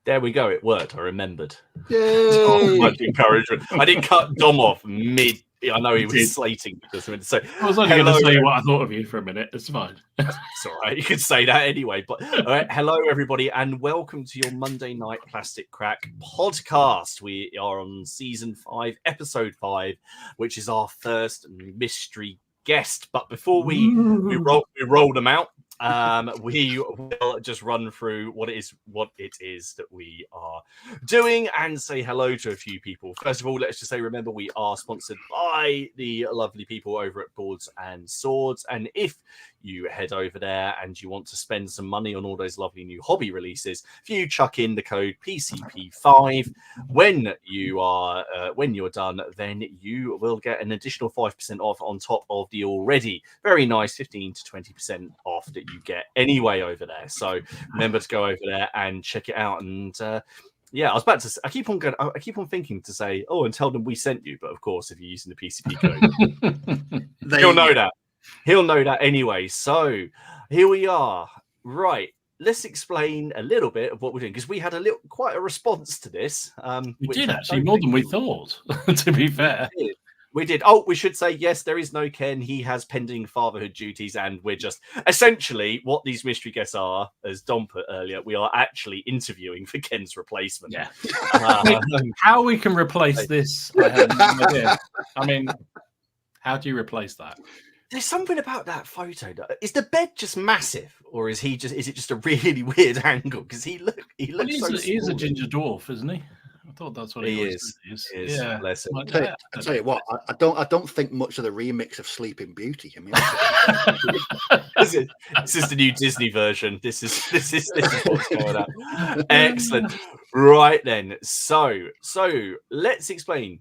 There we go. It worked. I remembered. Yay! Much encouragement. I didn't cut Dom off mid. I know he was slating because so. I was only going to say what I thought of you for a minute. It's fine. It's all right. You could say that anyway. But all right. Hello, everybody, and welcome to your Monday Night Plastic Crack podcast. We are on season 5, episode 5, which is our first mystery guest. But before we roll them out, we will just run through what it is that we are doing and say hello to a few people. First of all, let's just say, remember, we are sponsored by the lovely people over at Boards and Swords, and if you head over there and you want to spend some money on all those lovely new hobby releases, if you chuck in the code PCP5 when you're done, then you will get an additional 5% off on top of the already very nice 15 to 20% off that you get anyway over there. So remember to go over there and check it out. And yeah, I was about to say, I keep on thinking to say, and tell them we sent you, but of course, if you're using the PCP code, he'll know that anyway. So here we are. Right, let's explain a little bit of what we're doing, because we had quite a response to this. We did actually more than we thought. To be fair, we did. We should say, yes, there is no Ken. He has pending fatherhood duties, and we're just essentially what these mystery guests are, as Dom put earlier. We are actually interviewing for Ken's replacement. Yeah. How we can replace this? I have no idea. I mean, how do you replace that? There's something about that photo. Is the bed just massive, or is it just a really weird angle? Because he looks he's a ginger dwarf, isn't he? I thought that's what he is. Yeah, bless him. I tell you what, I don't think much of the remix of Sleeping Beauty. I mean, this is the new Disney version. This is what's going on. Excellent. Right then. So let's explain.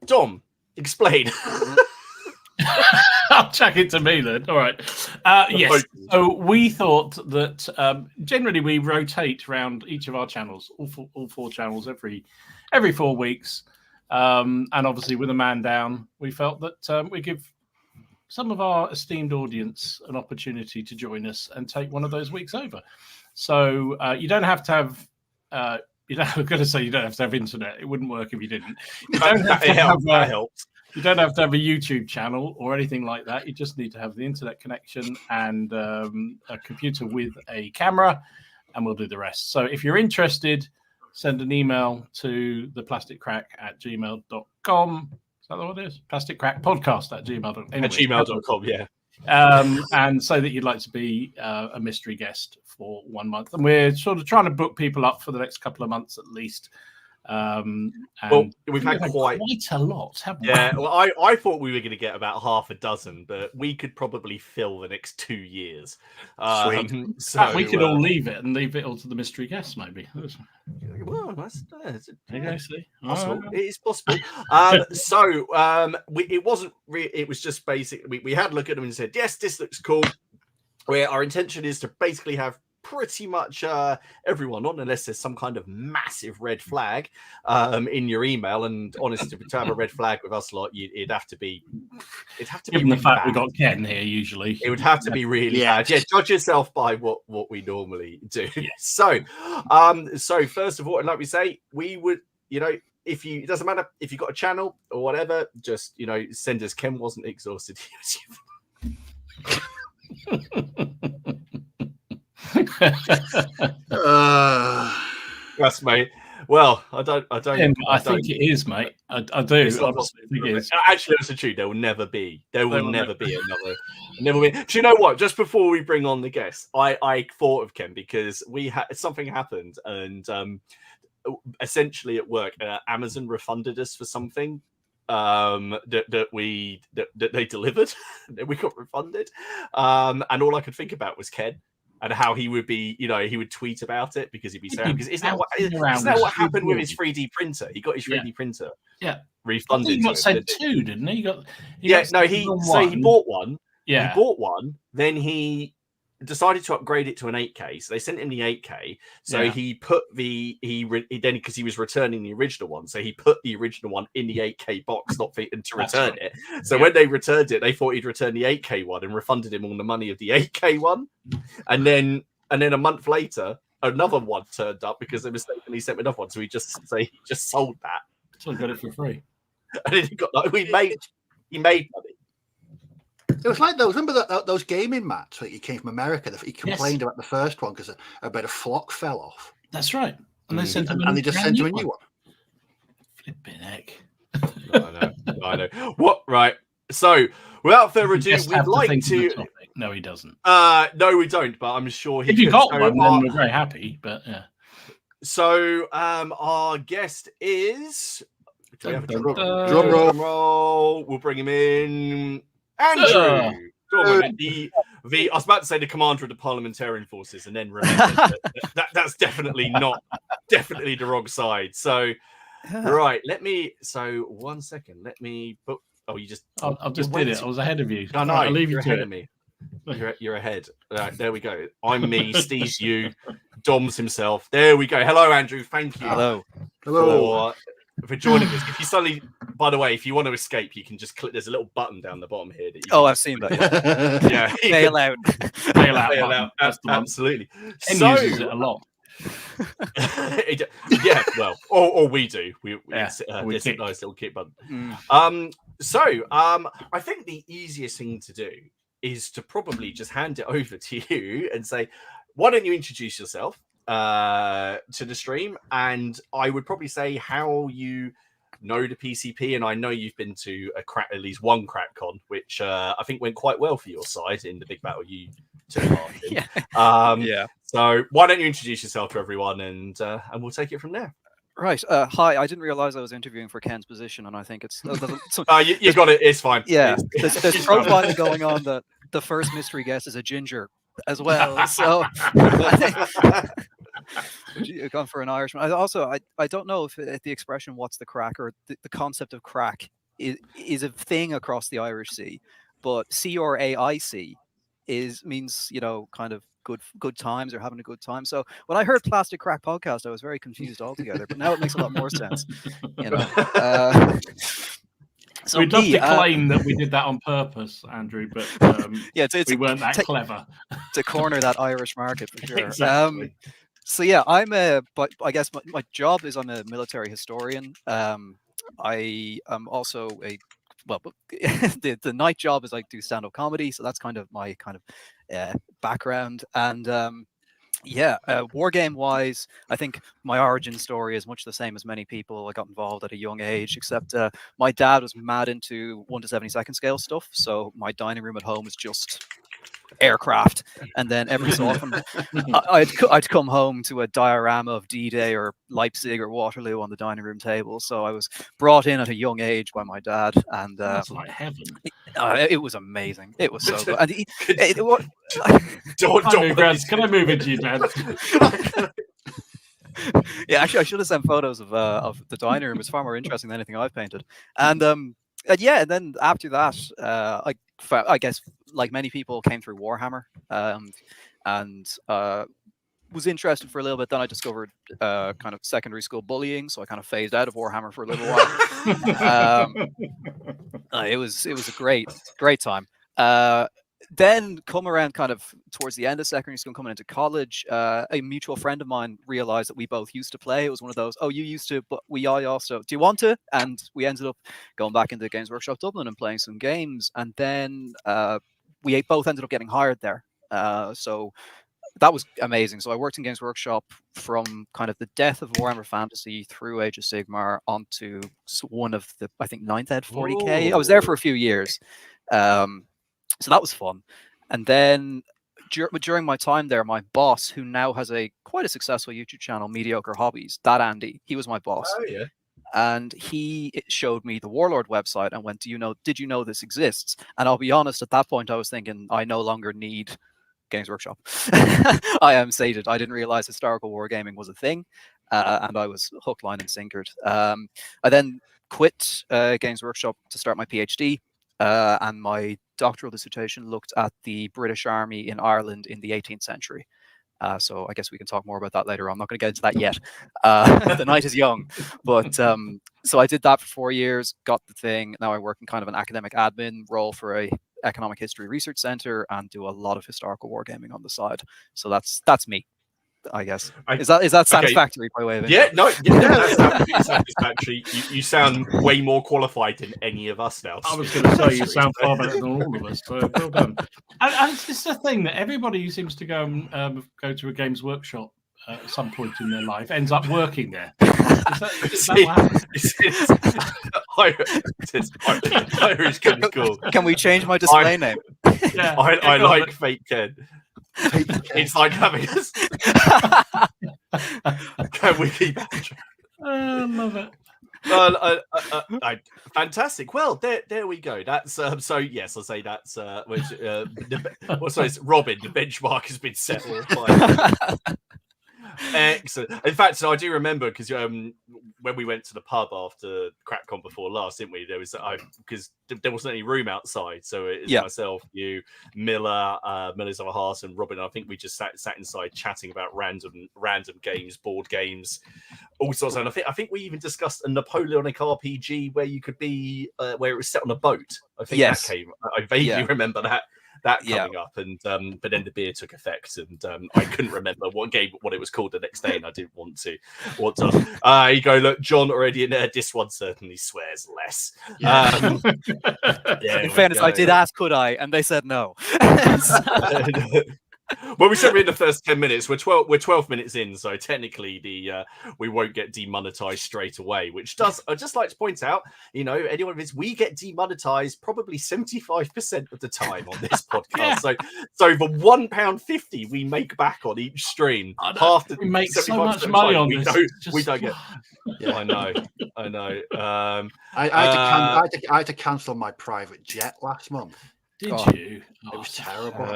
Dom, explain. I'll chuck it to me then. All right. Yes. So we thought that generally we rotate around each of our channels, all four channels every 4 weeks. And obviously with a man down, we felt that we give some of our esteemed audience an opportunity to join us and take one of those weeks over. So you don't have to have I'm going to say you don't have to have internet. It wouldn't work if you didn't. You don't have to have that helps. You don't have to have a YouTube channel or anything like that. You just need to have the internet connection and a computer with a camera, and we'll do the rest. So if you're interested, send an email to theplasticcrack@gmail.com. Is that what it is? Plasticcrackpodcast@gmail.com. Anyway, gmail.com, yeah. And say that you'd like to be a mystery guest for 1 month. And we're sort of trying to book people up for the next couple of months at least. Well, we've had quite a lot, haven't we? Yeah, well, I thought we were going to get about half a dozen, but we could probably fill the next 2 years. So we could all leave it all to the mystery guests, maybe. Well, that's possible. It is possible. It wasn't. It was just basically we had a look at them and said, yes, this looks cool. Where our intention is to basically have pretty much everyone on, unless there's some kind of massive red flag in your email. And honestly, to have a red flag with us lot, it'd have to be given the fact we got Ken here. Usually it would have to be really bad. Yeah, judge yourself by what we normally do. Yeah. So first of all, and like we say, we would, it doesn't matter if you've got a channel or whatever, just send us. Ken wasn't exhausted. Trust me. Well, I don't. I think it is, mate. I do. Honestly, I think it is. Actually, that's true. There will never be another. Never be. Do you know what? Just before we bring on the guests, I thought of Ken because something happened, and essentially at work, Amazon refunded us for something that they delivered. We got refunded, and all I could think about was Ken. And how he would be, he would tweet about it because he'd be saying, because isn't that what happened with his 3D printer? He got his 3D printer refunded. He got sent two, didn't he? He bought one. Yeah. He bought one, then he decided to upgrade it to an 8K. So they sent him the 8K. So he put because he was returning the original one. So he put the original one in the 8K box, not to return it. So when they returned it, they thought he'd return the 8K one and refunded him all the money of the 8K one. And then a month later, another one turned up because they mistakenly sent me another one. So he just sold that. So I got it for free. And then he got like he made money. It was like those. Remember those gaming mats that he came from America? He complained about the first one because a bit of flock fell off. That's right. And they sent him and they just sent him a new one. Flipping heck. I know. What? Right. So, without further ado, we'd like to. No, he doesn't. No, we don't. But I'm sure he. If you got one, then we're very happy. But yeah. So, our guest is. Do we have a drum roll? We'll bring him in. Andrew. I was about to say the commander of the parliamentarian forces, and then remember that's definitely the wrong side. So, right, So 1 second. Let me. Oh, you just. I just did it. I was ahead of you. No, I'll leave you ahead to of me. You're ahead. Right, there we go. I'm me. Steve's you. Dom's himself. There we go. Hello, Andrew. Thank you. Hello. For joining us. If you suddenly, by the way, if you want to escape, you can just click. There's a little button down the bottom here. I've seen that. Yeah. Bail out. Bail out. Absolutely. Ken uses it a lot. Yeah, well, or we do. There's a nice little kick button. I think the easiest thing to do is to probably just hand it over to you and say, why don't you introduce yourself to the stream? And I would probably say how you know the PCP, and I know you've been to at least one CrackCon, which I think went quite well for your side in the big battle you took part in. Yeah. So why don't you introduce yourself to everyone, and we'll take it from there. Right. Hi. I didn't realize I was interviewing for Ken's position, and I think it's. You got it. It's fine. Yeah. There's profiling going on that the first mystery guest is a ginger as well. So. You've gone for an Irishman. I don't know if the expression "what's the crack" or the concept of crack is a thing across the Irish Sea, but CRAIC means kind of good times or having a good time. So when I heard Plastic Crack Podcast, I was very confused altogether. But now it makes a lot more sense. So we'd love to claim that we did that on purpose, Andrew, but we weren't that clever to corner that Irish market for sure. Exactly. So yeah, but I guess my job is I'm a military historian. I am also the night job is I do stand-up comedy, so that's kind of my background. And wargame wise, I think my origin story is much the same as many people. I got involved at a young age, except my dad was mad into 1 to 72nd scale stuff, so my dining room at home is just aircraft, and then every so often I'd come home to a diorama of D-Day or Leipzig or Waterloo on the dining room table. So I was brought in at a young age by my dad, and that's like heaven. It was amazing. It was so good. And can I move into you, Dad? Yeah, actually, I should have sent photos of the dining room. It's far more interesting than anything I've painted. And then after that, I guess like many people came through Warhammer, and was interested for a little bit. Then I discovered kind of secondary school bullying, so I kind of phased out of Warhammer for a little while. It was a great time. Then come around kind of towards the end of secondary school, coming into college, a mutual friend of mine realized that we both used to play. It was one of those, you used to, but I also, do you want to? And we ended up going back into Games Workshop Dublin and playing some games. And then we both ended up getting hired there. So that was amazing. So I worked in Games Workshop from kind of the death of Warhammer Fantasy through Age of Sigmar onto one of the, I think, 9th Ed 40K. I was there for a few years. So that was fun. And then during my time there, my boss, who now has quite a successful YouTube channel, Mediocre Hobbies, that Andy, he was my boss. Oh, yeah. And he showed me the Warlord website and went, did you know this exists? And I'll be honest, at that point, I was thinking, I no longer need Games Workshop. I am sated. I didn't realize historical wargaming was a thing. And I was hook, line, and sinkered. I then quit Games Workshop to start my PhD. And my doctoral dissertation looked at the British Army in Ireland in the 18th century. So I guess we can talk more about that later on. I'm not going to get into that yet. The night is young. But so I did that for 4 years, got the thing. Now I work in kind of an academic admin role for a economic history research center and do a lot of historical wargaming on the side. So that's me. I guess. Is that satisfactory by way of Yeah, intro? no, that's absolutely satisfactory. You sound way more qualified than any of us now. I was going to say you sound far better than all of us. So well done. And it's just a thing that everybody who seems to go to a Games Workshop at some point in their life ends up working there. Is that what happens? Irish Ken's cool. Can we change my display name? Yeah, I like fake Ken. It's like having us. Can we keep Andrew? I love it. Fantastic. Well, there we go. That's so. Yes, I'll say that's which. It's Robin. The benchmark has been set. Excellent. In fact, so I do remember because when we went to the pub after CrackCon before last, didn't we? There was because there wasn't any room outside, so it was myself, you, Miller's other half, and Robin. I think we just sat inside chatting about random games, board games, all sorts. And I think we even discussed a Napoleonic RPG where you could be where it was set on a boat. I think that came. I vaguely remember that coming up, and but then the beer took effect, and I couldn't remember what it was called the next day, and I didn't want to. You go, look, John already in there. This one certainly swears less. In fairness, I did ask, could I, and they said no. Well, we said we're in the first 10 minutes. We're 12 minutes in, so technically we won't get demonetized straight away. Which I'd just like to point out, anyone of this, we get demonetized probably 75% of the time on this podcast. So the £1.50 we make back on each stream, we make so much money on this. We don't get. Yeah, I know. I had to cancel my private jet last month. Did you? It was terrible.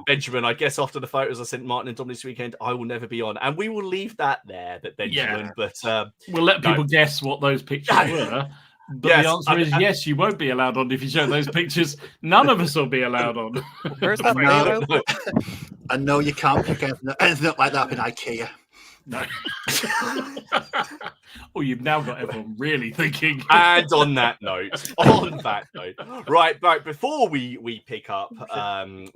Benjamin, I guess after the photos I sent Martin and Dom this weekend, I will never be on. And we will leave that there, Benjamin. But we'll let people guess what those pictures were. But the answer is yes, you won't be allowed on if you show those pictures. None of us will be allowed on. Where's that? I know you can't pick anything up like that in IKEA. No. Well, you've now got everyone really thinking. And on that note, right, before we pick up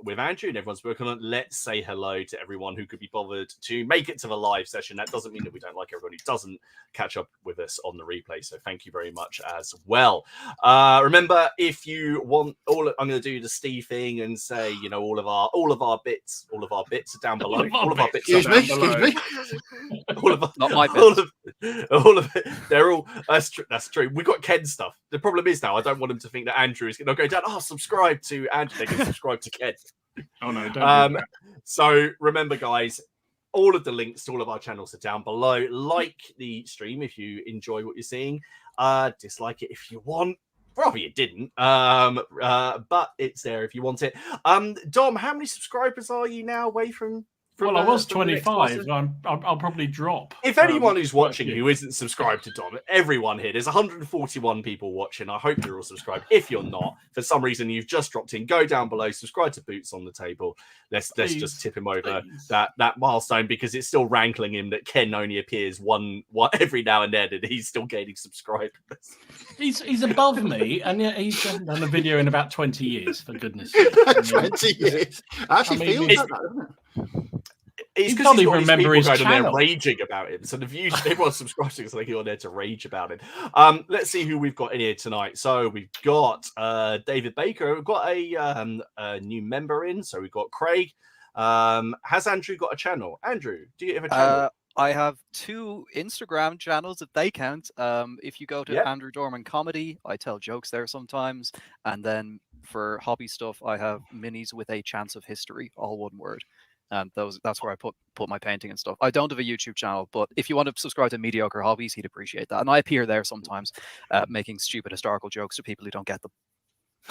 with Andrew and everyone's working on it, let's say hello to everyone who could be bothered to make it to the live session. That doesn't mean that we don't like everyone who doesn't catch up with us on the replay. So thank you very much as well. Remember, if you want I'm going to do the Steve thing and say, all of our bits are down below. Excuse me. Not my bits. All of it. They're all. That's true. We got Ken stuff. The problem is now I don't want them to think that Andrew is going to go down. Oh, subscribe to Andrew. They can subscribe to Ken. Oh no! Don't do that. So remember, guys, all of the links to all of our channels are down below. Like the stream if you enjoy what you're seeing. Dislike it if you want. Probably you didn't. But it's there if you want it. Dom, how many subscribers are you now away from? Well, I was 25. I'll probably drop. If anyone who's watching who isn't subscribed to Dom, everyone here, there's 141 people watching. I hope you're all subscribed. If you're not, for some reason you've just dropped in, go down below, subscribe to Boots on the Table. Let's just tip him over that milestone, because it's still rankling him that Ken only appears one every now and then, and he's still gaining subscribers. He's above me, and yet he's done a video in about 20 years. For goodness' sake. 20 years. Actually feels like that, doesn't it? It's because he's got remember his going on there raging about him. So the views, everyone's subscribing, so they go on there to rage about him. Let's see who we've got in here tonight. So we've got David Baker. We've got a new member in. So we've got Craig. Has Andrew got a channel? Andrew, do you have a channel? I have 2 Instagram channels, if they count. If you go to Andrew Dorman Comedy, I tell jokes there sometimes. And then for hobby stuff, I have Minis with a Chance of History, all one word. And that's where I put my painting and stuff. I don't have a YouTube channel, but if you want to subscribe to Mediocre Hobbies, he'd appreciate that. And I appear there sometimes, making stupid historical jokes to people who don't get them.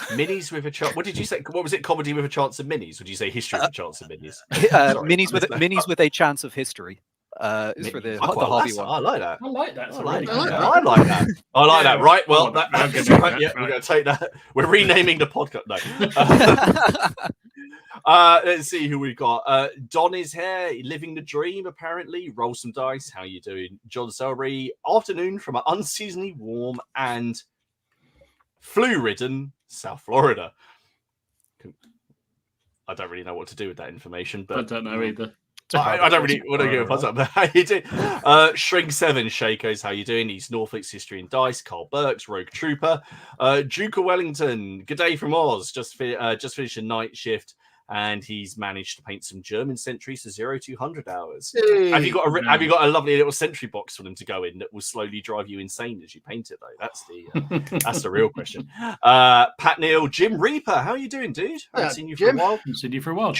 Minis with a chance. What did you say? What was it? Comedy with a chance of minis? Would you say history with a chance of minis? Minis with a Chance of History. Is for the hobby one. I like that. I like that. I like that. I like that. Right. Well, that's right. Yeah, we're going to take that. We're renaming the podcast. No. Let's see who we've got. Don is here, living the dream, apparently. Roll some dice. How you doing? John Sellery. Afternoon from an unseasonably warm and flu-ridden South Florida. I don't really know what to do with that information, but I don't know either. I don't really want to go what's up, but how you doing? Shrink 7 Shakos, how you doing? He's Norfolk's History and Dice. Carl Burks, Rogue Trooper, Duke of Wellington. Good day from Oz. Just finished a night shift, and he's managed to paint some German sentries to 0-200 hours. Hey. Have you got a lovely little sentry box for them to go in that will slowly drive you insane as you paint it? Though that's the real question. Pat Neal, Jim Reaper, how are you doing, dude? I haven't seen you for a while. I've seen you for a while.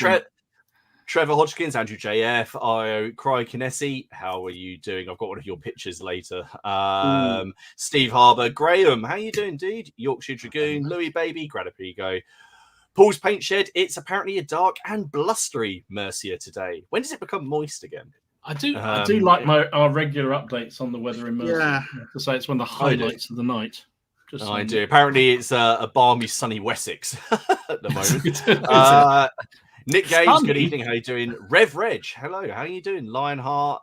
Trevor Hodgkins, Andrew JF, IO Cryokinesi, how are you doing? I've got one of your pictures later. Steve Harbour, Graham, how you doing, dude? Yorkshire Dragoon, Louis Baby, Gradapigo, Paul's Paint Shed. It's apparently a dark and blustery Mercia today. When does it become moist again? I do like our regular updates on the weather in Mercia. Yeah. To say it's one of the highlights of the night. I do. Apparently, it's a balmy, sunny Wessex at the moment. Nick Gage, good evening. How you doing? Rev Reg, hello. How are you doing? Lionheart,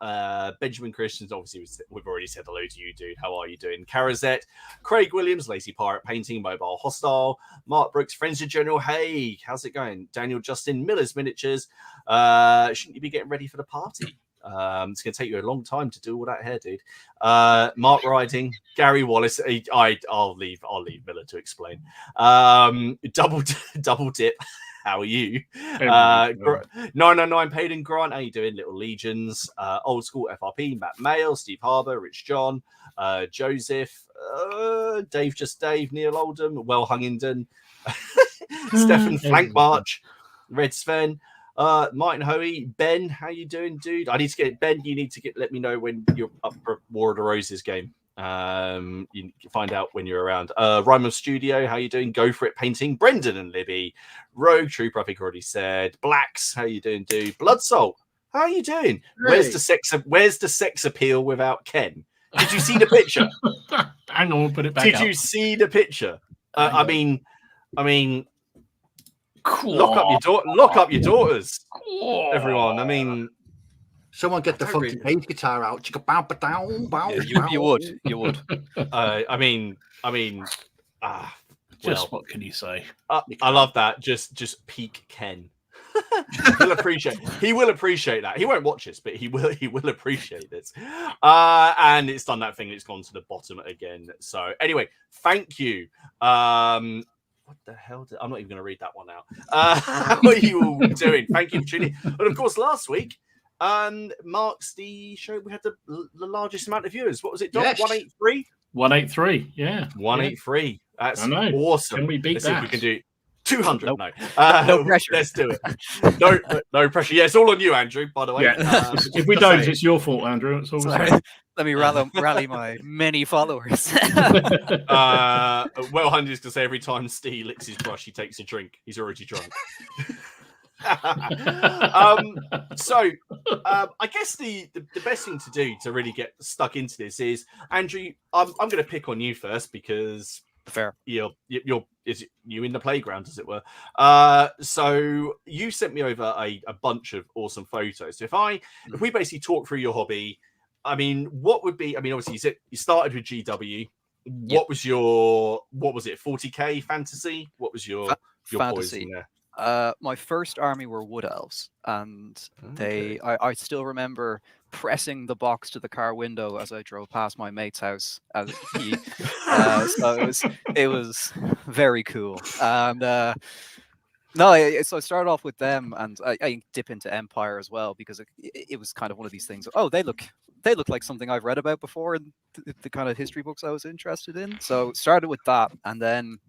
Benjamin Christians, obviously we've already said hello to you, dude. How are you doing? Carazette, Craig Williams, Lazy Pirate Painting, Mobile Hostile, Mark Brooks, Friends of General. Hey, how's it going? Daniel Justin, Miller's Miniatures. Shouldn't you be getting ready for the party? It's going to take you a long time to do all that hair, dude. Mark Riding, Gary Wallace. I'll leave Miller to explain. Double Dip. How are you? 999 Payden Grant. How you doing? Little Legions. Old School FRP. Matt Mail. Steve Harbour. Rich John. Joseph. Dave. Neil Oldham. Well Hungington. Stefan Flank March. Red Sven. Martin Hoey. Ben. How you doing, dude? I need to get Ben. You need to let me know when you're up for War of the Roses game. You can find out when you're around. Rhyme of Studio, how you doing? Go for it painting. Brendan and Libby. Rogue Trooper, I think I already said. Blacks, how you doing, dude? Blood Salt, how are you doing? Where's the sex appeal without Ken? Did you see the picture? Hang on, we'll put it back. Did you see the picture? I mean, lock up your daughters, everyone. I mean. Someone get the funky bass guitar out. You would. What can you say? I love that. Just peak Ken. He'll appreciate that. He won't watch this, but he will appreciate this. And it's done that thing. It's gone to the bottom again. So anyway, thank you. What the hell? I'm not even going to read that one out. How are you all doing? Thank you for tuning in. And of course, last week. Marks the show we had the largest amount of viewers. What was it, Doc? Yes. 183? 183, yeah. 183. That's awesome. Can we beat Let's that? see if we can do 200. Nope. No. No pressure. Let's do it. No pressure. Yeah, it's all on you, Andrew, by the way. Yeah. If we don't, it's your fault, Andrew. It's all Sorry. Let me rally my many followers. Well, Hunter's going to say every time Steve licks his brush, he takes a drink. He's already drunk. I guess the best thing to do to really get stuck into this is, Andrew, I'm going to pick on you first because fair. You're you in the playground, as it were. So you sent me over a bunch of awesome photos. So if we basically talk through your hobby, I mean, what would be? I mean, obviously you started with GW. What was it? 40k fantasy? What was your fantasy? Poison there? My first army were Wood Elves, and I still remember pressing the box to the car window as I drove past my mate's house. So it was very cool. And so I started off with them, and I dip into Empire as well because it was kind of one of these things. Oh, they look like something I've read about before in the kind of history books I was interested in. So started with that, and then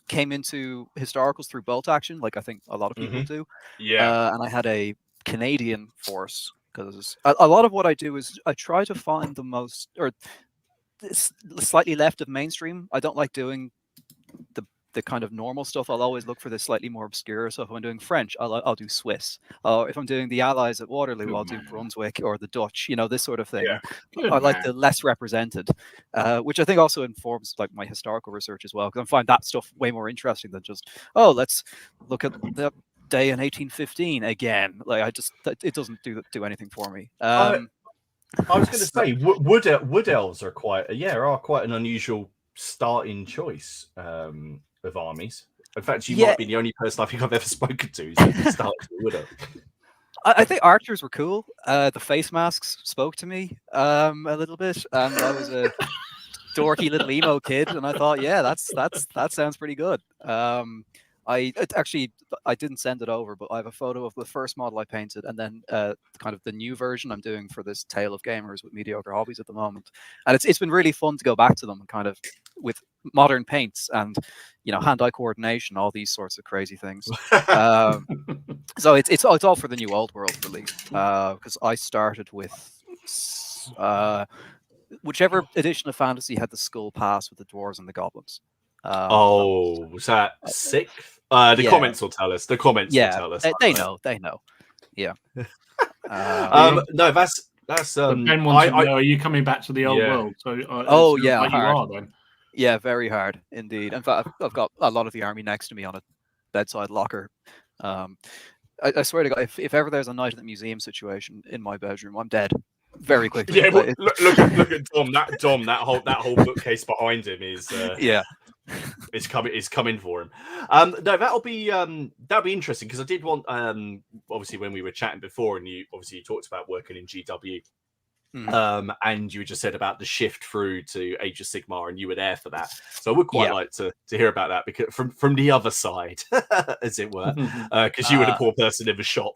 came into historicals through bolt action, like I think a lot of people do. Yeah. And I had a Canadian force because a lot of what I do is I try to find the most or slightly left of mainstream. I don't like doing the kind of normal stuff. I'll always look for the slightly more obscure. So if I'm doing French, I'll do Swiss. If I'm doing the Allies at Waterloo, I'll do Brunswick or the Dutch. This sort of thing. Yeah. I like the less represented, which I think also informs like my historical research as well, because I find that stuff way more interesting than just let's look at the day in 1815 again. Like it doesn't do anything for me. I was going to say wood elves are quite an unusual starting choice of armies. In fact, you might be the only person I think I've ever spoken to who's started with wood elves. I think archers were cool. The face masks spoke to me a little bit, and I was a dorky little emo kid, and I thought, yeah, that sounds pretty good. I didn't send it over, but I have a photo of the first model I painted, and then kind of the new version I'm doing for this Tale of Gamers with Mediocre Hobbies at the moment. And it's been really fun to go back to them and kind of with modern paints and hand-eye coordination, all these sorts of crazy things. So it's all for the new Old World release, because I started with whichever edition of Fantasy had the Skull Pass with the dwarves and the goblins. Was that sixth? The comments will tell us. The comments will tell us. They know. Yeah. No, that's. Ben wants to know: are you coming back to the old world? So, you are then. Yeah, very hard indeed. In fact, I've got a lot of the army next to me on a bedside locker. I swear to God, if ever there's a night at the museum situation in my bedroom, I'm dead very quickly. Yeah, well, look at Dom. That whole bookcase behind him is it's coming for him. No, that'll be interesting, because I did want obviously when we were chatting before, and you talked about working in GW. And you just said about the shift through to Age of Sigmar, and you were there for that. So I would quite like to hear about that, because from the other side, as it were, because you were the poor person in the shop.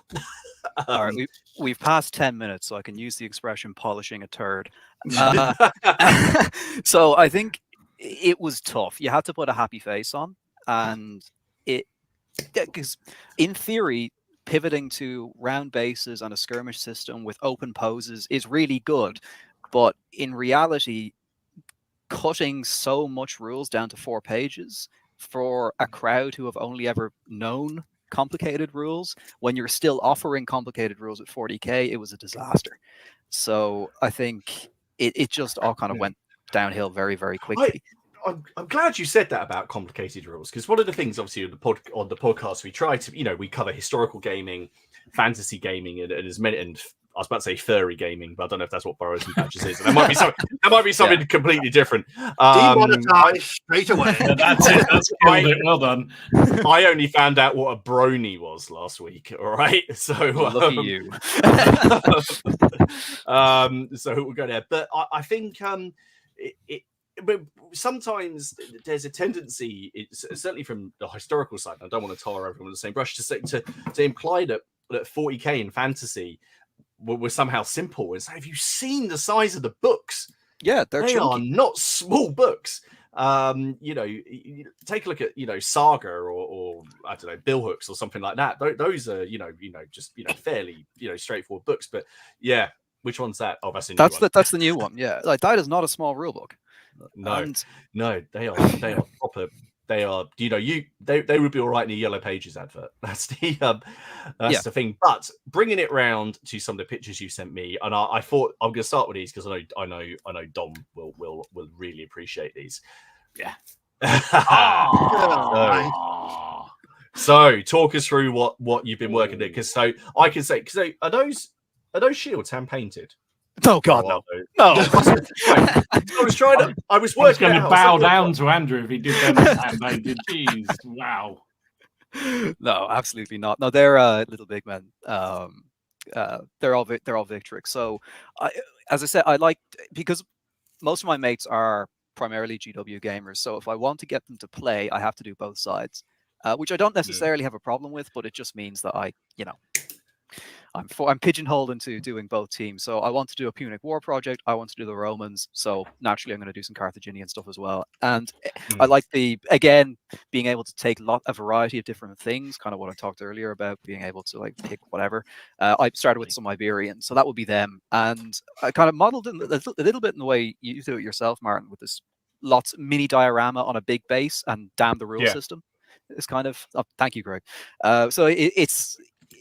All right, we've passed 10 minutes, so I can use the expression polishing a turd. So I think it was tough. You had to put a happy face on, and because in theory, pivoting to round bases and a skirmish system with open poses is really good, but in reality, cutting so much rules down to 4 pages for a crowd who have only ever known complicated rules, when you're still offering complicated rules at 40k, it was a disaster. So I think it just all kind of went downhill very, very quickly. I'm glad you said that about complicated rules, because one of the things, obviously, on the podcast, we try to, we cover historical gaming, fantasy gaming, and as many, and I was about to say furry gaming, but I don't know if that's what Burrows and Patches is. And that might be something completely different. Demonetized straight away. That's it. That's it. Well done. I only found out what a brony was last week. All right, so look at you. So we'll go there, but I think but sometimes there's a tendency, certainly from the historical side, I don't want to tar everyone with the same brush, to imply that 40k in fantasy were somehow simple. And so, have you seen the size of the books? Yeah, they are not small books. Take a look at Saga or I don't know, Bill Hooks or something like that. Those are just fairly straightforward books. But yeah, which one's that? Oh, that's the new one. Yeah, like that is not a small rule book. No, they are proper. They are, they would be all right in the Yellow Pages advert. That's the the thing. But bringing it round to some of the pictures you sent me, and I thought I'm going to start with these because I know Dom will really appreciate these. Yeah. So talk us through what you've been working at, because so I can say, because are those shields hand painted? Oh God, no. I was working. Going to bow down to Andrew if he did them hand painted. Jeez, wow. No, absolutely not. No, they're little big men. They're all Victrix. So, as I said, because most of my mates are primarily GW gamers. So if I want to get them to play, I have to do both sides, which I don't necessarily have a problem with. But it just means that I'm pigeonholed into doing both teams. So I want to do a Punic War project. I want to do the Romans. So naturally, I'm going to do some Carthaginian stuff as well. And I like being able to take a variety of different things, kind of what I talked earlier about, being able to pick whatever. I started with some Iberian, so that would be them. And I kind of modeled it a little bit in the way you do it yourself, Martin, with this lots mini diorama on a big base and damn the rule system. It's kind of, thank you, Greg. So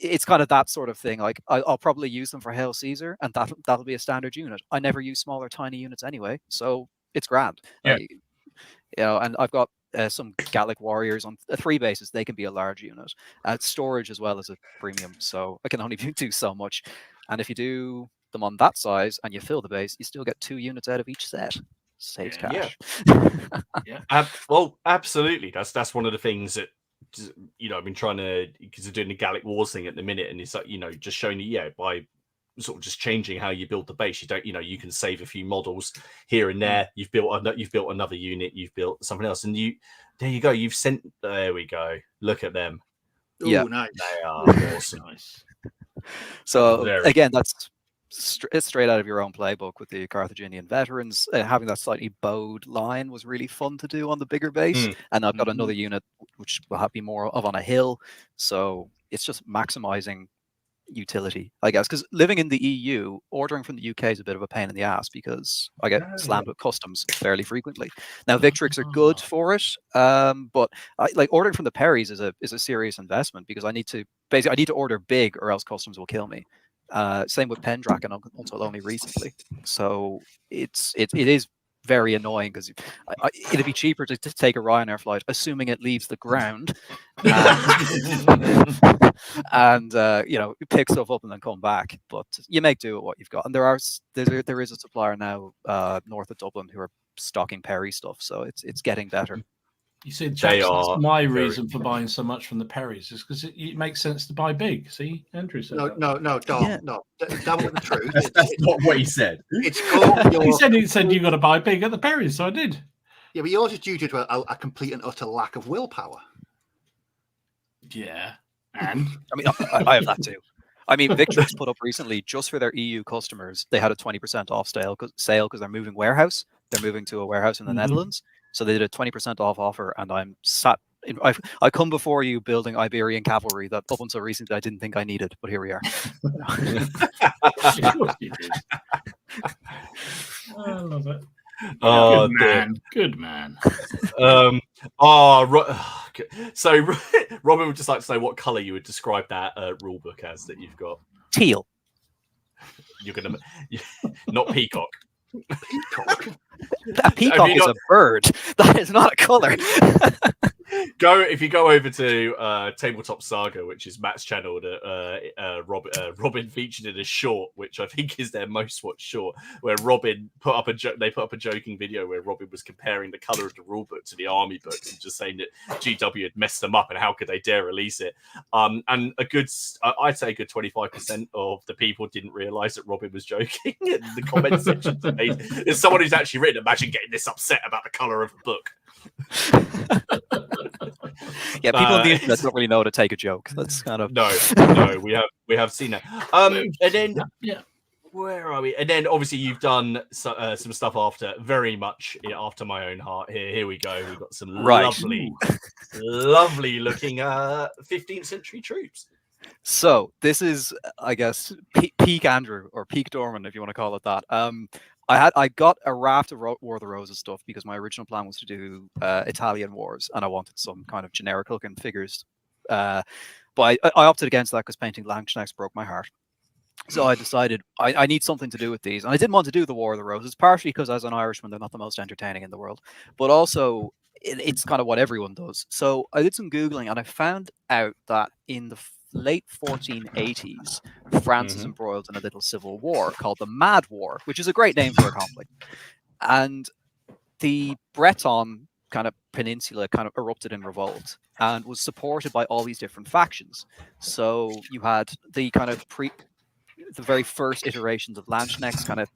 it's kind of that sort of thing. Like I'll probably use them for Hail Caesar, and that'll be a standard unit. I never use smaller, tiny units anyway, so it's grand. Yeah. And I've got some Gallic warriors on 3 bases. They can be a large unit. Storage as well as a premium, so I can only do so much. And if you do them on that size and you fill the base, you still get 2 units out of each set. Saves cash. Well, absolutely. That's one of the things that I've been trying to, because they're doing the Gallic Wars thing at the minute, and it's like, just showing you, by sort of just changing how you build the base, you can save a few models here and there. You've built another unit, you've built something else, and there you go. There we go. Look at them. Yeah, nice. They are awesome. Nice. So Very. again, that's it's straight out of your own playbook with the Carthaginian veterans. Having that slightly bowed line was really fun to do on the bigger base. And I've got another unit which will be more of on a hill. So it's just maximizing utility, I guess, because living in the EU, ordering from the UK is a bit of a pain in the ass because I get slammed with customs fairly frequently. Now Victrix are good for it, but ordering from the Perrys is a serious investment, because I need to order big or else customs will kill me. Same with Pendragon until only recently. So it is very annoying, because it'd be cheaper to take a Ryanair flight, assuming it leaves the ground, and pick stuff up and then come back. But you make do with what you've got. And there is a supplier now north of Dublin who are stocking Perry stuff, so it's getting better. You see, that's my reason for buying so much from the Perrys, is because it makes sense to buy big. See, Andrew said no, that wasn't the truth. That's not what he said. It's good. He said you got to buy big at the Perrys, so I did. Yeah, but yours is due to a complete and utter lack of willpower. Yeah, and I mean, I have that too. I mean, Victrix put up recently, just for their EU customers, they had a 20% off sale because they're moving warehouse. They're moving to a warehouse in the Netherlands. So they did a 20% off offer, and I'm sat. I come before you building Iberian cavalry that up until recently I didn't think I needed, but here we are. Of course you did. I love it. Oh, good man. So Robin would just like to know what color you would describe that rule book as that you've got. Teal. You're gonna not peacock. Peacock. That peacock is a bird. That is not a color. If you go over to Tabletop Saga, which is Matt's channel that Robin featured in a short, which I think is their most watched short, where Robin put up a joking video where Robin was comparing the color of the rule book to the army book and just saying that GW had messed them up and how could they dare release it. And I'd say a good 25% of the people didn't realize that Robin was joking in the comment section today. There's someone who's actually written, imagine getting this upset about the color of a book. Yeah, people on the internet don't really know how to take a joke. That's kind of no, we have seen that. And then where are we? And then obviously you've done some stuff very much after my own heart. Here we go. We've got some lovely looking 15th century troops. So this is, I guess, peak Andrew or peak Dorman, if you want to call it that. I got a raft of War of the Roses stuff because my original plan was to do Italian wars, and I wanted some kind of generic looking figures. But I opted against that because painting Landsknechts broke my heart. So I decided I need something to do with these. And I didn't want to do the War of the Roses, partially because as an Irishman, they're not the most entertaining in the world. But also, it's kind of what everyone does. So I did some Googling, and I found out that in the late 1480s, France is embroiled in a little civil war called the Mad War, which is a great name for a conflict. And the Breton kind of peninsula kind of erupted in revolt and was supported by all these different factions. So you had the kind of the very first iterations of Landsknechts kind of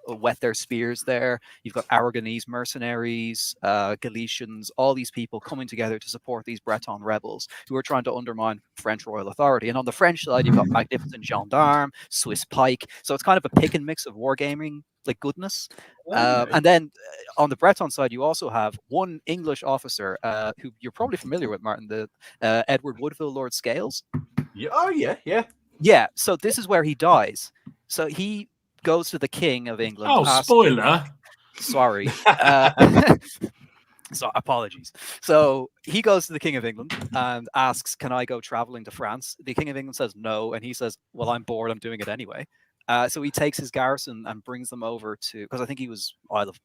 wet their spears there. You've got Aragonese mercenaries, Galicians, all these people coming together to support these Breton rebels who are trying to undermine French royal authority. And on the French side, you've got magnificent gendarmes, Swiss pike. So it's kind of a pick and mix of wargaming like goodness. And then on the Breton side, you also have one English officer who you're probably familiar with, Martin, the Edward Woodville, Lord Scales. Yeah. Oh, yeah. Yeah, so this is where he dies. So he goes to the King of England. Oh, spoiler. Sorry. So apologies. So he goes to the King of England and asks, can I go traveling to France? The King of England says no. And he says, well, I'm bored. I'm doing it anyway. So he takes his garrison and brings them over to, because I think he was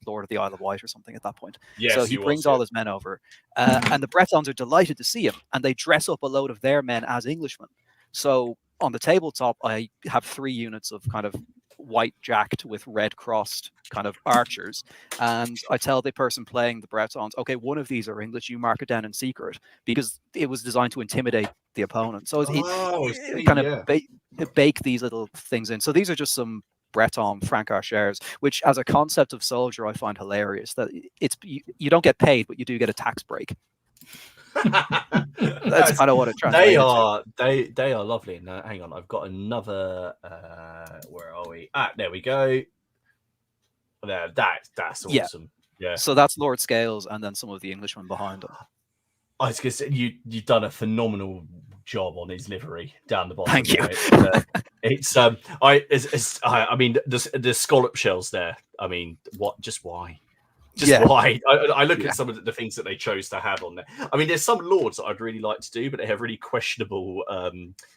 Lord of the Isle of Wight or something at that point. Yes, so he brings all his men over. And the Bretons are delighted to see him. And they dress up a load of their men as Englishmen. So on the tabletop, I have 3 units of kind of white jacked with red crossed kind of archers. And I tell the person playing the Bretons, okay, one of these are English, you mark it down in secret, because it was designed to intimidate the opponent. So it kind of bake these little things in. So these are just some Breton Franc-Archers, which as a concept of soldier, I find hilarious. That you don't get paid, but you do get a tax break. That's kind of what it translates to. They are lovely. Now, hang on, I've got another. Where are we? There we go. There, that's awesome. Yeah. So that's Lord Scales, and then some of the Englishmen behind him. I was going to say you've done a phenomenal job on his livery down the bottom. Thank you. It's I mean the scallop shells there. I mean, why? Why? I look at some of the things that they chose to have on there. I mean, there's some lords that I'd really like to do, but they have really questionable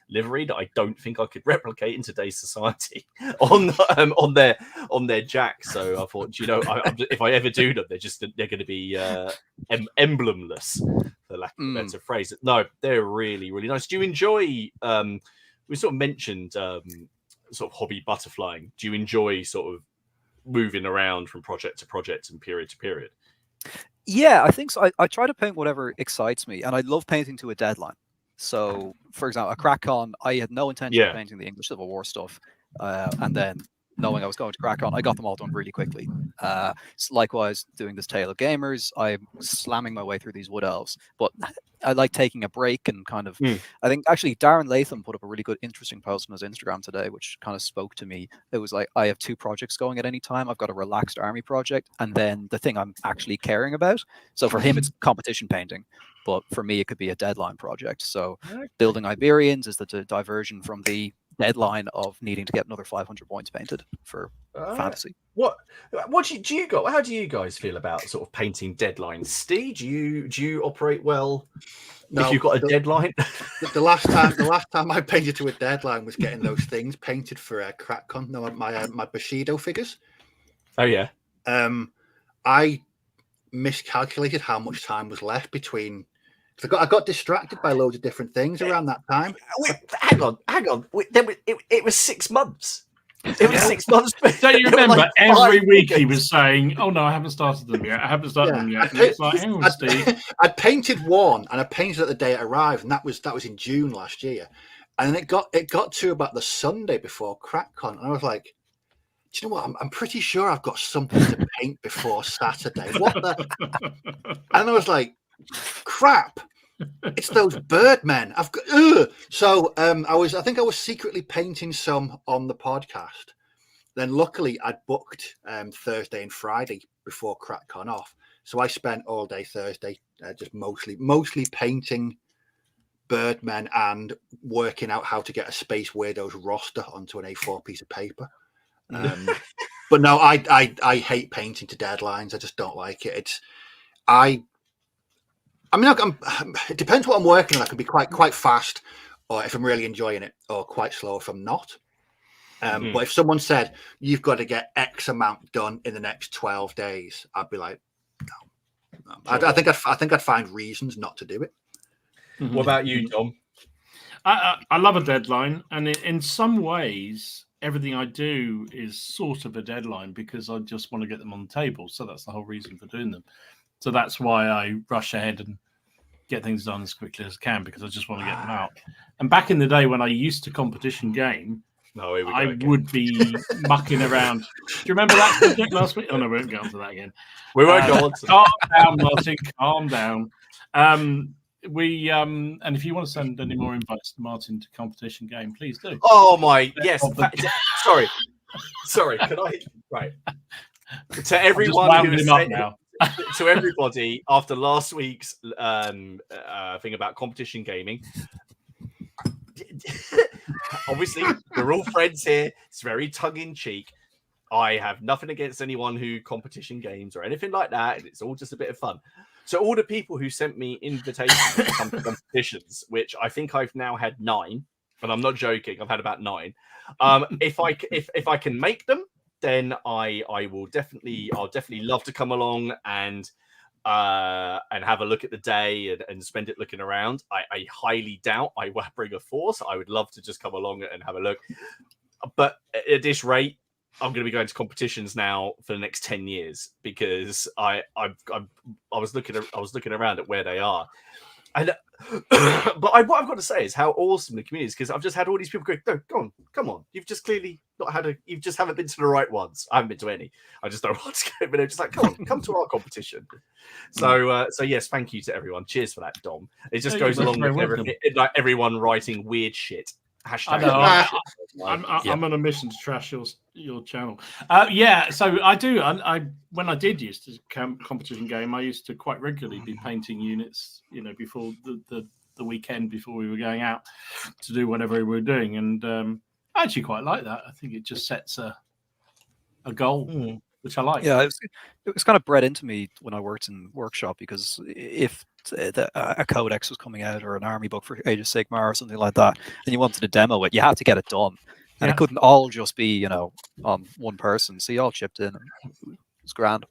livery that I don't think I could replicate in today's society on their jack. So I thought, if I ever do them, they're going to be emblemless, for lack of a better phrase. No, they're really, really nice. Do you enjoy? We sort of mentioned sort of hobby butterflying. Do you enjoy sort of moving around from project to project and period to period? Yeah, I think so. I try to paint whatever excites me, and I love painting to a deadline. So, for example, at CrackCon, I had no intention of painting the English Civil War stuff, and then knowing I was going to CrackCon, I got them all done really quickly. Likewise, doing this Tale of Gamers, I'm slamming my way through these Wood Elves, but I like taking a break and kind of. I think actually Darren Latham put up a really good, interesting post on his Instagram today, which kind of spoke to me. It was like, I have 2 projects going at any time. I've got a relaxed army project, and then the thing I'm actually caring about. So for him, it's competition painting. But for me, it could be a deadline project. So building Iberians is the diversion from the deadline of needing to get another 500 points painted for fantasy. What do you go? How do you guys feel about sort of painting deadlines? Steve, do you operate well if you've got a deadline? The last time I painted to a deadline was getting those things painted for CrackCon. No, my Bushido figures. Oh yeah. I miscalculated how much time was left between. I got distracted by loads of different things around that time. Wait, hang on. It was 6 months. It was 6 months. Don't you remember every week he was saying, "Oh no, I haven't started them yet. I haven't started them yet." And it's like, hang on, Steve. I painted one, and I painted it the day it arrived, and that was in June last year. And then it got to about the Sunday before CrackCon, and I was like, do you know what? I'm pretty sure I've got something to paint before Saturday. What the? And I was like, crap. It's those Birdmen. I've got. So I think I was secretly painting some on the podcast. Then luckily I'd booked Thursday and Friday before CrackCon off. So I spent all day Thursday just mostly painting Birdmen and working out how to get a Space Weirdos roster onto an A4 piece of paper. But no, I hate painting to deadlines. I just don't like it. It depends what I'm working on. I can be quite fast, or if I'm really enjoying it, or quite slow if I'm not. But if someone said you've got to get X amount done in the next 12 days, I'd be like, no. I think I'd find reasons not to do it. What about you, Tom? I love a deadline, and in some ways, everything I do is sort of a deadline because I just want to get them on the table. So that's the whole reason for doing them. So that's why I rush ahead and get things done as quickly as I can, because I just want to get them out. And back in the day when I used to competition game, I would be mucking around. Do you remember that project last week? Oh, no, we won't go on to that again. We won't go on to that. Calm down, Martin. Calm down. And if you want to send any more invites to Martin to competition game, please do. Oh, my. Yes. Sorry. Can I? Right. To everyone who is now. To everybody, after last week's thing about competition gaming, obviously we're all friends here. It's very tongue-in-cheek. I have nothing against anyone who competition games or anything like that. It's all just a bit of fun. So all the people who sent me invitations to come to competitions, which I think I've now had 9, and I'm not joking, I've had about 9. If I can make them, then I'll definitely love to come along and have a look at the day and spend it looking around. I highly doubt I will bring a force. I would love to just come along and have a look. But at this rate, I'm going to be going to competitions now for the next 10 years because I was looking around at where they are, and but what I've got to say is how awesome the community is, because I've just had all these people go, no, come on, you've just clearly not had you just haven't been to the right ones. I haven't been to any. I just don't want to go, but they're just like, come to our competition. So yes, thank you to everyone. Cheers for that, Dom. It just goes along with everyone writing weird shit. I know. I'm on a mission to trash your channel. So I do. I when I did used to competition game, I used to quite regularly be painting units. Before the weekend before we were going out to do whatever we were doing, and I actually quite like that. I think it just sets a goal, which I like. Yeah, it was kind of bred into me when I worked in workshop, because if a codex was coming out or an army book for Age of Sigmar or something like that, and you wanted to demo it, you had to get it done, and it couldn't all just be on one person. So you all chipped in, and it's grand.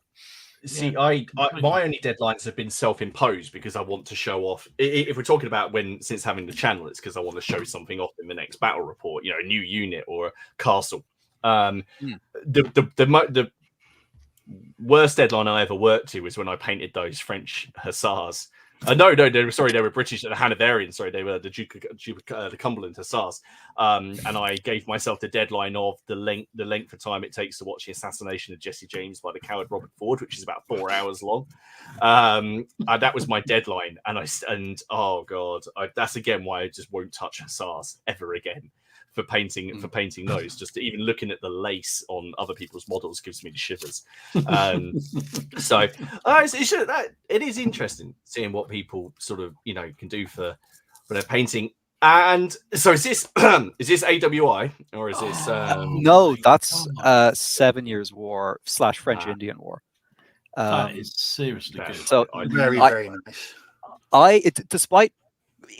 See, my only deadlines have been self-imposed because I want to show off. If we're talking about since having the channel, it's because I want to show something off in the next battle report. A new unit or a castle. The worst deadline I ever worked to was when I painted those French hussars. No, they were British, the Hanoverians. Sorry, they were the the Cumberland Hussars. And I gave myself the deadline of the length of time it takes to watch the assassination of Jesse James by the coward Robert Ford, which is about 4 hours long. And that was my deadline. And oh god, that's again why I just won't touch hussars ever again. For painting those, just even looking at the lace on other people's models gives me the shivers. So it is interesting seeing what people sort of can do for their painting. And so is this AWI or is this? No, that's 7 Years' War / French Indian War. That is seriously good. So very nice. Despite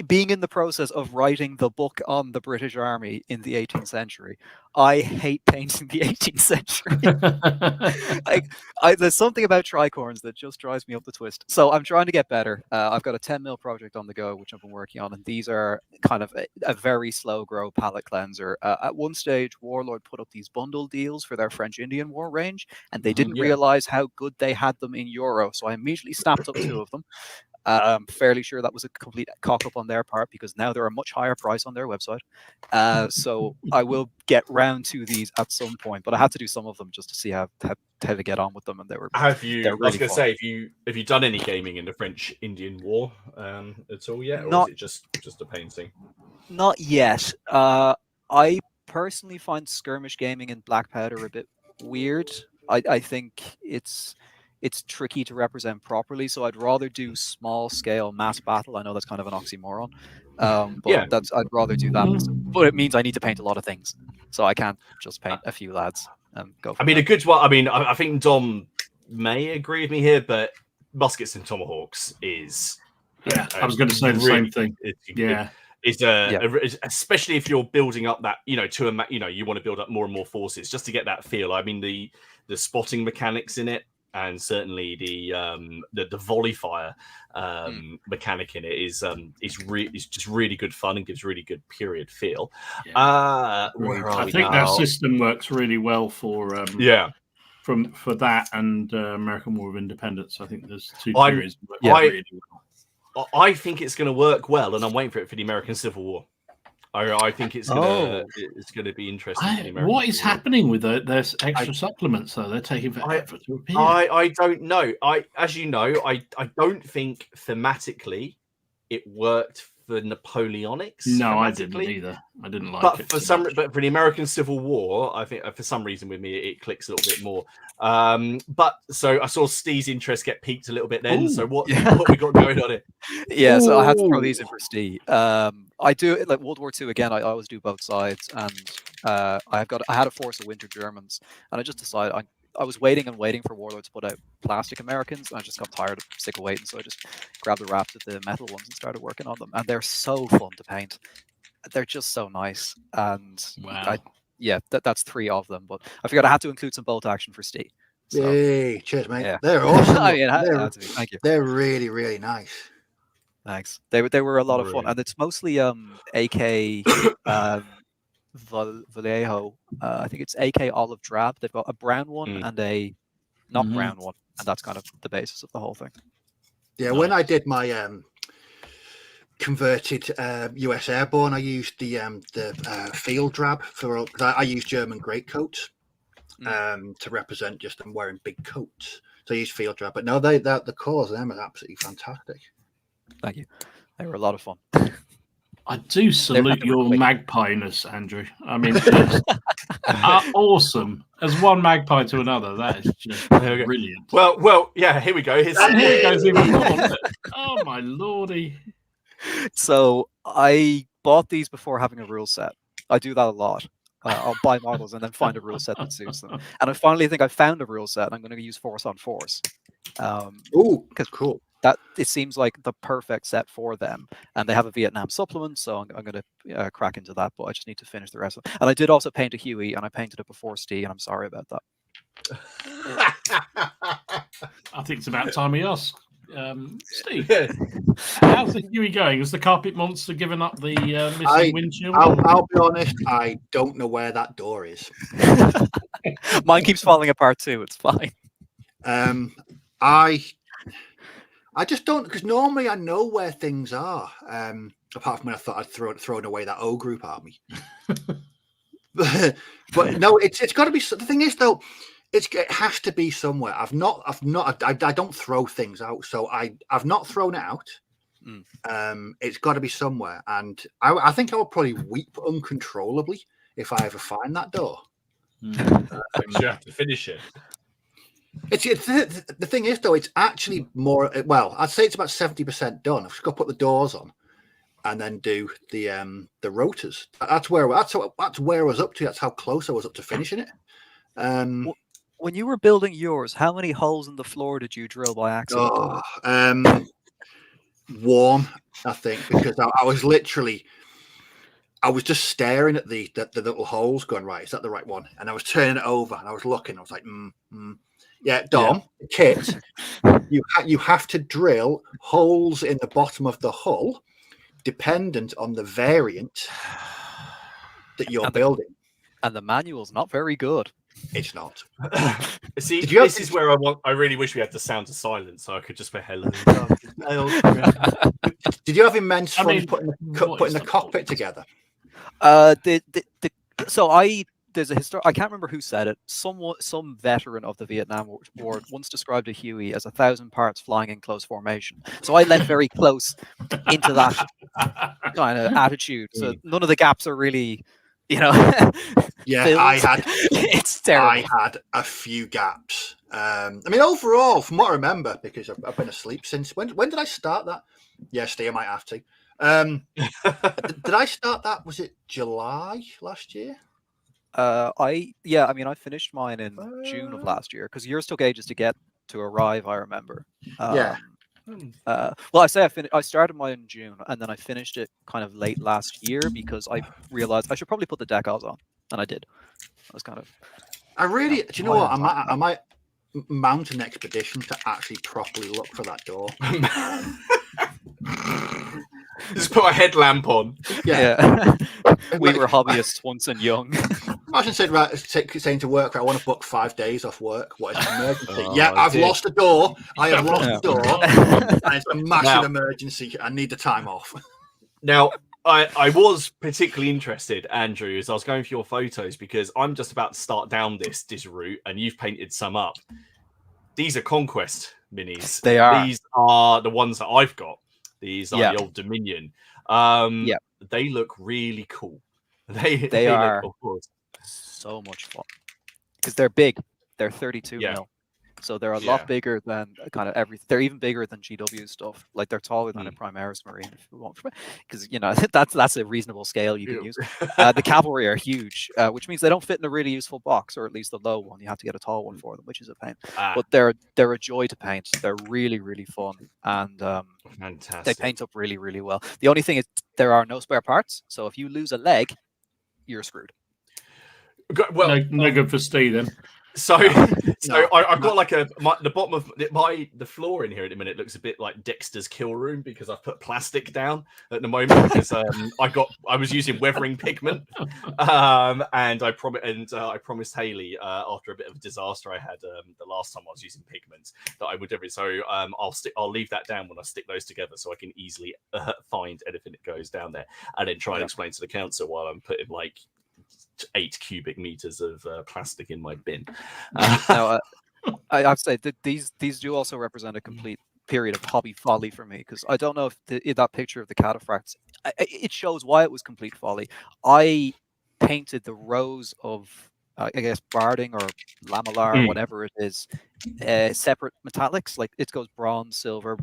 being in the process of writing the book on the British Army in the 18th century, I hate painting the 18th century. There's something about tricorns that just drives me up the twist. So I'm trying to get better. I've got a 10mm project on the go, which I've been working on, and these are kind of a very slow grow palette cleanser. At one stage, Warlord put up these bundle deals for their French Indian War range, and they didn't realize how good they had them in Euro. So I immediately snapped up 2 of them. I'm fairly sure that was a complete cock up on their part, because now they're a much higher price on their website. So I will get round to these at some point, but I had to do some of them just to see how to get on with them. And they were. Have you? I was going to say, have you done any gaming in the French Indian War at all yet, or is it just a painting? Not yet. I personally find skirmish gaming in Black Powder a bit weird. I think it's tricky to represent properly, so I'd rather do small scale mass battle. I know that's kind of an oxymoron, but I'd rather do that. But it means I need to paint a lot of things, so I can't just paint a few lads and go. A good one. I mean, I think Dom may agree with me here, but muskets and tomahawks is. Yeah, I was going to say the same thing. Especially if you're building up that you want to build up more and more forces just to get that feel. I mean, the spotting mechanics in it. And certainly the volley fire mechanic in it is just really good fun and gives really good period feel. I think that system works really well for for that and American War of Independence. I think there's 2 periods that work really well. I think it's going to work well, and I'm waiting for it for the American Civil War. I think it's going to be interesting. What is happening with there's extra supplements though? They're taking forever to appear. I don't know. As you know, I don't think thematically it worked for Napoleonics. No, I didn't either. I didn't like it. But for the American Civil War, I think for some reason with me it clicks a little bit more. But so I saw Steve's interest get piqued a little bit then. Ooh, so what we got going on it? Yeah, so I had to throw these in for Steve. I do it like World War II again. I always do both sides, and I had a force of Winter Germans, and I just decided I was waiting for Warlord to put out plastic Americans, and I just got tired of sick of waiting, so I just grabbed the wraps of the metal ones and started working on them, and they're so fun to paint. They're just so nice, and wow. That's 3 of them, but I figured I had to include some bolt action for Steve. So, yay, cheers, mate. Yeah. They're awesome. Thank you. They're really, really nice. Thanks. They were a lot of fun, and it's mostly AK Vallejo. I think it's AK Olive Drab. They've got a brown one and a not brown one, and that's kind of the basis of the whole thing. Yeah, when I did my converted US Airborne, I used the field drab for. I used German greatcoats to represent just them wearing big coats. So I used field drab, but no, the colours of them are absolutely fantastic. Thank you. They were a lot of fun. I do salute your magpie-ness, Andrew. I mean, awesome. As one magpie to another, that is just brilliant. Well, yeah, here we go. Here it goes even more. Oh, my lordy. So I bought these before having a rule set. I do that a lot. I'll buy models and then find a rule set that suits them. And I finally think I found a rule set, and I'm going to use Force on Force. Because cool. That it seems like the perfect set for them, and they have a Vietnam supplement, so I'm going to crack into that. But I just need to finish the rest of it. And I did also paint a Huey, and I painted it before Steve, and I'm sorry about that. I think it's about time we ask Steve. How's the Huey going? Has the carpet monster given up the missing windshield? I'll be honest, I don't know where that door is. Mine keeps falling apart too. It's fine. I just don't, because normally I know where things are. Apart from when I thought I'd thrown away that O group army. but no, it's got to be. The thing is, though, it has to be somewhere. I don't throw things out, so I've not thrown it out. It's got to be somewhere, and I think I will probably weep uncontrollably if I ever find that door. You have to finish it. The thing is, though, it's actually more. Well, I'd say it's about 70% done. I've just got to put the doors on, and then do the rotors. That's where I was up to. That's how close I was up to finishing it. When you were building yours, how many holes in the floor did you drill by accident? Warm, I think, because I was literally. I was just staring at the little holes, going, right, is that the right one? And I was turning it over, and I was looking. I was like, Yeah, Dom, Kit, you have to drill holes in the bottom of the hull, dependent on the variant that you're building. And the manual's not very good. It's not. See, this is where I really wish we had the sound of silence, so I could just say hello. Did you have immense fun putting the cockpit together? There's a I can't remember who said it. Some veteran of the Vietnam War once described a Huey as 1,000 parts flying in close formation. So I leant very close into that kind of attitude. So none of the gaps are really, Yeah, filled. It's terrible. I had a few gaps. Overall, from what I remember, because I've been asleep since. When did I start that? Yeah, Steve, I might have to. Did I start that? Was it July last year? I finished mine in June of last year because yours took ages to arrive. I remember. I started mine in June and then I finished it kind of late last year because I realized I should probably put the decals on, and I did. I was kind of. Do you know what? I might mount an expedition to actually properly look for that door. Just put a headlamp on. Yeah. We were hobbyists once and young. Imagine saying to work, I want to book 5 days off work. What is an emergency? I've lost a door. I have lost a door. And it's a massive emergency. I need the time off. Now, I was particularly interested, Andrew, as I was going through your photos, because I'm just about to start down this route, and you've painted some up. These are Conquest minis. They are. These are the ones that I've got. These are the old Dominion. They look really cool. They are look so much fun because they're big. They're 32 mil, so they're a lot bigger than kind of everything. They're even bigger than GW stuff. Like they're taller than a Primaris Marine, if you want, because that's a reasonable scale you can use. The cavalry are huge, which means they don't fit in a really useful box, or at least the low one. You have to get a tall one for them, which is a pain. But they're a joy to paint. They're really, really fun, and fantastic. They paint up really, really well. The only thing is there are no spare parts, so if you lose a leg, you're screwed. Well, no good for Steve then. So, No, I've got like the bottom of the floor in here at the minute looks a bit like Dexter's kill room because I've put plastic down at the moment because I was using weathering pigment, and I promised Haley after a bit of a disaster I had the last time I was using pigments that I would do it. So I'll leave that down when I stick those together so I can easily find anything that goes down there and then try and explain to the council while I'm putting like 8 cubic meters of plastic in my bin. Now, I have to say that these do also represent a complete period of hobby folly for me, because I don't know if that picture of the cataphracts, it shows why it was complete folly. I painted the rows of I guess barding or lamellar or whatever it is, separate metallics. Like it goes bronze, silver,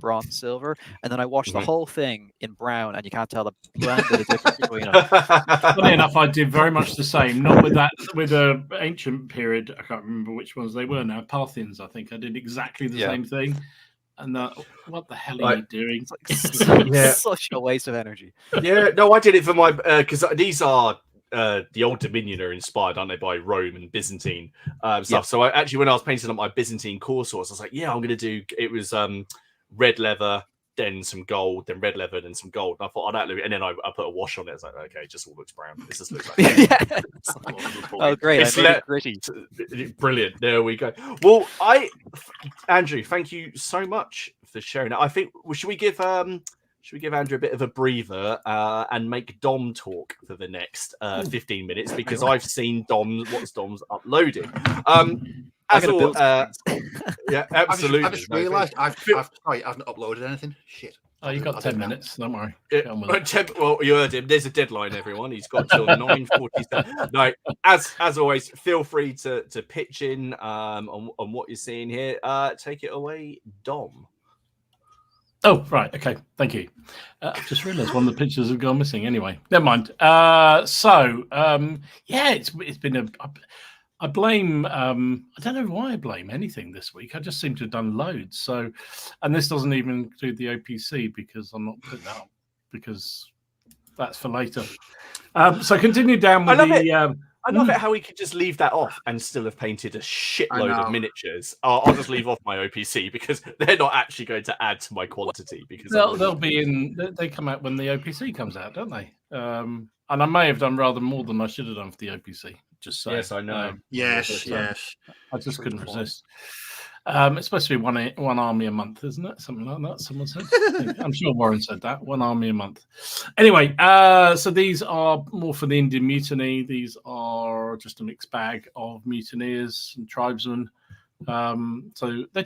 and then I washed the whole thing in brown, and you can't tell the blend of the difference between them. Funny enough, I did very much the same. Not with that, with a ancient period. I can't remember which ones they were now. Parthians, I think. I did exactly the same thing. And what the hell are you doing? It's like such a waste of energy. Yeah, no, I did it for my because these are. The Old Dominion are inspired, aren't they, by Rome and Byzantine stuff. Yep. So I actually, when I was painting up my Byzantine core source, I was like, yeah, I'm going to do, it was red leather, then some gold, then red leather, then some gold. And I thought, and then I put a wash on it. It's like, okay, it just all looks brown. This just looks like oh, great. It's gritty. Brilliant. There we go. Well, Andrew, thank you so much for sharing that. I think, should we give Andrew a bit of a breather and make Dom talk for the next 15 minutes because I've seen Dom's uploading. Yeah, absolutely. I just realised I haven't uploaded anything. Shit. Oh, you got 10 minutes. Don't worry. Well, you heard him. There's a deadline, everyone. He's got till 9:47. No, as always, feel free to pitch in on what you're seeing here. Take it away, Dom. Oh, right. Okay. Thank you. I've just realised one of the pictures have gone missing. Anyway, never mind. It's been I blame. I don't know why I blame anything this week. I just seem to have done loads. So, and this doesn't even include the OPC because I'm not putting that up because that's for later. So continue down with I love it how we could just leave that off and still have painted a shitload of miniatures. I'll just leave off my OPC because they're not actually going to add to my quantity. Because they'll be in. They come out when the OPC comes out, don't they? And I may have done rather more than I should have done for the OPC. Just saying. Yes, I know. Yes. I just couldn't resist. It's supposed to be one army a month, isn't it? Something like that. Someone said. I'm sure Warren said that. One army a month. Anyway, so these are more for the Indian Mutiny. These are just a mixed bag of mutineers and tribesmen. So they're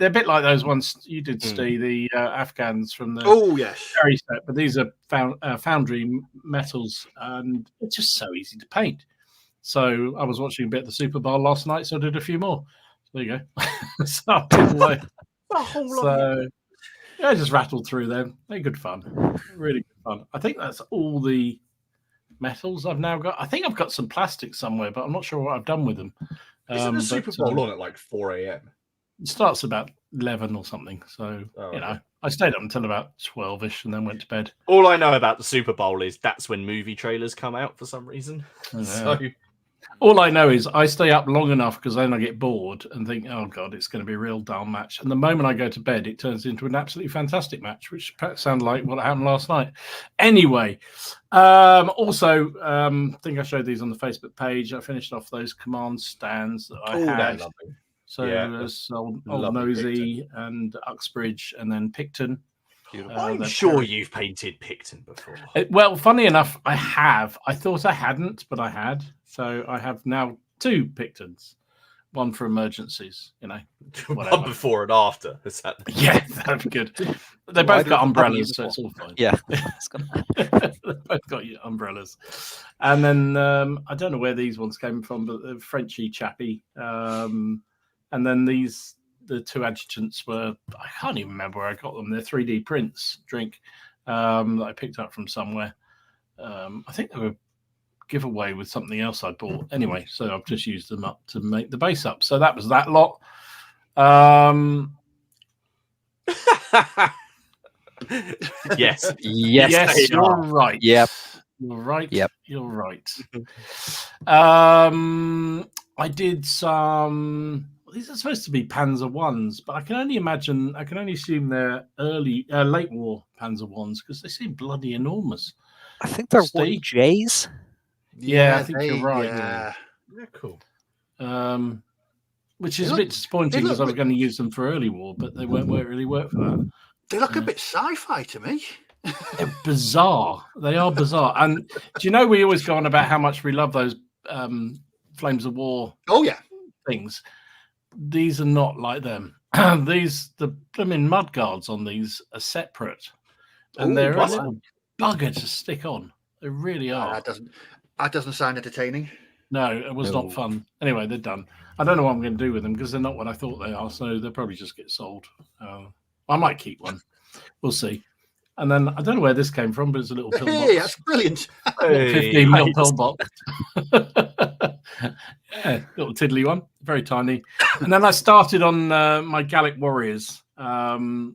a bit like those ones you did, Steve, the Afghans from the Cherry set. But these are foundry metals, and it's just so easy to paint. So I was watching a bit of the Super Bowl last night, so I did a few more. There you go. So I just rattled through them. They're good fun. Really good fun. I think that's all the metals I've now got. I think I've got some plastic somewhere, but I'm not sure what I've done with them. Isn't the Super Bowl on at like 4 a.m? It starts about 11 or something. So, I stayed up until about 12-ish and then went to bed. All I know about the Super Bowl is that's when movie trailers come out for some reason. Yeah. So... All I know is I stay up long enough because then I get bored and think, oh, God, it's going to be a real dull match. And the moment I go to bed, it turns into an absolutely fantastic match, which sounded like what happened last night. Anyway, I think I showed these on the Facebook page. I finished off those command stands that I had. So there's Old Nosy and Uxbridge and then Picton. I'm sure you've painted Picton before. Well, funny enough, I have. I thought I hadn't, but I had. So I have now 2 Pictons. One for emergencies, One before and after. Is that... Yeah, that'd be good. They both got umbrellas, so it's all fine. Yeah. They both got umbrellas. And then I don't know where these ones came from, but they're Frenchy chappy. And then the 2 adjutants were, I can't even remember where I got them. They're 3D prints, that I picked up from somewhere. I think they were giveaway with something else I bought. Anyway, so I've just used them up to make the base up. So that was that lot. Yes. Yes, you're right. Yep. You're right. Yep. You're right. I did some. These are supposed to be Panzer ones, but I can only assume they're late war Panzer ones because they seem bloody enormous. I think they're Steve? 1Js. Yeah, I think you're right. Yeah, They're cool. Which is They a bit disappointing because I was look- going to use them for early war, but they won't really work for that. they look a bit sci-fi to me. They're bizarre. They are bizarre. And do you know we always go on about how much we love those Flames of War Oh yeah, things? These are not like them. The mud guards on these are separate, and Ooh, they're a what? little bugger to stick on. They really are. that doesn't sound entertaining. No, it was not fun. Anyway, they're done. I don't know what I'm going to do with them because they're not what I thought they are. So they'll probably just get sold. I might keep one. We'll see. And then I don't know where this came from, but it's a little pill box. Hey, that's brilliant. 15 mil pill box. Yeah, little tiddly one, very tiny. And then I started on my Gallic Warriors for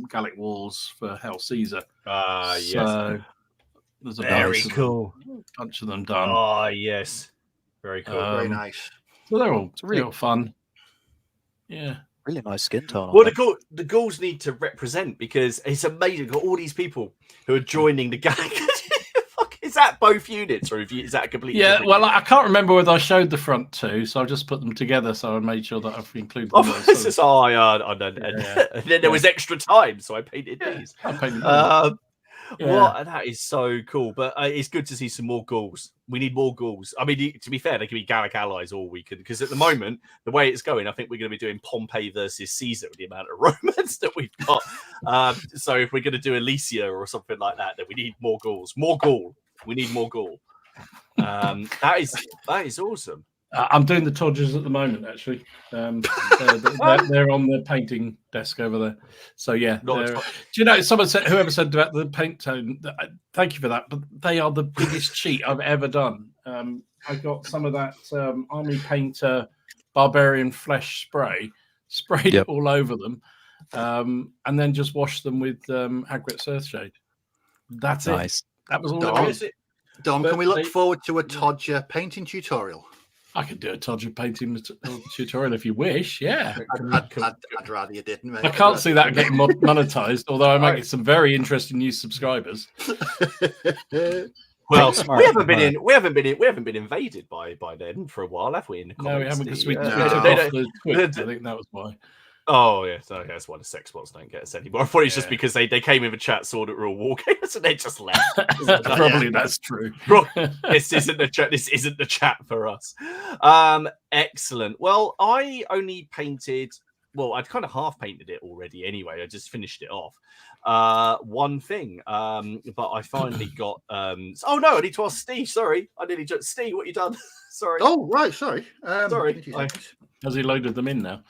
Gallic Wars for Hell Caesar. Yes. So there's a Very cool. bunch of them done. Oh, yes. Very cool. Very nice. So they're all really- real fun. Yeah. Really nice skin tone. Well, the Gauls need to represent because it's amazing. Got all these people who are joining the gang. Fuck, is that both units or is that completely? Yeah, different well, unit? I can't remember whether I showed the front two, so I just put them together. So I made sure that I've included them. Oh, it's just, and then there was extra time, so I painted these. I painted them. Well, that is so cool. But it's good to see some more Gauls. We need more Gauls. I mean, to be fair, they can be Gallic allies all weekend because at the moment, the way it's going, I think we're going to be doing Pompey versus Caesar with the amount of Romans that we've got. So if we're going to do Alesia or something like that, then we need more Gauls. More Gaul. We need more Gaul. That is awesome. I'm doing the Todgers at the moment, actually. They're on the painting desk over there. So yeah, do you know? Whoever said about the paint tone. Thank you for that. But they are the biggest cheat I've ever done. I got some of that Army Painter Barbarian Flesh spray, sprayed it all over them, and then just washed them with Hagrid's Earthshade. That's it. That was all it was. Dom, can we look forward to a Todger painting tutorial? I could do a Todger painting tutorial if you wish. Yeah, I'd rather you didn't. Mate. I can't see that getting monetized, although I might get some very interesting new subscribers. Well, we haven't been invaded by them for a while, have we? In the no, we haven't, because we took off the Twitch. I think that was why. Oh yeah, so that's why the sex bots don't get us anymore. I thought it's just because they came in the chat, saw that we're all Wargamers, and they just left. Probably that's true. This isn't the chat. This isn't the chat for us. Excellent. Well, I only painted. Well, I'd kind of half painted it already. Anyway, I just finished it off. One thing, but I finally got. Oh no, I need to ask Steve. Sorry, I nearly just Steve. What you done? Sorry. Oh right, sorry. Sorry. Has he loaded them in now?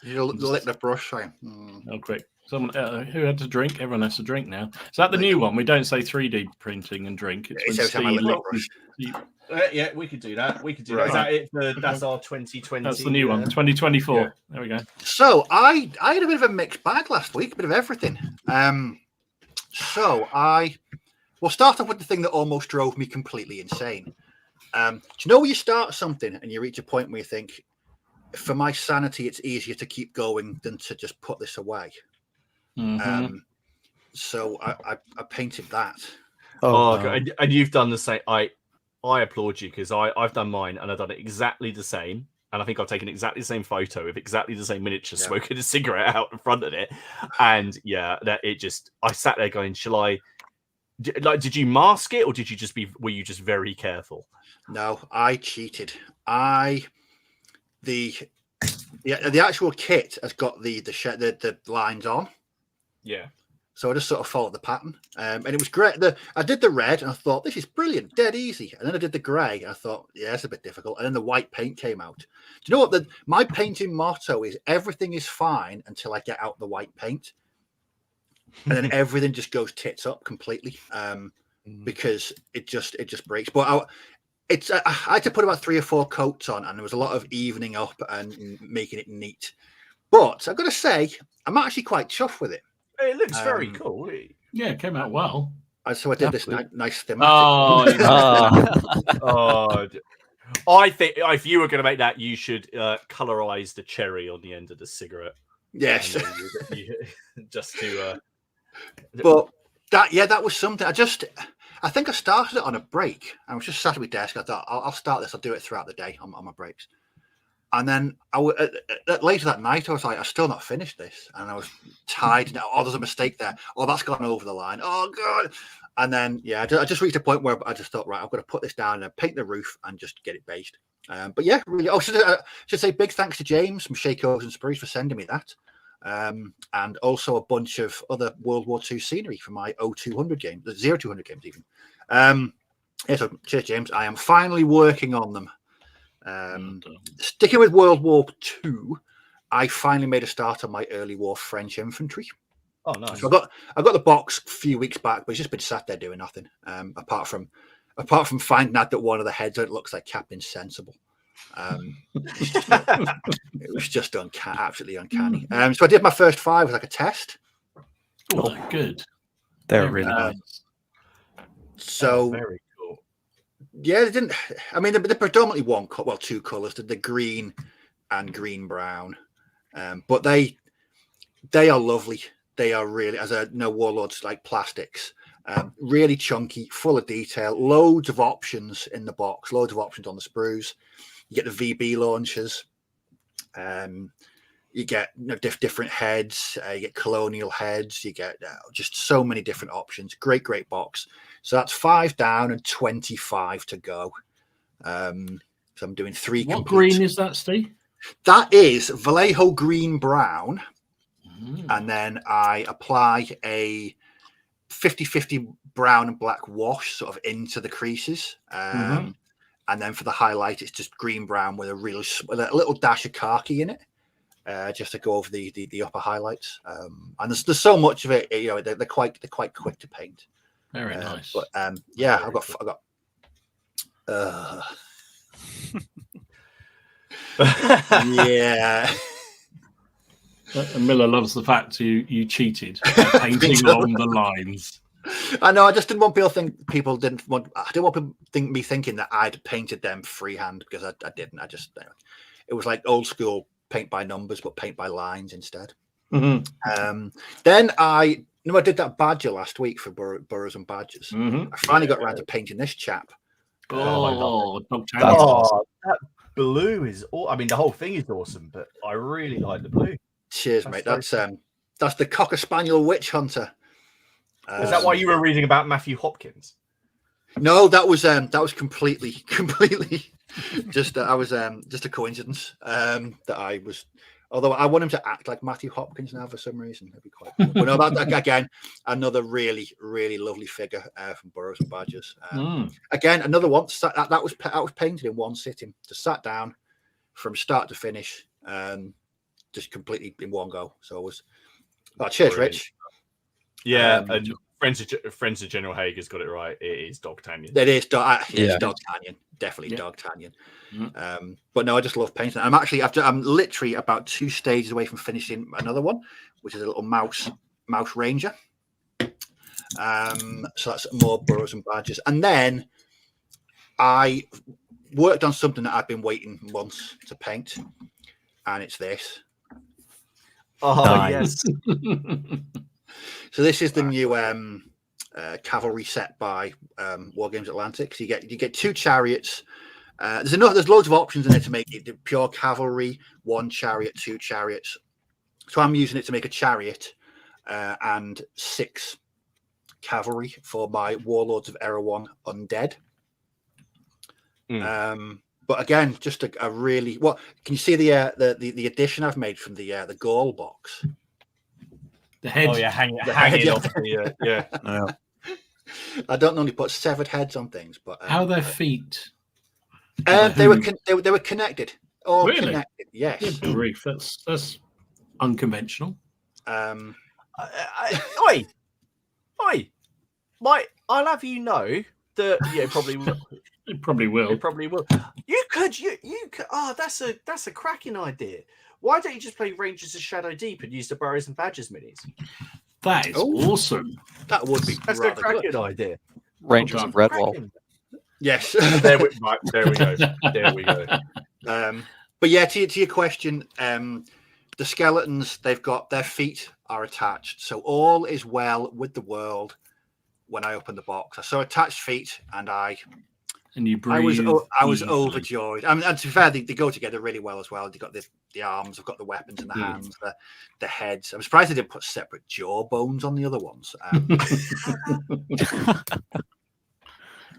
You lick the brush. Oh, quick. Someone who had to drink. Everyone has to drink now. Is that the new one? We don't say 3D printing and drink. It's when Steve yeah, we could do that. We could do that. Is that it? That's our 2020. That's the new one. 2024. Yeah. There we go. So I had a bit of a mixed bag last week. A bit of everything. So we'll start off with the thing that almost drove me completely insane. Do you know when you start something and you reach a point where you think, for my sanity, it's easier to keep going than to just put this away. Mm-hmm. So I painted that. Oh, no. And you've done the same. I applaud you because I've done mine and I've done it exactly the same. And I think I've taken exactly the same photo of exactly the same miniature smoking a cigarette out in front of it. And yeah, that it just, I sat there going, shall I, like, did you mask it or were you just very careful? No, I cheated. The actual kit has got the lines on. Yeah. So I just sort of followed the pattern. And it was great. I did the red and I thought, this is brilliant, dead easy. And then I did the grey and I thought, yeah, it's a bit difficult. And then the white paint came out. Do you know what? My painting motto is everything is fine until I get out the white paint. And then everything just goes tits up completely because it just breaks. But I had to put about 3 or 4 coats on and there was a lot of evening up and making it neat. But I've got to say, I'm actually quite chuffed with it. It looks very cool. Yeah, it came out well. So I did this nice thematic. Oh, I think if you were going to make that, you should colorize the cherry on the end of the cigarette. Yes. Just to. But that was something. I think I started it on a break. I was just sat at my desk. I thought I'll start this. I'll do it throughout the day on my breaks. And then later that night, I was like, I've still not finished this, and I was tired. Now, there's a mistake there. That's gone over the line. Oh god! And then I just reached a point where I just thought, right, I've got to put this down and paint the roof and just get it based. But yeah, really. Oh, should say big thanks to James from Shakos and Sprees for sending me that, and also a bunch of other World War II scenery for my 0200 games, the 0200 games even. So cheers, James. I am finally working on them. Sticking with World War II, I finally made a start on my early war French infantry. Oh, nice! So I got the box a few weeks back, but it's just been sat there doing nothing. Apart from finding out that one of the heads looks like Captain Sensible. It was just absolutely uncanny. So I did my first 5 as like a test. Oh, good. They're really nice. So very cool. Yeah, they didn't. I mean, they're predominantly two colors: the green and green brown. But they are lovely. They are really, as I know, Warlords like plastics. Really chunky, full of detail, loads of options in the box, loads of options on the sprues. You get the VB launchers. You get different heads. You get colonial heads. You get just so many different options. Great box. So that's 5 down and 25 to go. So I'm doing 3. What green is that, Steve? That is Vallejo green brown. And then I apply a 50-50 brown and black wash sort of into the creases. And then for the highlight, it's just green brown with a little dash of khaki in it, just to go over the upper highlights. And there's so much of it, they're quite quick to paint. Very nice. But yeah, I've got yeah. And Miller loves the fact you cheated by painting along the lines. I know. I just didn't want people to think I didn't want people thinking that I'd painted them freehand, because I didn't. It was like old school paint by numbers, but paint by lines instead. Then I did that badger last week for Burrows and Badgers. I finally got around to painting this chap. That blue is. The whole thing is awesome, but I really like the blue. Cheers, mate. That's the Cocker Spaniel Witch Hunter. Is that why you were reading about Matthew Hopkins? No, that was completely just a coincidence. That I was, although I want him to act like Matthew Hopkins now for some reason. That'd be quite cool. But no, that again, another really lovely figure from Burrows and Badgers. Again, another one that was painted in one sitting. Just sat down from start to finish. Just completely in one go. So it was. Oh, cheers, brilliant. Rich. Yeah, and friends of General Haig has got it right. It is Dog Tanyan. It is Dog Tanyan. Definitely Dog Tanyan. But no, I just love painting. I'm literally about 2 stages away from finishing another one, which is a little mouse ranger. So that's more Burrows and Badgers. And then I worked on something that I've been waiting months to paint, and it's this. Oh, nice. Yes. So this is the new cavalry set by Wargames Atlantic. So you get 2 chariots. There's loads of options in there to make it pure cavalry, 1 chariot, 2 chariots. So I'm using it to make a chariot and 6 cavalry for my Warlords of Erewhon Undead. But again, just a really can you see the addition I've made from the Gaul box? The head. Oh yeah, hanging off the yeah. I don't normally put severed heads on things, but how are their feet? They were connected. All really? Connected. Yes. Good grief, that's unconventional. Oi, I'll have you know that it probably will. It probably will. It probably will. You could. Oh, that's a cracking idea. Why don't you just play Rangers of Shadow Deep and use the Burrows and Badgers minis? That is awesome. That would be That's a rather cracking good. idea. Rangers of Redwall. Cracking. Yes. There we go. There we go. But yeah, to your question, the skeletons, they've got their feet are attached, so all is well with the world. When I opened the box, I saw attached feet, and you breathe. I was overjoyed. I mean, and to be fair, they go together really well as well. They've got the arms, they've got the weapons in the hands, the heads. I'm surprised they didn't put separate jaw bones on the other ones.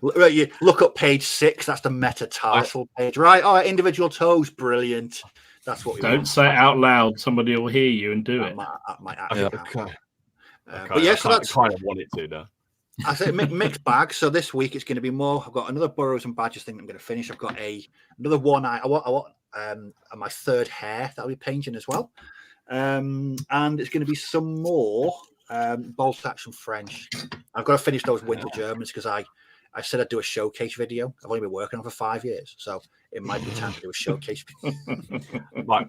You look up page 6. That's the metatarsal page, right? Oh, individual toes, brilliant. That's what we don't want. say it out loud. Somebody will hear you and do it. That might actually Okay. But yeah, so that's kind of want it to now. I say mixed bag. So this week it's going to be more. I've got another Burrows and Badgers thing I'm going to finish. I've got another one. I want my third hair that I'll be painting as well. And it's going to be some more bolt action French. I've got to finish those winter Germans because I said I'd do a showcase video. I've only been working on for 5 years, so it might be time to do a showcase video. Right.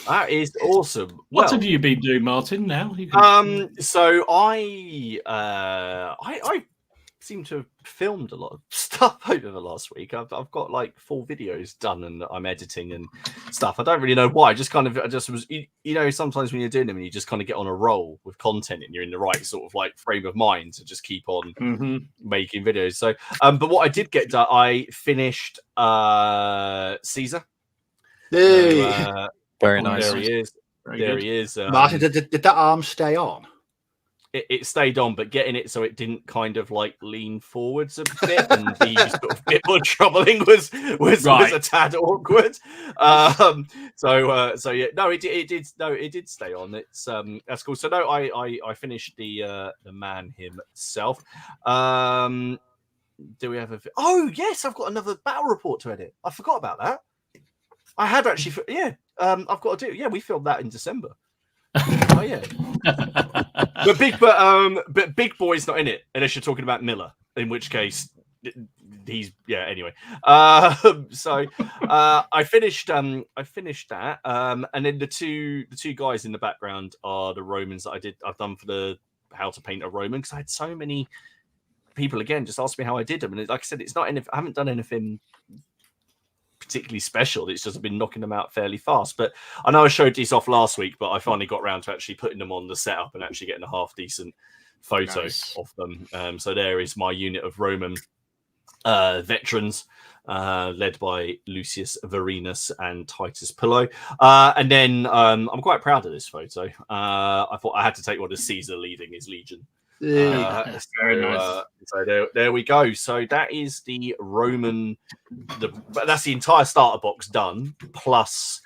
That is awesome. What have you been doing, Martin? Now, so I seem to have filmed a lot of stuff over the last week. I've got like 4 videos done, and I'm editing and stuff. I don't really know why. I just was, sometimes when you're doing them, and you just kind of get on a roll with content, and you're in the right sort of like frame of mind to just keep on making videos. So, but what I did get done, I finished Caesar. Hey. Very nice. There he is. He is. Martin, did that arm stay on? It stayed on, but getting it so it didn't kind of like lean forwards a bit and be sort of a bit more troubling was a tad awkward. So yeah, no, it did stay on. It's that's cool. So no, I finished the man himself. Do we have oh yes, I've got another battle report to edit. I forgot about that. I had actually, I've got to do. Yeah, we filmed that in December. Oh yeah, but Big Boy's not in it unless you're talking about Miller. In which case, he's Anyway, so I finished that, and then the two guys in the background are the Romans that I've done for the how to paint a Roman, because I had so many people again just ask me how I did them, and like I said, it's not I haven't done anything particularly special. It's just been knocking them out fairly fast. But I know I showed these off last week, but I finally got around to actually putting them on the setup and actually getting a half decent photo of them. So there is my unit of Roman veterans, led by Lucius Varenus and Titus Pillow. And then I'm quite proud of this photo. I thought I had to take one of Caesar leading his legion. Very nice. So there we go. So that is the Roman. That's the entire starter box done, plus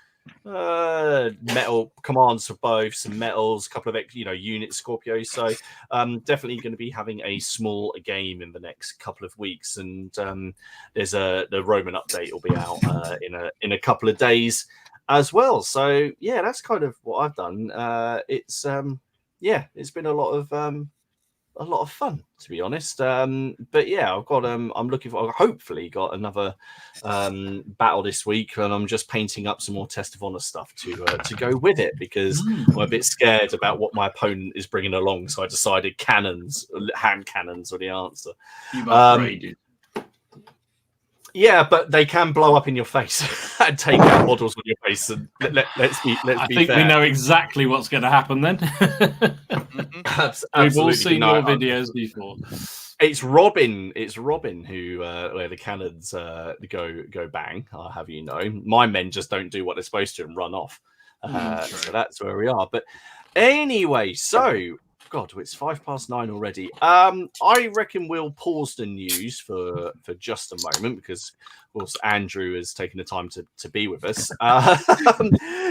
metal commands for both, some metals, a couple of unit Scorpios. So definitely going to be having a small game in the next couple of weeks, and there's the Roman update will be out in a couple of days as well. So yeah, that's kind of what I've done. It's been a lot of fun, to be honest. But yeah, I've got I'm looking for, hopefully got another battle this week, and I'm just painting up some more Test of Honor stuff to go with it, because I'm a bit scared about what my opponent is bringing along. So I decided hand cannons are the answer. You've upgraded. Yeah, but they can blow up in your face and take out models on your face. And let's be I be think fair. we know exactly what's going to happen then. We've all seen your videos before. It's Robin who where the cannons go bang. I'll have you know, my men just don't do what they're supposed to and run off. So that's where we are. But anyway, so God, it's 9:05 already. I reckon we'll pause the news for just a moment, because of course Andrew has taken the time to be with us.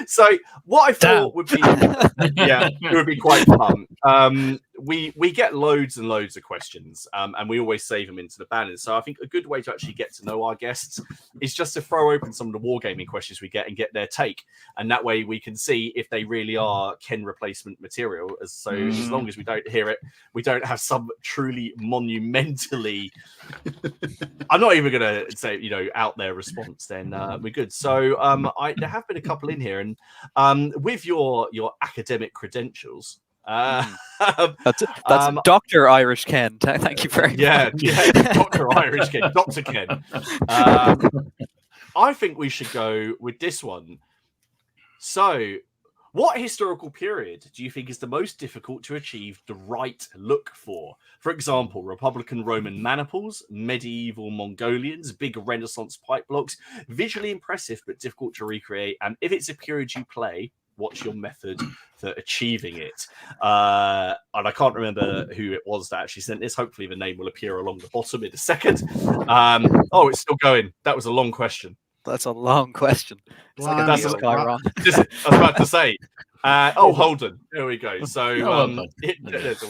So what I thought would be it would be quite fun. We get loads and loads of questions, and we always save them into the banners. So I think a good way to actually get to know our guests is just to throw open some of the wargaming questions we get and get their take, and that way we can see if they really are Ken replacement material. As long as we don't hear it, we don't have some truly monumentally I'm not even gonna say out there response, then we're good. So there have been a couple in here, and with your academic credentials, That's Dr. Irish Ken. Thank you very much. Yeah, Dr. Irish Ken, Dr. Ken. I think we should go with this one. So, what historical period do you think is the most difficult to achieve the right look for? For example, Republican Roman maniples, medieval Mongolians, big Renaissance pipe blocks, visually impressive but difficult to recreate. And if it's a period you play, what's your method for achieving it? And I can't remember who it was that actually sent this. Hopefully the name will appear along the bottom in a second. Oh, it's still going. That was a long question. That's a long question. It's like That's a Skyron. I was about to say. Holden. There we go. So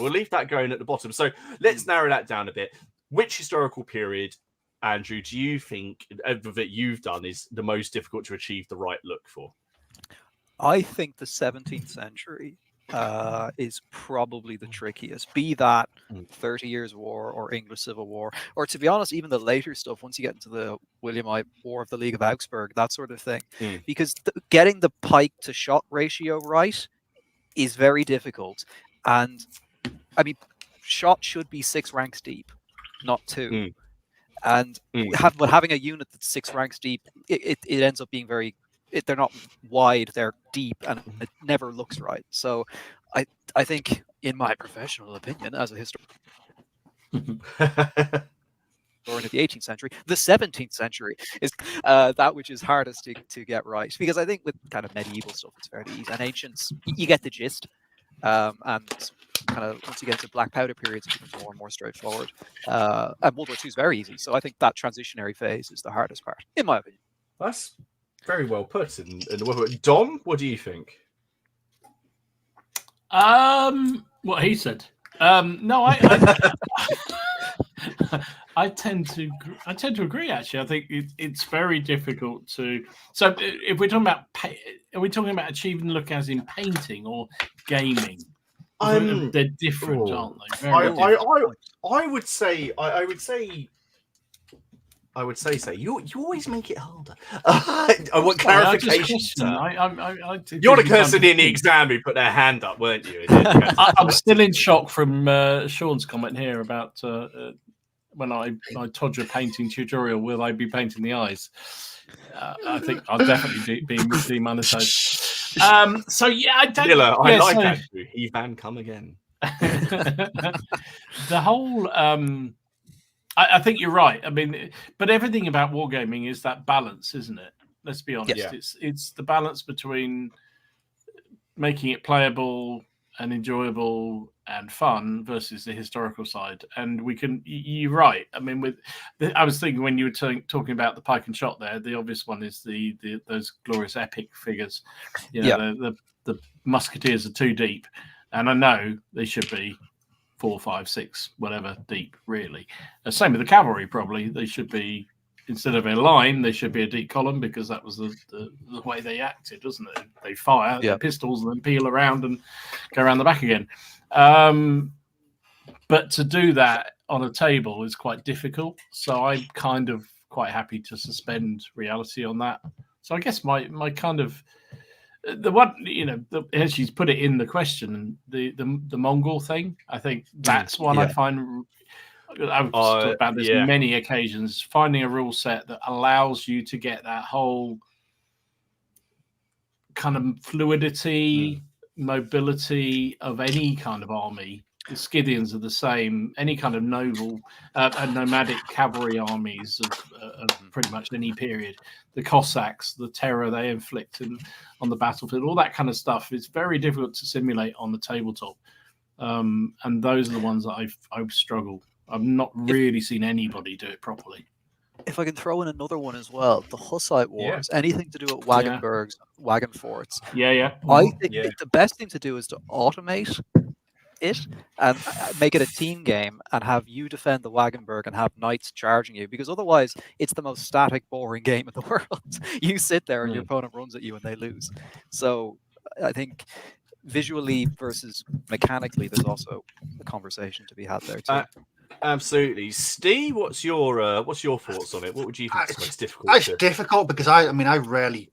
we'll leave that going at the bottom. So let's narrow that down a bit. Which historical period, Andrew, do you think that you've done is the most difficult to achieve the right look for? I think the 17th century is probably the trickiest. Be that 30 Years' War or English Civil War, or to be honest, even the later stuff, once you get into the WWII War of the League of Augsburg, that sort of thing. Because getting the pike to shot ratio right is very difficult. And I mean, shot should be 6 ranks deep, not 2. And having a unit that's 6 ranks deep, it ends up being very... they're not wide, they're deep, and it never looks right. So I think, in my professional opinion, as a historian of the 18th century, the 17th century is that which is hardest to get right. Because I think with kind of medieval stuff, it's fairly easy. And ancients, you get the gist. And kind of once you get into black powder periods, it becomes more and more straightforward. And World War II is very easy. So I think that transitionary phase is the hardest part, in my opinion. That's very well put. And Dom, what do you think? What he said. No, I tend to agree. Actually, I think it's very difficult to. So, if we're talking about, are we talking about achieving the look as in painting or gaming? They're different, aren't they? I would say. You always make it harder. I want clarification. You're the person in the exam who put their hand up, weren't you? I'm still in shock from Sean's comment here about when I Todger painting tutorial, will I be painting the eyes? I think I'll definitely be demonetized. So yeah, I don't. Miller, I like that. Evan, come again. The whole. I think you're right. I mean, but everything about wargaming is that balance, isn't it? Let's be honest. Yeah. It's the balance between making it playable and enjoyable and fun versus the historical side. And you're right. I mean, I was thinking when you were talking about the pike and shot there, the obvious one is those glorious epic figures. The musketeers are too deep, and I know they should be 4, 5, 6, whatever deep, really. Same with the cavalry, probably. They should be, instead of a line, they should be a deep column, because that was the way they acted, wasn't it? They fire their pistols and then peel around and go around the back again. But to do that on a table is quite difficult. So I'm kind of quite happy to suspend reality on that. So I guess my kind of... The one, as she's put it in the question, the Mongol thing, I think that's one I find. I've talked about this many occasions. Finding a rule set that allows you to get that whole kind of fluidity, mobility of any kind of army. The Scythians are the same. Any kind of nomadic cavalry armies of pretty much any period. The Cossacks, the terror they inflict on the battlefield, all that kind of stuff is very difficult to simulate on the tabletop. And those are the ones that I've struggled. I've not really seen anybody do it properly. If I can throw in another one as well, the Hussite Wars, anything to do with Wagenburgs, wagon forts. I think the best thing to do is to automate it and make it a team game and have you defend the Wagenburg and have knights charging you, because otherwise it's the most static, boring game in the world. You sit there and your opponent runs at you and they lose. So I think visually versus mechanically, there's also a conversation to be had there too. Absolutely. Steve, what's your thoughts on it? What would you think is most difficult? It's difficult because I rarely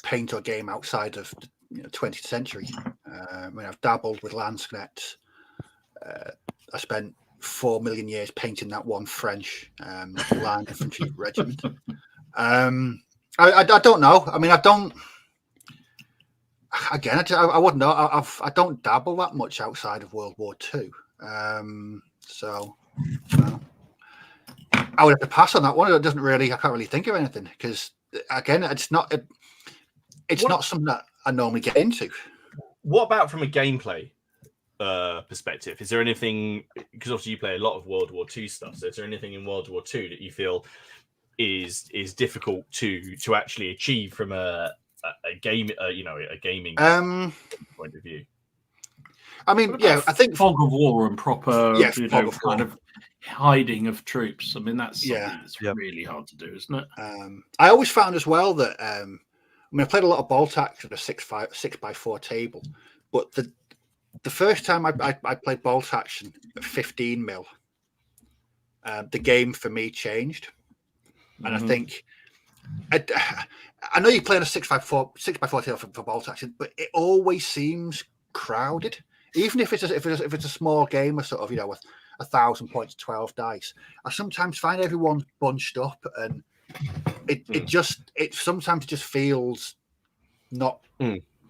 paint or game outside of the 20th century. I've dabbled with Landscnet. I spent 4 million years painting that one French line infantry regiment. I don't know. I mean, I don't. Again, I wouldn't know. I don't dabble that much outside of World War II. So I would have to pass on that one. It doesn't really. I can't really think of anything because again, it's not. It's not something that I normally get into. What about from a gameplay perspective? Is there anything? Because obviously you play a lot of World War II stuff. So is there anything in World War II that you feel is difficult to actually achieve from a game, a gaming point of view? I mean, I think fog of war and proper, kind of hiding of troops. I mean, that's something that's really hard to do, isn't it? I always found as well that I played a lot of bolt action at a 6x4 table, but the first time I played bolt action at 15 mil, the game for me changed, and I think. I know you play on a 6x4 table for bolt action, but it always seems crowded. Even if it's a small game or sort of with 1,000 points, 12 dice, I sometimes find everyone's bunched up, and it sometimes just feels not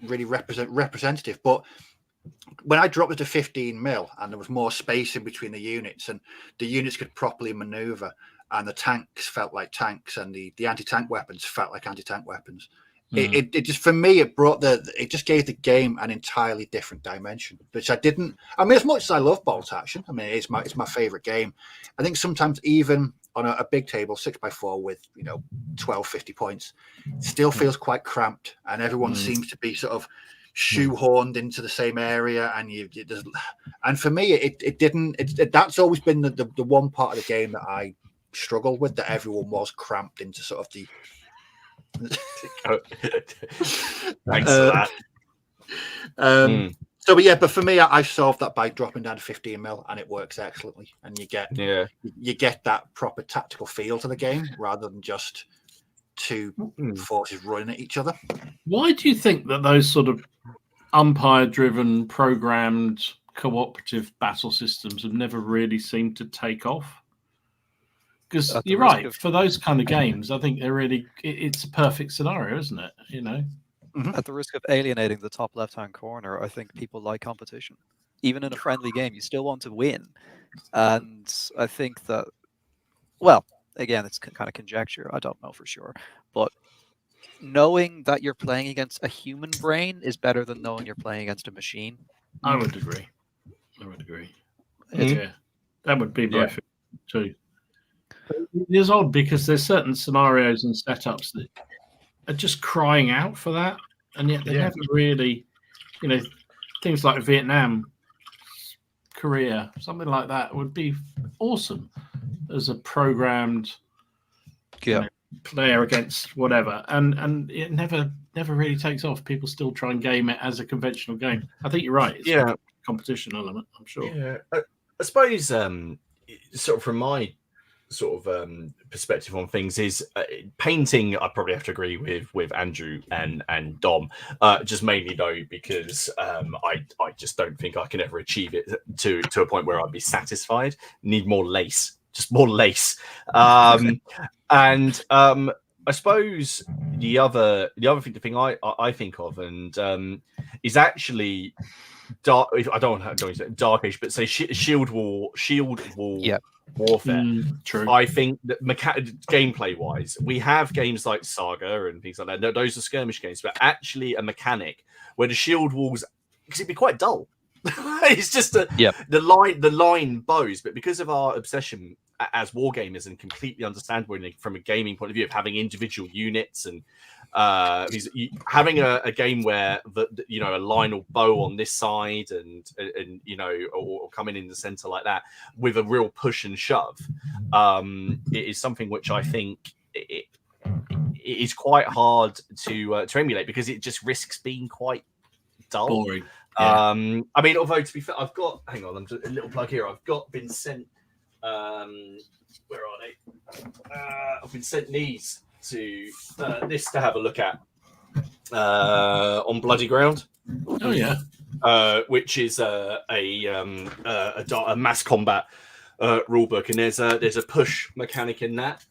really representative. But when I dropped it to 15 mil and there was more space in between the units, and the units could properly maneuver, and the tanks felt like tanks, and the anti-tank weapons felt like anti-tank weapons. It just, for me, it just gave the game an entirely different dimension, which I didn't. I mean, as much as I love bolt action, I mean, it's my favorite game. I think sometimes even on a big table 6x4 with 1250 points, still feels quite cramped, and everyone seems to be sort of shoehorned into the same area, and for me, it didn't. That's always been the one part of the game that I struggled with, that everyone was cramped into sort of the. Thanks for that. But for me, I solved that by dropping down to 15 mil, and it works excellently. And you get that proper tactical feel to the game rather than just two forces running at each other. Why do you think that those sort of umpire-driven, programmed, cooperative battle systems have never really seemed to take off? Because you're right, for those kind of games, I think it's a perfect scenario, isn't it? At the risk of alienating the top left-hand corner, I think people like competition. Even in a friendly game, you still want to win. And I think that, well, again, it's kind of conjecture. I don't know for sure. But knowing that you're playing against a human brain is better than knowing you're playing against a machine. I would agree. Yeah, that would be my favorite too. It's odd because there's certain scenarios and setups that are just crying out for that, and yet they never really, things like Vietnam, Korea, something like that would be awesome as a programmed player against whatever, and it never really takes off. People still try and game it as a conventional game. I think you're right. It's a competition element, I'm sure. Yeah, I suppose sort of from my sort of perspective on things is painting. I probably have to agree with Andrew and Dom, just mainly though because I just don't think I can ever achieve it to a point where I'd be satisfied. Need more lace, just more lace. And I suppose the other thing I think of and is actually dark. I don't want to say dark age, but say shield wall. Warfare. True. I think that gameplay wise, we have games like Saga and things like that. No, those are skirmish games, but actually a mechanic where the shield walls, because it'd be quite dull. It's just the line bows, but because of our obsession as wargamers and completely understandable from a gaming point of view of having individual units and having a game where a line will bow on this side and or coming in the center like that with a real push and shove, it is something which I think it is quite hard to emulate because it just risks being quite dull. Boring. I mean, although to be fair, hang on, I'm just a little plug here. I've been sent. Where are they? I've been sent these to this to have a look at on Bloody Ground. Oh yeah. which is a mass combat rule book, and there's a push mechanic in that,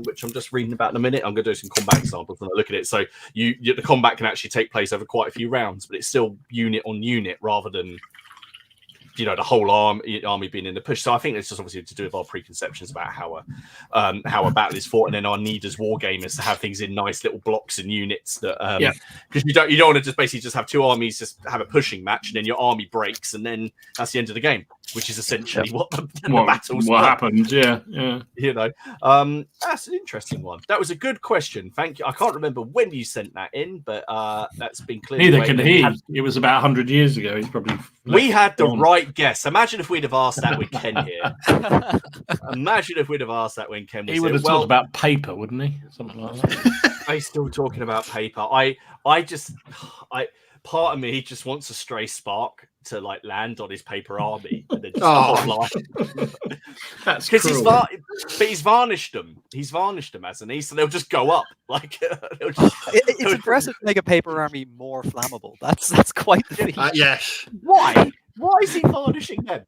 which I'm just reading about in a minute. I'm going to do some combat examples when I look at it. So the combat can actually take place over quite a few rounds, but it's still unit on unit rather than the whole army being in the push. So I think it's just obviously to do with our preconceptions about how a battle is fought, and then our need as wargamers to have things in nice little blocks and units that because you don't want to just basically just have two armies just have a pushing match and then your army breaks and then that's the end of the game, which is essentially what the battles happened. Yeah. That's an interesting one. That was a good question. Thank you. I can't remember when you sent that in, but that's been clear. Neither can he. It was about 100 years ago. He's probably we had the right guess. Imagine if we'd have asked that with Ken here. Imagine if we'd have asked that when Ken was he would here. have talked about paper, wouldn't he? Something like that. He's still talking about paper. Part of me just wants a stray spark to like land on his paper army and then just that's because he's varnished them. He's varnished them, hasn't he? So they'll just go up. Like it's impressive to make a paper army more flammable. That's quite the feat. Yes. Why is he varnishing them?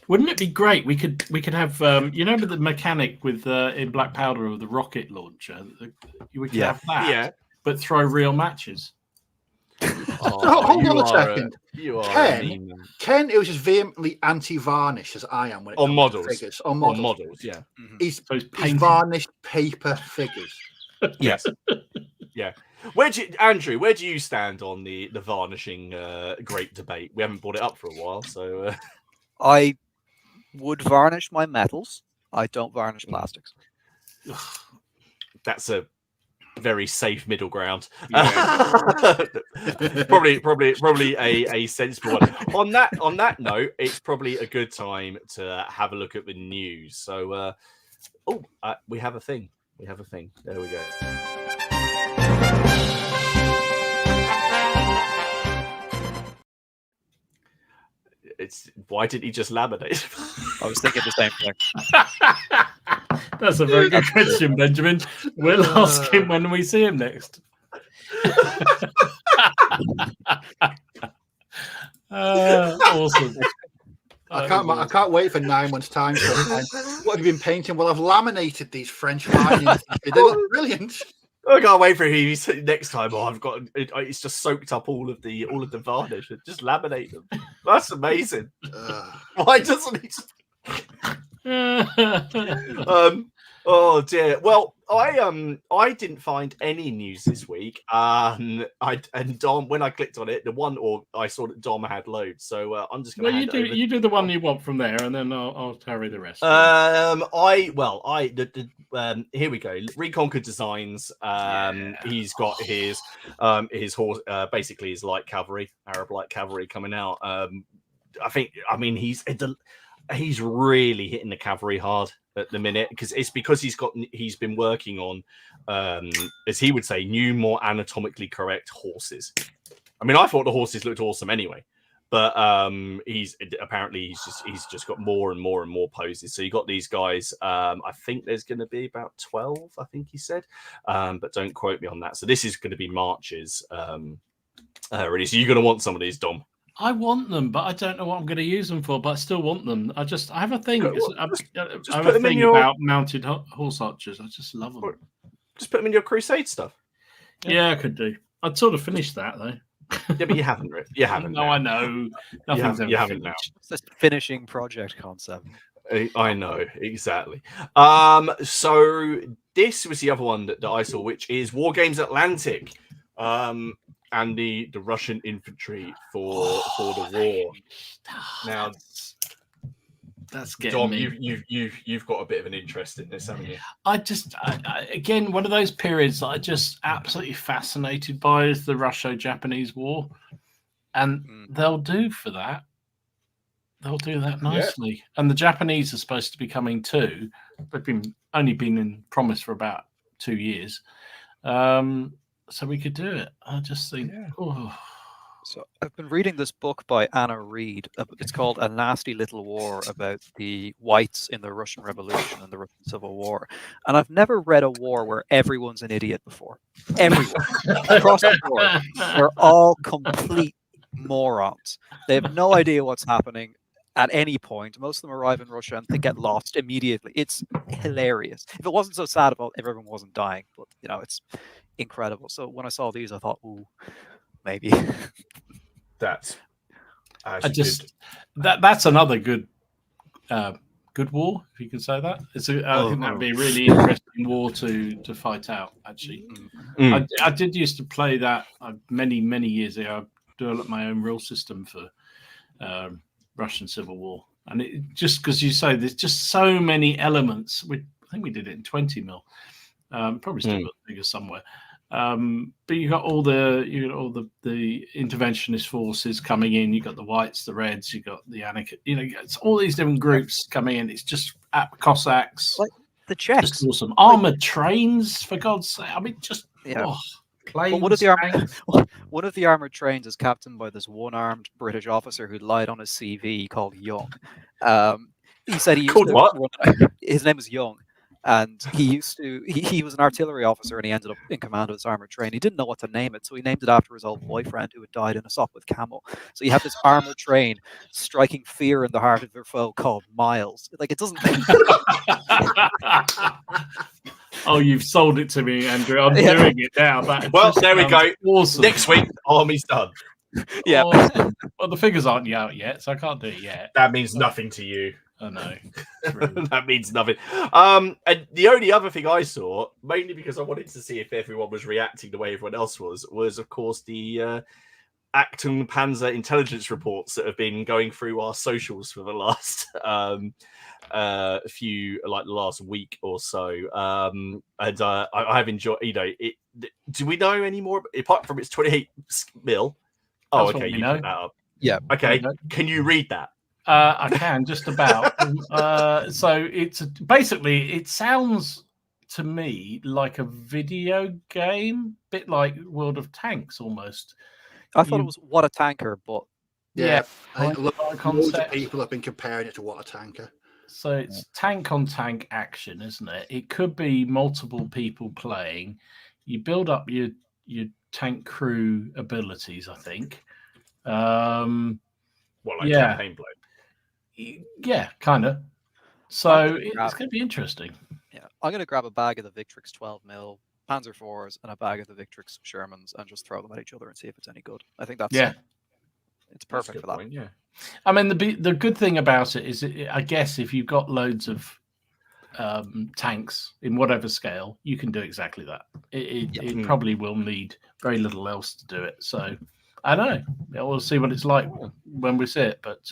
Wouldn't it be great? We could have with the mechanic with in Black Powder of the rocket launcher. We could have that, but throw real matches. Hold on a second. Ken, Ken, it was just vehemently anti-varnish as I am when it comes models. to figures. On models, yeah. He's varnished paper figures. Yes. Yeah. Andrew, where do you stand on the varnishing great debate? We haven't brought it up for a while, so I would varnish my metals. I don't varnish plastics. That's a very safe middle ground. Yeah. probably a sensible one. On that note, it's probably a good time to have a look at the news. So we have a thing. There we go. Why didn't he just laminate? I was thinking the same thing. That's a very good question, Benjamin. We'll ask him when we see him next. Awesome. I can't wait for 9 months' time. What have you been painting? Well, I've laminated these French linings. They look brilliant. I can't wait for him next time. It's just soaked up all of the varnish and just laminate them. That's amazing. Why doesn't he? Oh dear. Well, I didn't find any news this week. Dom, when I clicked on it, I saw that Dom had loads. So I'm just going to. You do the one you want from there, and then I'll carry the rest. Here we go. Reconquer Designs. He's got his horse, basically his light cavalry, Arab light cavalry coming out. He's really hitting the cavalry hard at the minute because he's been working on, as he would say, new, more anatomically correct horses. I mean, I thought the horses looked awesome anyway, but he's just got more and more and more poses. So you got these guys. I think there's going to be about 12. I think he said, but don't quote me on that. So this is going to be marches. Really. So you're going to want some of these, Dom. I want them, but I don't know what I'm going to use them for. But I still want them. I have a thing. I have a thing about mounted horse archers. I just love them. Just put them in your crusade stuff. Yeah, I could do. I'd sort of finished that though. Yeah, but you haven't. You haven't. No, I know. Nothing's you haven't now. It's just a finishing project concept. I know exactly. So this was the other one that I saw, which is Wargames Atlantic. And the Russian infantry for the war. Now, that's getting Dom, me. You've got a bit of an interest in this, haven't you? I again, one of those periods that I just absolutely fascinated by is the Russo-Japanese War, and they'll do for that. They'll do that nicely, and the Japanese are supposed to be coming too. They've only been in promise for about 2 years. So we could do it. I just think. Yeah. Oh. So I've been reading this book by Anna Reid. It's called A Nasty Little War, about the whites in the Russian Revolution and the Russian Civil War. And I've never read a war where everyone's an idiot before. Everyone across the board. We're all complete morons. They have no idea what's happening at any point. Most of them arrive in Russia and they get lost immediately. It's hilarious. If it wasn't so sad if everyone wasn't dying, but it's incredible. So when I saw these, I thought, ooh, maybe. That's that's another good war, if you could say that. I think that would be a really interesting war to fight out. Actually, I did used to play that many years ago. I developed my own rule system for Russian Civil War, and just because you say there's just so many elements. I think we did it in 20 mil. Probably still got figures somewhere. But you got all the interventionist forces coming in. You got the whites, the reds. You got the anarchists. It's all these different groups coming in. It's just Cossacks, like the Czechs, just awesome. Armored trains, for God's sake. I mean, just planes. Well, one of the armored trains is captained by this one-armed British officer who lied on his CV called Young. He said he used his name is Young. And he was an artillery officer and he ended up in command of this armored train. He didn't know what to name it, so he named it after his old boyfriend who had died in a sock with camel. So you have this armored train striking fear in the heart of your foe called Miles. Like, it doesn't. Oh, you've sold it to me, Andrew. I'm doing it now. Well, there we go. Awesome. Next week, army's done. Yeah. Awesome. Well, the figures aren't out yet, so I can't do it yet. That means nothing to you. I know. That means nothing. And the only other thing I saw, mainly because I wanted to see if everyone was reacting the way everyone else was of course the Acton Panzer intelligence reports that have been going through our socials for the last few, like the last week or so. And I have enjoyed. Do we know any more apart from it's 28 mil? Oh, okay, you put that up. Yeah. Okay, can you read that? I can just about. So it's basically, it sounds to me like a video game, bit like World of Tanks almost. I thought it was What a Tanker, but I think loads of concept. people have been comparing it to What a Tanker. So it's tank on tank action, isn't it? It could be multiple people playing. You build up your tank crew abilities, I think. Campaign play. Yeah, kind of. So it's going to be interesting. Yeah, I'm going to grab a bag of the Victrix 12 mil Panzer IVs and a bag of the Victrix Shermans and just throw them at each other and see if it's any good. I think that's it's perfect for that. Point, yeah. I mean, the good thing about it is, I guess, if you've got loads of tanks in whatever scale, you can do exactly that. It probably will need very little else to do it. So I don't know. We'll see what it's like when we see it. But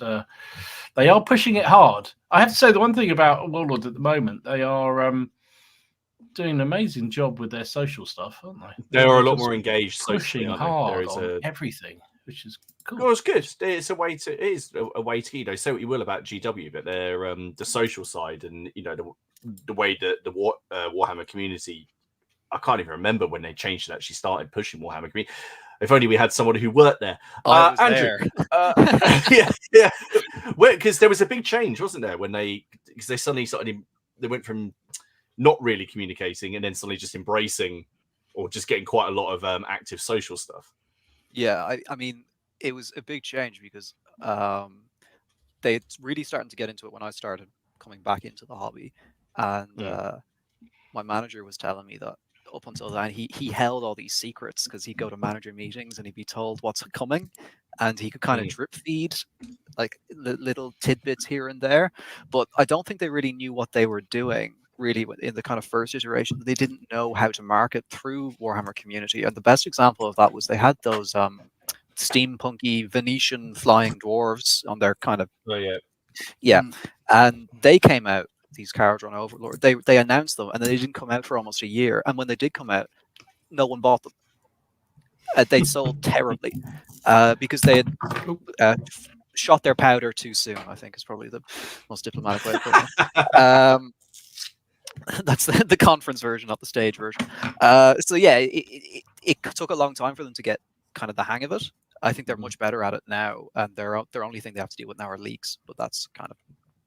they are pushing it hard. I have to say, the one thing about Warlords at the moment, they are doing an amazing job with their social stuff, aren't they? They are a lot more engaged. Pushing hard on everything, which is cool. Well, it's good. It's a way to. It is a way to say what you will about GW, but they're the social side and the way that the Warhammer community. I can't even remember when they changed and actually started pushing Warhammer community. If only we had someone who worked there. Andrew, yeah. Because there was a big change, wasn't there, when they suddenly they went from not really communicating and then suddenly just embracing or just getting quite a lot of active social stuff. Yeah, I mean, it was a big change because they really starting to get into it when I started coming back into the hobby, and my manager was telling me that up until then he held all these secrets because he'd go to manager meetings and he'd be told what's coming, and he could kind of drip feed like little tidbits here and there, but I don't think they really knew what they were doing really in the kind of first iteration. They didn't know how to market through Warhammer community, and the best example of that was they had those steampunky Venetian flying dwarves on their kind of and they came out, these Caradron Overlord. They announced them and they didn't come out for almost a year, and when they did come out, no one bought them. They sold terribly because they had shot their powder too soon, I think is probably the most diplomatic way of putting it. That's the conference version, not the stage version. So yeah, it took a long time for them to get kind of the hang of it. I think they're much better at it now, and their only thing they have to deal with now are leaks. But that's kind of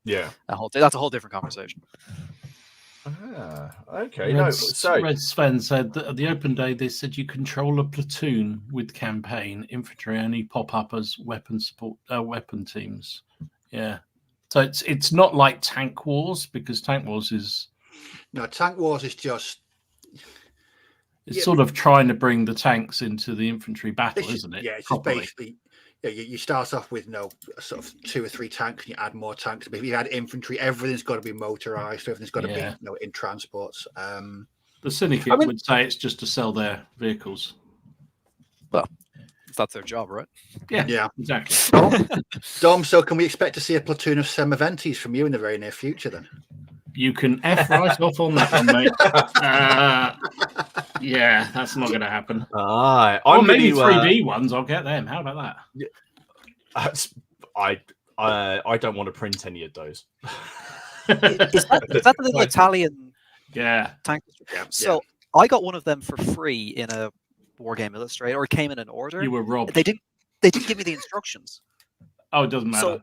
that's a whole different conversation. Okay. No, so Red Sven said that at the open day they said you control a platoon with campaign. Infantry only pop up as weapon support, weapon teams. Yeah. So it's not like Tank Wars, because Tank Wars is Tank Wars is just sort of trying to bring the tanks into the infantry battle, isn't it? Yeah, it's just basically. Yeah, you start off with sort of 2 or 3 tanks, and you add more tanks. But if you add infantry, everything's got to be motorized. Everything's got to be in transports. The Syndicate would say it's just to sell their vehicles. Well, that's their job, right? Yeah, exactly. Dom, so can we expect to see a platoon of Semaventis from you in the very near future then? You can F right off on that one, mate. Yeah, that's not going to happen. Or maybe 3D ones. I'll get them. How about that? I don't want to print any of those. Is that the little Italian tank? Yeah. So I got one of them for free in a Wargame Illustrator, or it came in an order. You were robbed. They didn't give me the instructions. Oh, it doesn't matter. So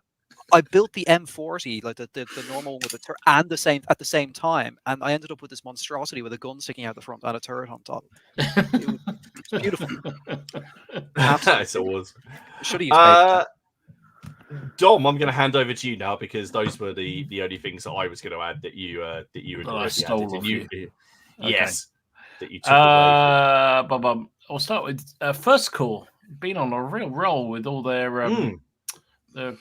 I built the M40, like the normal one with the turret, and at the same time, and I ended up with this monstrosity with a gun sticking out the front and a turret on top. It was beautiful. That's always. Should have used Dom, I'm going to hand over to you now, because those were the only things that I was going to add that you had already added. Off you. Yes, that you took away. I'll start with First Corps. Been on a real roll with all their the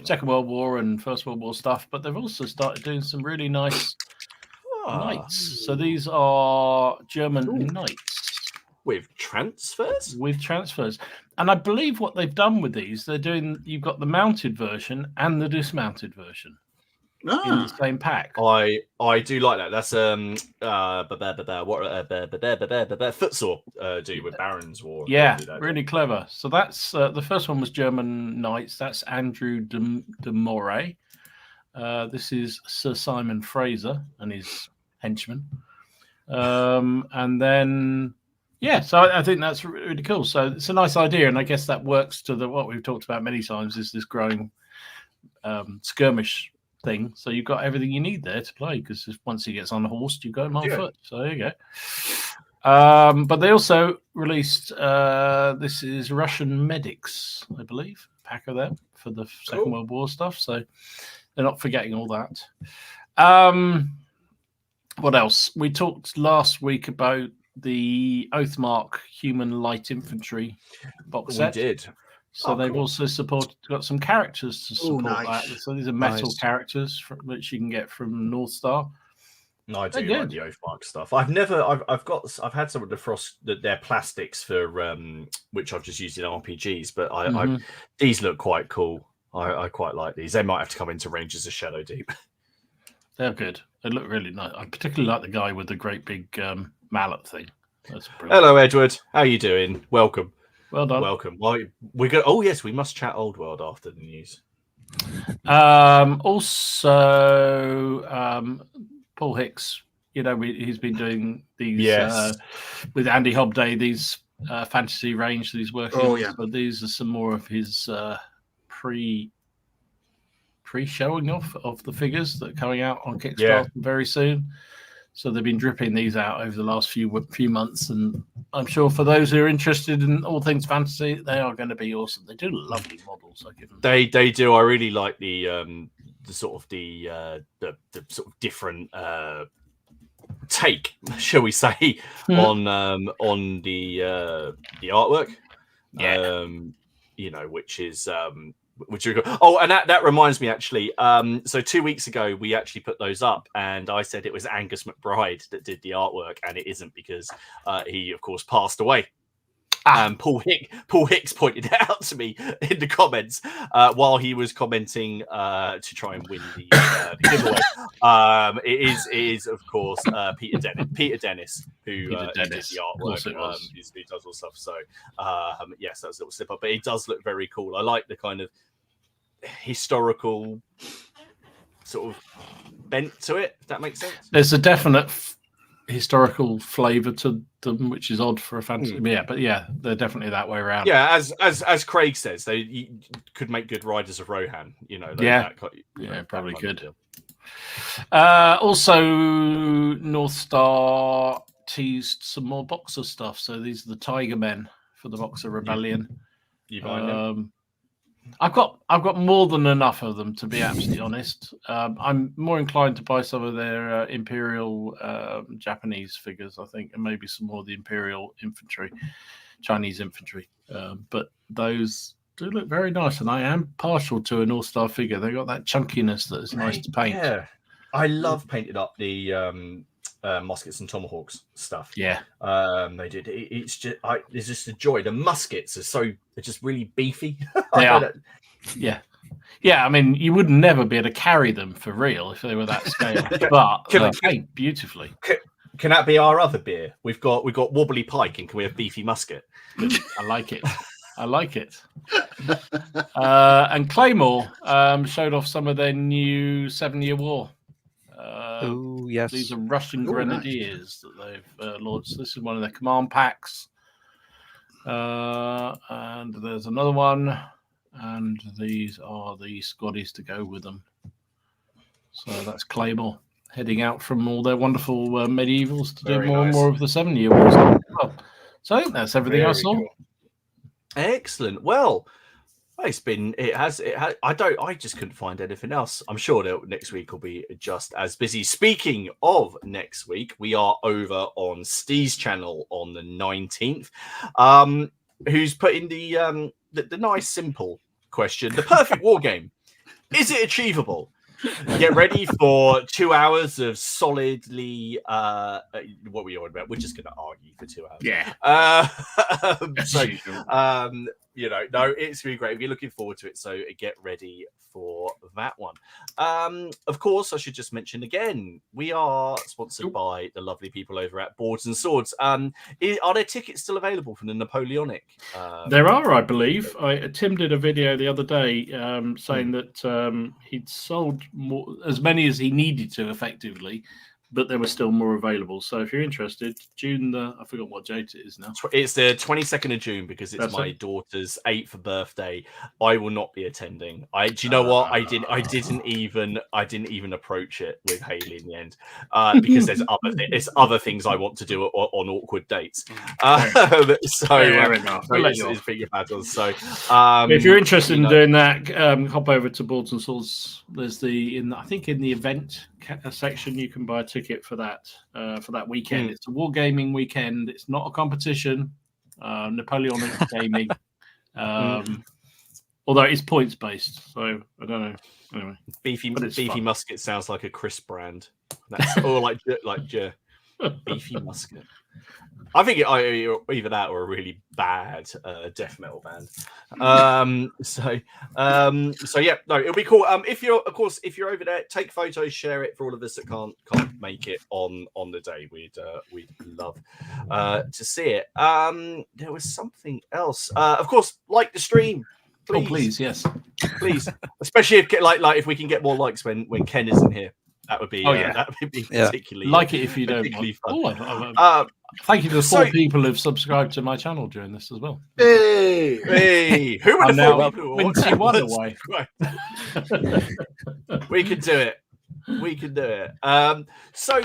Second World War and First World War stuff, but they've also started doing some really nice knights. So these are German knights with transfers. And I believe what they've done with these, you've got the mounted version and the dismounted version in the same pack. I do like that. That's Footsore do with Baron's War. Yeah, really clever. So that's the first one was German knights. That's Andrew de Moray. This is Sir Simon Fraser and his henchmen. And then so I think that's really cool. So it's a nice idea, and I guess that works to what we've talked about many times, is this growing skirmish thing. So you've got everything you need there to play, because once he gets unhorsed, you go on foot. So there you go. But they also released this is Russian medics, I believe, pack of them for the Second World War stuff. So they're not forgetting all that. What else? We talked last week about the Oathmark Human Light Infantry box set. We did. So they've also got some characters to support that. So these are metal characters which you can get from North Star. No, I do like the Oathmark stuff. I've had some of their plastics for which I've just used in RPGs, but these look quite cool. I quite like these. They might have to come into Rangers of Shadow Deep. They're good. They look really nice. I particularly like the guy with the great big mallet thing. That's brilliant. Hello, Edward. How are you doing? Welcome. Well done. Welcome. Well, we go. Oh yes, we must chat Old World after the news. Also, Paul Hicks. He's been doing these with Andy Hobday. These fantasy range that he's working on. Yeah. So these are some more of his pre-showing off of the figures that are coming out on Kickstarter very soon. So they've been dripping these out over the last few months, and I'm sure for those who are interested in all things fantasy, they are going to be awesome. They do lovely models. I give them. They do. I really like the sort of the sort of different take, shall we say, on the artwork. Yeah. Which is which are good. Oh, and that reminds me, actually. So 2 weeks ago, we actually put those up, and I said it was Angus McBride that did the artwork, and it isn't, because he, of course, passed away. Paul Hicks pointed it out to me in the comments while he was commenting to try and win the giveaway. It is of course Peter Dennis who did the artwork, who does all stuff. So yes, that's a little slip up, but it does look very cool. I like the kind of historical sort of bent to it, if that makes sense. There's a definite historical flavor to them, which is odd for a fantasy. But they're definitely that way around. Yeah, as Craig says, they could make good riders of Rohan. Probably could. Also, North Star teased some more Boxer stuff. So these are the Tiger Men for the Boxer Rebellion. You buying them? I've got more than enough of them, to be absolutely honest. I'm more inclined to buy some of their Imperial Japanese figures, I think, and maybe some more of the Imperial infantry, Chinese infantry. But those do look very nice, and I am partial to a North Star figure. They got that chunkiness that is nice to paint. Yeah, I love painting up the muskets and tomahawks stuff. Yeah, they did. It's just a joy. The muskets they're just really beefy. They are. Yeah. I mean, you would never be able to carry them for real if they were that scale, but they paint beautifully. Can that be our other beer? We've got Wobbly Pike, and can we have Beefy Musket? I like it. And Claymore showed off some of their new 7-Year War. Oh, yes. These are Russian Grenadiers that they've launched. This is one of their command packs. And there's another one. And these are the Scotties to go with them. So that's Claymore heading out from all their wonderful medievals to do more and more of the 7-Year Wars. So I think that's everything I saw. Cool. Excellent. Well, I just couldn't find anything else. I'm sure that next week will be just as busy. Speaking of next week, we are over on Steve's channel on the 19th. Who's putting the nice simple question: the perfect war game, is it achievable? Get ready for 2 hours of solidly what were you on about? We're just going to argue for 2 hours. Yeah. No, it's really great. We're looking forward to it. So get ready for that one. Of course, I should just mention again, we are sponsored by the lovely people over at Boards and Swords. Are there tickets still available from the Napoleonic? There are, I believe. Tim did a video the other day saying that he'd sold as many as he needed to effectively, but there were still more available. So if you're interested, I forgot what date it is now. It's the 22nd of June because it's my daughter's 8th birthday. I will not be attending. Do you know what? I didn't even approach it with Haley in the end because there's other things I want to do on awkward dates. Fair enough. It's bigger battles. So if you're interested in doing that, hop over to Boards and Swords. There's in the event section you can buy a ticket for that weekend. It's a wargaming weekend. It's not a competition. Napoleonic gaming, although it's points based. So I don't know. Anyway, beefy musket sounds like a crisp brand. Or like beefy musket. I think either that or a really bad death metal band. So yeah, no, it'll be cool. If you're over there, take photos, share it for all of us that can't make it on the day. We'd love to see it. There was something else. Of course, like the stream. Please. Oh, please, yes, please. Especially if we can get more likes when Ken isn't here. That would be particularly like it if you don't fun. Thank you to the 4 people who've subscribed to my channel during this as well. Hey, who would have thought 21 away? We can do it. So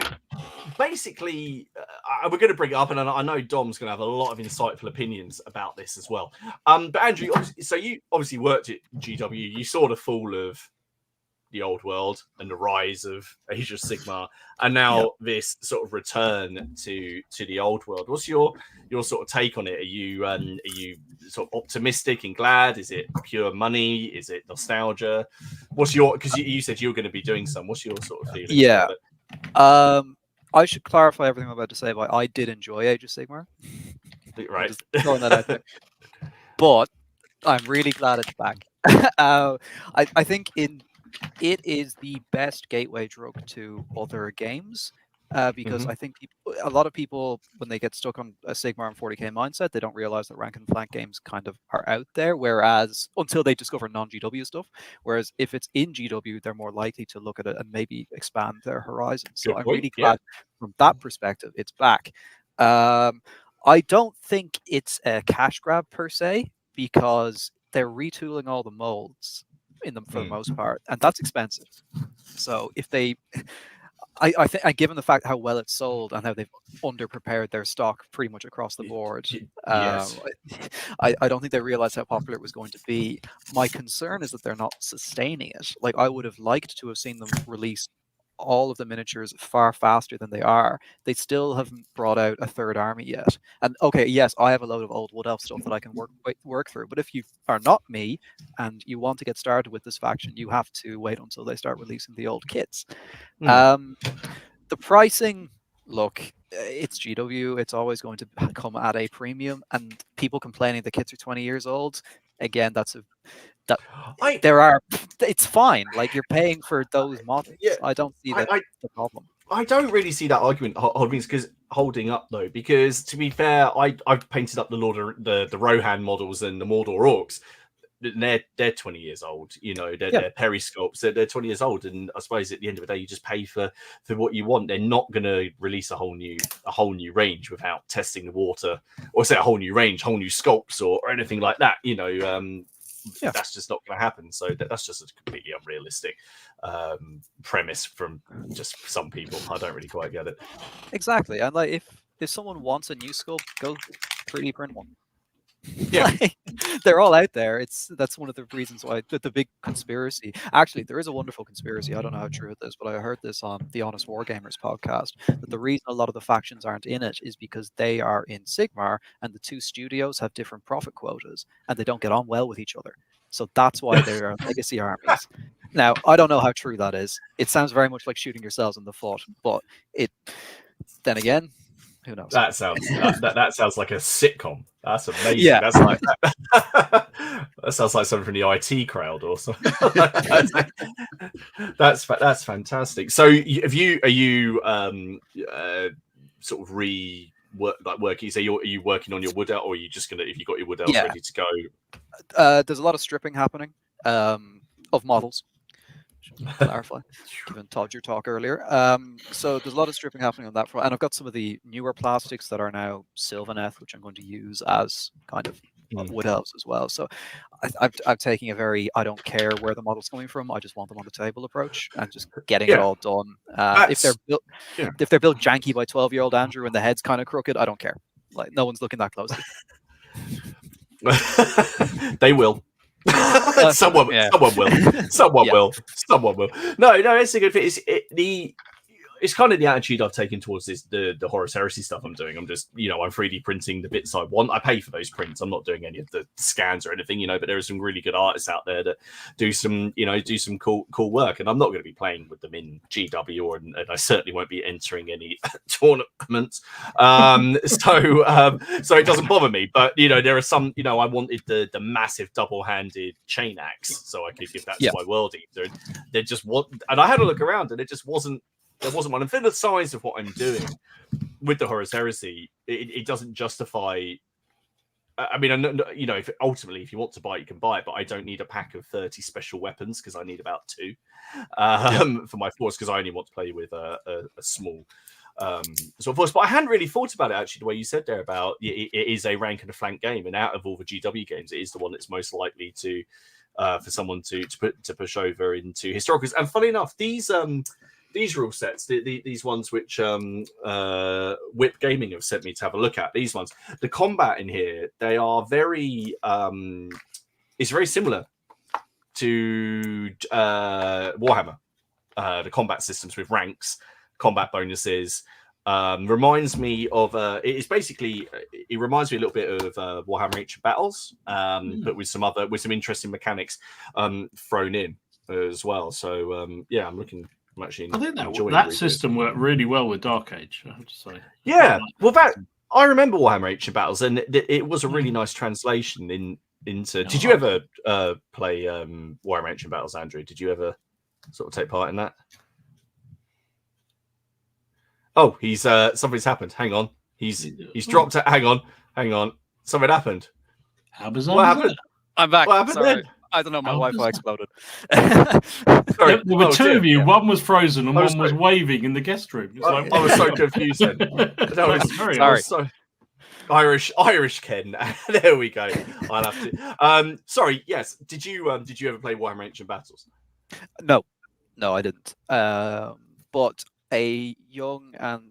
basically, we're going to bring it up, and I know Dom's going to have a lot of insightful opinions about this as well. But Andrew, you obviously worked at GW. You saw the fall of the old world and the rise of Age of Sigmar, and now this sort of return to the old world. What's your sort of take on it? Are you sort of optimistic and glad? Is it pure money? Is it nostalgia? Because you said you were going to be doing some. What's your sort of feeling? Yeah. I should clarify everything I'm about to say, but I did enjoy Age of Sigmar. Right. Just throwing that out there. But I'm really glad it's back. I think it is the best gateway drug to other games because I think a lot of people, when they get stuck on a Sigmar and 40k mindset, they don't realize that rank and flank games kind of are out there, whereas until they discover non-GW stuff, whereas if it's in GW, they're more likely to look at it and maybe expand their horizons. So I'm really glad from that perspective it's back. I don't think it's a cash grab per se, because they're retooling all the molds. in them for the most part, and that's expensive. So if they, I think, given the fact how well it's sold and how they've underprepared their stock pretty much across the board, Yes. I don't think they realized how popular it was going to be. My concern is that they're not sustaining it. Like, I would have liked to have seen them release all of the miniatures far faster than they are. They still haven't brought out a third army yet. And okay, yes, I have a load of old Wood Elf stuff that I can work through. But if you are not me and you want to get started with this faction, you have to wait until they start releasing the old kits. The pricing, look, it's GW. It's always going to come at a premium. And people complaining the kits are 20 years old, again, it's fine. Like, you're paying for those models. Yeah, I don't see that the problem. I don't really see that argument holding up though, because to be fair, I've painted up the Rohan models and the Mordor orcs. They're 20 years old, you know. They're periscopes. They're 20 years old, and I suppose at the end of the day, you just pay for what you want. They're not going to release a whole new range without testing the water, or say a whole new range, whole new sculpts, or anything like that. You know, that's just not going to happen. So that's just a completely unrealistic premise from just some people. I don't really quite get it. Exactly, and like if someone wants a new sculpt, go 3D print one. Yeah, like, they're all out there. That's one of the reasons why the big conspiracy. Actually, there is a wonderful conspiracy. I don't know how true it is, but I heard this on the Honest Wargamers podcast, that the reason a lot of the factions aren't in it is because they are in Sigmar, and the two studios have different profit quotas, and they don't get on well with each other. So that's why they are legacy armies. Now, I don't know how true that is. It sounds very much like shooting yourselves in the foot, but then again, who knows? That sounds like a sitcom. That's amazing. Yeah. That's like that sounds like something from the IT crowd or something. That's fantastic. So, are you sort of working? So, are you working on your wood elf, or are you just gonna, if you got your wood elf ready to go? There's a lot of stripping happening of models. Clarify, given Todd your talk earlier. So there's a lot of stripping happening on that front, and I've got some of the newer plastics that are now Sylvaneth, which I'm going to use as kind of wood elves as well. So I'm taking a very, I don't care where the model's coming from, I just want them on the table approach, and just getting it all done. If they're built janky by 12-year-old Andrew and the head's kind of crooked, I don't care. Like, no one's looking that closely. They will. Someone will. No, it's a good fit. It's kind of the attitude I've taken towards the Horus Heresy stuff I'm doing. I'm just, I'm 3D printing the bits I want. I pay for those prints. I'm not doing any of the scans or anything, but there are some really good artists out there that do some cool work. And I'm not going to be playing with them in GW, and I certainly won't be entering any tournaments. So it doesn't bother me. But there are some, I wanted the massive double-handed chain axe, so I could give that to my World Eater. They just and I had a look around, and there wasn't one. And for the size of what I'm doing with the Horus Heresy, it doesn't justify. I mean, if you want to buy it, you can buy it, but I don't need a pack of 30 special weapons, because I need about 2 for my force, because I only want to play with a small sort of force. But I hadn't really thought about it, actually, the way you said there about it is a rank and a flank game, and out of all the GW games, it is the one that's most likely to for someone to push over into historicals. And funny enough, these rule sets, these ones which WWII Gaming have sent me to have a look at, these ones, the combat in here, they are very, it's very similar to Warhammer. The combat systems with ranks, combat bonuses, reminds me of, it reminds me a little bit of Warhammer Ancient Battles, but with some interesting mechanics thrown in as well. So, I think that system worked really well with Dark Age, I have to say. Yeah, well, I remember Warhammer Ancient Battles, and it was a really nice translation into. Did you ever play Warhammer Ancient Battles, Andrew? Did you ever sort of take part in that? Oh, he's something's happened. Hang on, he's dropped it. Hang on, something happened. How bizarre! What happened? I'm back. What happened Sorry. then? I don't know, my Wi-Fi exploded. There were two of you. Yeah. One was frozen and one was waving in the guest room. I was so confused then. Irish Ken. There we go. I'll have to. Sorry. Yes. Did you ever play Warhammer Ancient Battles? No, I didn't. But a young and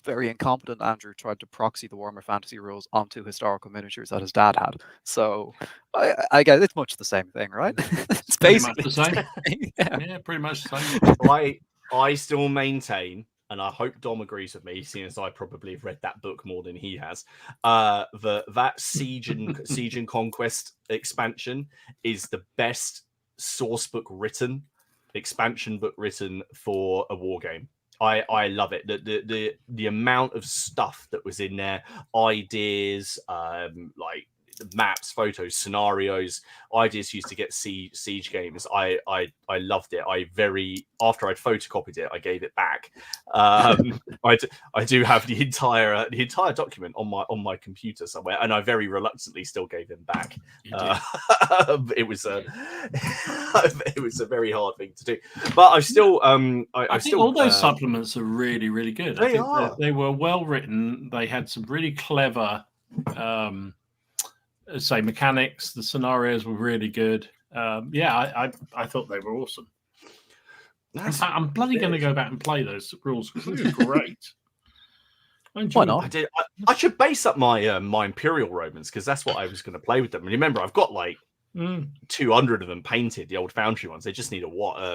very incompetent Andrew tried to proxy the Warhammer Fantasy rules onto historical miniatures that his dad had. So I guess it's much the same thing, right? It's basically the same. Yeah, pretty much the same. I still maintain, and I hope Dom agrees with me, seeing as I probably have read that book more than he has, that Siege and Conquest expansion is the best source book written, expansion book written for a war game. I love it. The amount of stuff that was in there, ideas, like maps, photos, scenarios, ideas used to get siege games. I loved it. After I'd photocopied it, I gave it back. I do have the entire document on my computer somewhere, and I very reluctantly still gave him back. It was a very hard thing to do, but I still I think still, all those supplements are really, really good. They are. They were well written. They had some really clever say mechanics. The scenarios were really good. I thought they were awesome. I'm bloody going to go back and play those rules. They're great. Why not? I should base up my my Imperial Romans, because that's what I was going to play with them. And remember, I've got like 200 of them painted, the old Foundry ones. They just need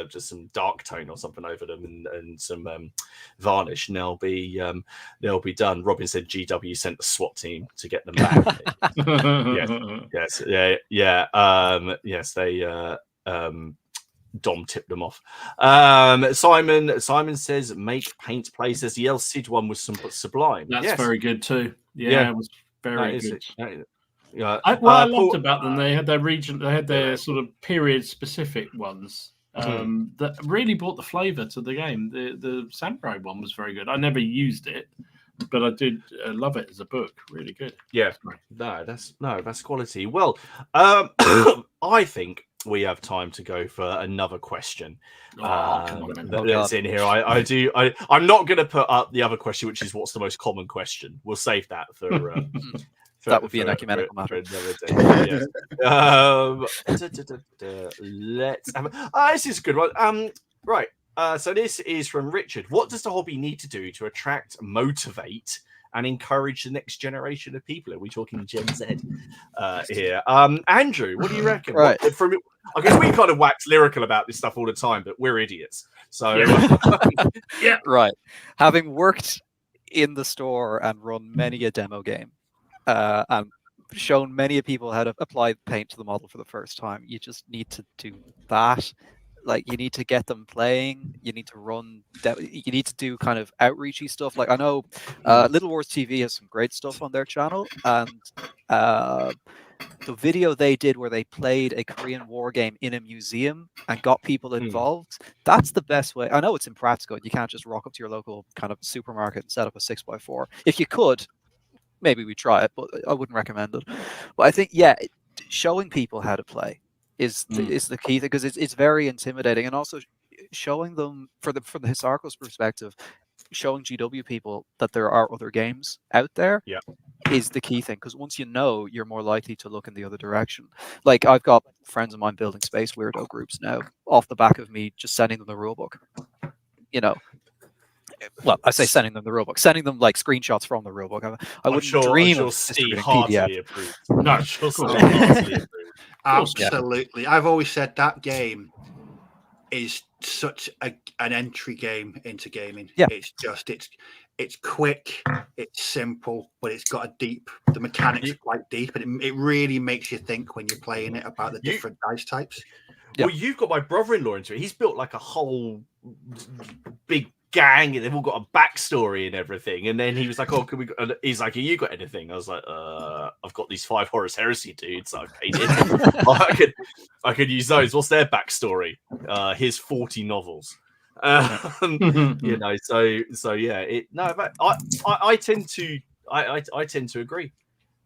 just some dark tone or something over them, and some varnish, and they'll be done. Robin said GW sent the SWAT team to get them back. Yes, they Dom tipped them off. Simon says make paint play. Says the El Cid one was sublime. That's very good too. Yeah, it was very good. I loved about them. They had their region. They had their sort of period specific ones that really brought the flavour to the game. The Samurai one was very good. I never used it, but I did love it as a book. Really good. Yeah, that's quality. Well, I think we have time to go for another question. That's in here. I'm not going to put up the other question, which is what's the most common question. We'll save that for. That would be an ecumenical matter. Let's have this is a good one. Right. So this is from Richard. What does the hobby need to do to attract, motivate, and encourage the next generation of people? Are we talking Gen Z here? Andrew, what do you reckon? Right. I guess we kind of wax lyrical about this stuff all the time, but we're idiots. So yeah, right. Having worked in the store and run many a demo game, and shown many people how to apply paint to the model for the first time, you just need to do that. Like, you need to get them playing. You need to you need to do kind of outreachy stuff. Like, I know Little Wars TV has some great stuff on their channel, and the video they did where they played a Korean war game in a museum and got people involved, that's the best way. I know it's impractical. You can't just rock up to your local kind of supermarket and set up a 6x4. If you could, maybe we try it, but I wouldn't recommend it. But I think, showing people how to play is the key thing, because it's very intimidating, and also showing them from the historical perspective, showing GW people that there are other games out there is the key thing, because once you know, you're more likely to look in the other direction. Like, I've got friends of mine building space weirdo groups now off the back of me just sending them the rulebook. Well, I say sending them the rulebook, sending them like screenshots from the rulebook. I wouldn't dream of distributing PDF. No, heartily approved. Absolutely. I've always said that game is such an entry game into gaming. Yeah. It's quick, it's simple, but it's got the mechanics are quite deep, and it really makes you think when you're playing it about the different dice types. Well, you've got my brother-in-law into it. He's built like a whole big gang, and they've all got a backstory and everything. And then he was like, "Oh, can we?" He's like, "Have you got anything?" I was like, "I've got these 5 Horus Heresy dudes I painted. I could use those. What's their backstory? Here's 40 novels." You know, so yeah. But I tend to agree.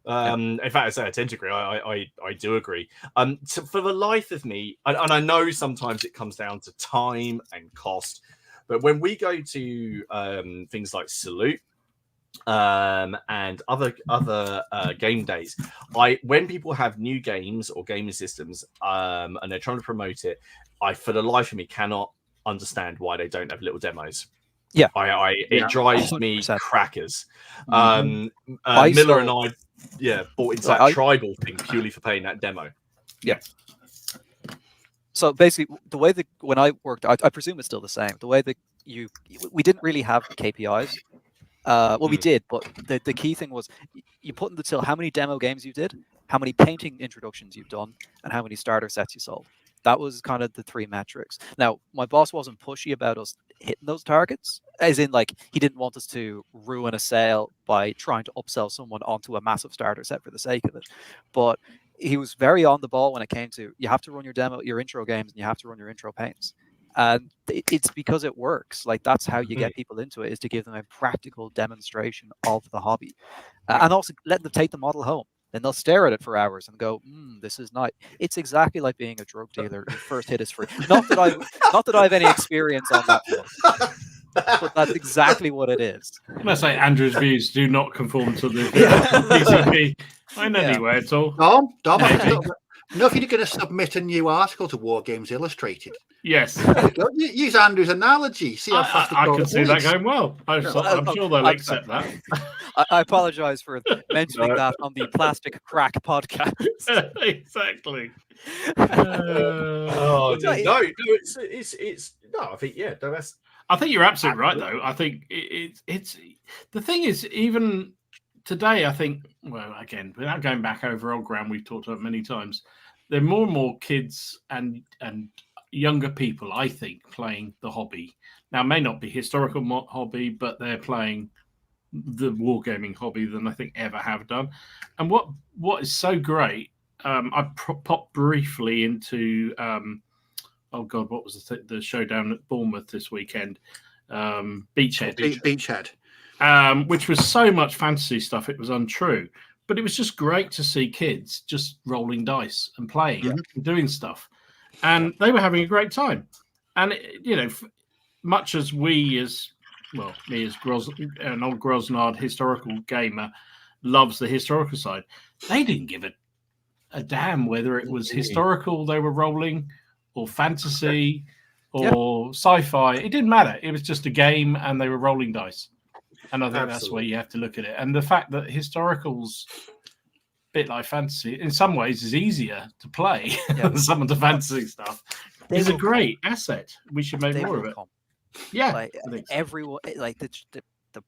In fact, I say I tend to agree. I do agree. For the life of me, and I know sometimes it comes down to time and cost, but when we go to things like Salute, and other game days, when people have new games or gaming systems, and they're trying to promote it, I for the life of me cannot understand why they don't have little demos. Yeah. It drives me 100%. crackers. I Miller saw- and I bought into Like, that tribal thing purely for playing that demo. Yeah. So basically, the way that when I worked, I presume it's still the same. The way that we didn't really have KPIs. We did, but the key thing was you put in the till how many demo games you did, how many painting introductions you've done, and how many starter sets you sold. That was kind of the three metrics. Now, my boss wasn't pushy about us hitting those targets, as in like he didn't want us to ruin a sale by trying to upsell someone onto a massive starter set for the sake of it. But he was very on the ball when it came to you have to run your intro games, and you have to run your intro paints. And it's because it works. Like that's how you get people into it, is to give them a practical demonstration of the hobby, and also let them take the model home. Then they'll stare at it for hours and go, "This is nice." It's exactly like being a drug dealer. Your first hit is free. Not that I have any experience on that one, but that's exactly what it is. Can I say Andrew's views do not conform to the PCP in any way at all? Dom, Maybe. no, if you're going to submit a new article to War Games Illustrated, Yes. use Andrew's analogy. See how fast I can see that going well. I'm sure they'll accept that. I apologize for mentioning that on the Plastic Crack podcast. Exactly. I think that's. I think you're absolutely right, though. I think it's the thing is, even today, I think, well, again, without going back over old ground, we've talked about many times, there are more and more kids and younger people, I think, playing the hobby. Now, it may not be historical hobby, but they're playing the wargaming hobby than I think ever have done. And what is so great, I popped briefly into, what was the showdown at Bournemouth this weekend? Beachhead. Beachhead. Which was so much fantasy stuff, it was untrue. But it was just great to see kids just rolling dice and playing and doing stuff. And they were having a great time. And, much as me as an old Grosnard historical gamer loves the historical side, they didn't give a damn whether it was historical they were rolling or fantasy or sci-fi. It didn't matter. It was just a game and they were rolling dice. And I think that's where you have to look at it. And the fact that historical's a bit like fantasy, in some ways, is easier to play than some of the fantasy stuff. It's a great asset. We should make more of it. Yeah. Like, everyone, like the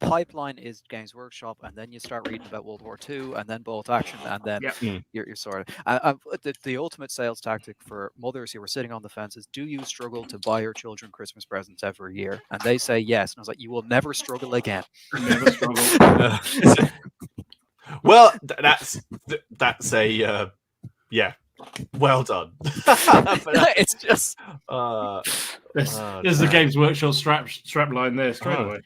pipeline is Games Workshop, and then you start reading about World War II, and then Bolt Action, and then you're sort of the ultimate sales tactic for mothers who are sitting on the fence is: do you struggle to buy your children Christmas presents every year? And they say yes, and I was like, you will never struggle again. Never struggle. Well, that's a well done. It's just there's the Games Workshop strap line there straight away.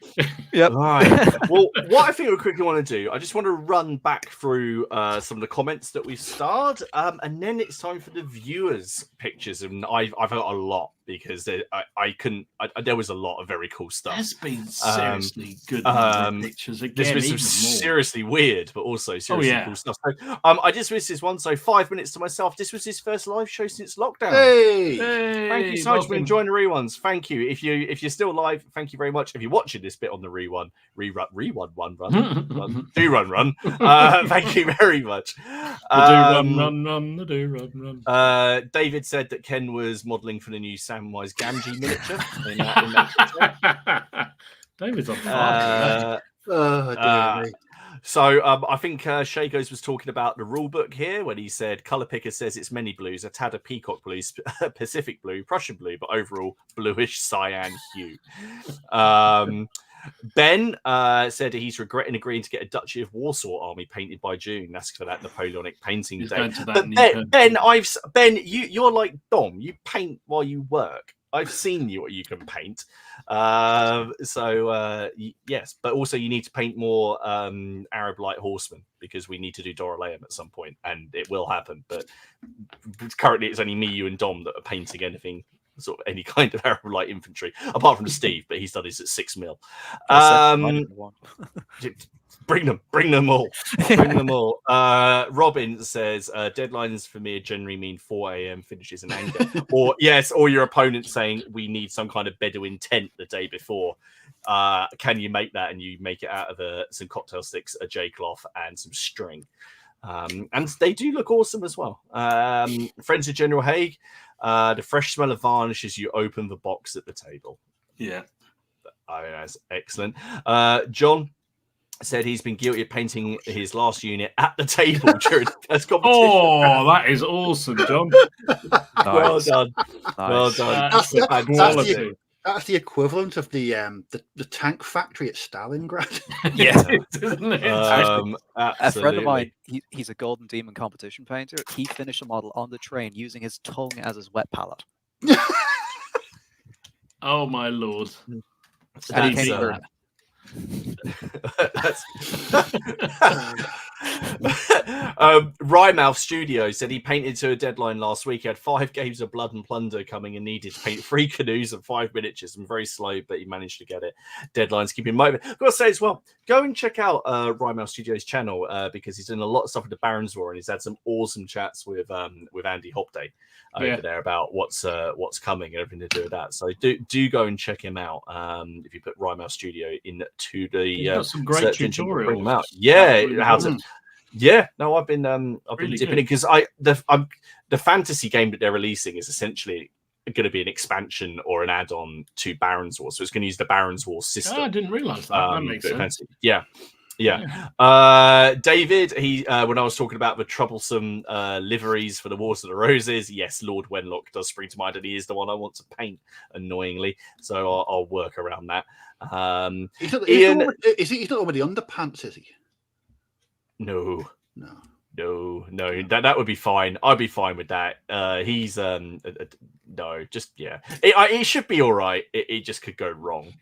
Yep. Right. Well, what I think we quickly want to do, I just want to run back through some of the comments that we've starred, and then it's time for the viewers' pictures, and I've got a lot because there was a lot of very cool stuff. There's been seriously good pictures again. There's been some seriously weird, but also seriously cool stuff. So, I just missed this one. So 5 minutes to myself. This was his first live show since lockdown. Hey! Thank you so much for enjoying the reruns. Thank you. If you're still live, thank you very much. If you're watching this bit on the run, thank you very much. The do run. David said that Ken was modelling for the new Samwise Gamgee miniature. in that David's on fire. Dear me. So I think Shagos was talking about the rule book here when he said Colour Picker says it's many blues, a tad of peacock blue, Pacific blue, Prussian blue, but overall bluish cyan hue. Ben said he's regretting agreeing to get a Duchy of Warsaw army painted by June. That's for that Napoleonic painting day. But Ben, you're like Dom. You paint while you work. I've seen what you can paint. Yes, but also you need to paint more Arab light horsemen because we need to do Doraleum at some point, and it will happen. But currently, it's only me, you, and Dom that are painting anything, sort of any kind of Arab light infantry, apart from Steve, but he's done his at 6 mil. Bring them all. Bring them all. Robin says deadlines for me generally mean 4 a.m. finishes in anger, or your opponent saying we need some kind of Bedouin tent the day before. Can you make that? And you make it out of some cocktail sticks, a J cloth, and some string. And they do look awesome as well. Friends of General Haig, the fresh smell of varnish as you open the box at the table. Yeah, that's excellent. John said he's been guilty of painting his last unit at the table during the first competition. Oh, that is awesome, John. Well done. Nice. Well done. That's the equivalent of the tank factory at Stalingrad. Yeah. Isn't it? A friend of mine, he's a Golden Demon competition painter. He finished a model on the train using his tongue as his wet palette. Oh my lord! And he came Rymouth Studio said he painted to a deadline last week. He had 5 games of Blood and Plunder coming and needed to paint 3 canoes and 5 miniatures. I'm very slow, but he managed to get it. Deadlines keep him motivated. I've got to say as well, go and check out Rymouth Studio's channel because he's done a lot of stuff with the Barons War and he's had some awesome chats with Andy Hopday over there about what's coming and everything to do with that. So do go and check him out. If you put Rymouth Studio into the some great tutorials. Bring them out. How to. Yeah, no, I've been Really dipping in because the fantasy game that they're releasing is essentially going to be an expansion or an add-on to Barons War, so it's going to use the Barons War system. Oh, I didn't realise that. That makes sense. Yeah. David, he when I was talking about the troublesome liveries for the Wars of the Roses, yes, Lord Wenlock does spring to mind, and he is the one I want to paint annoyingly, so I'll work around that. He's not the one with the underpants, is he? No. That would be fine. I'd be fine with that. He's no, just it should be all right. It just could go wrong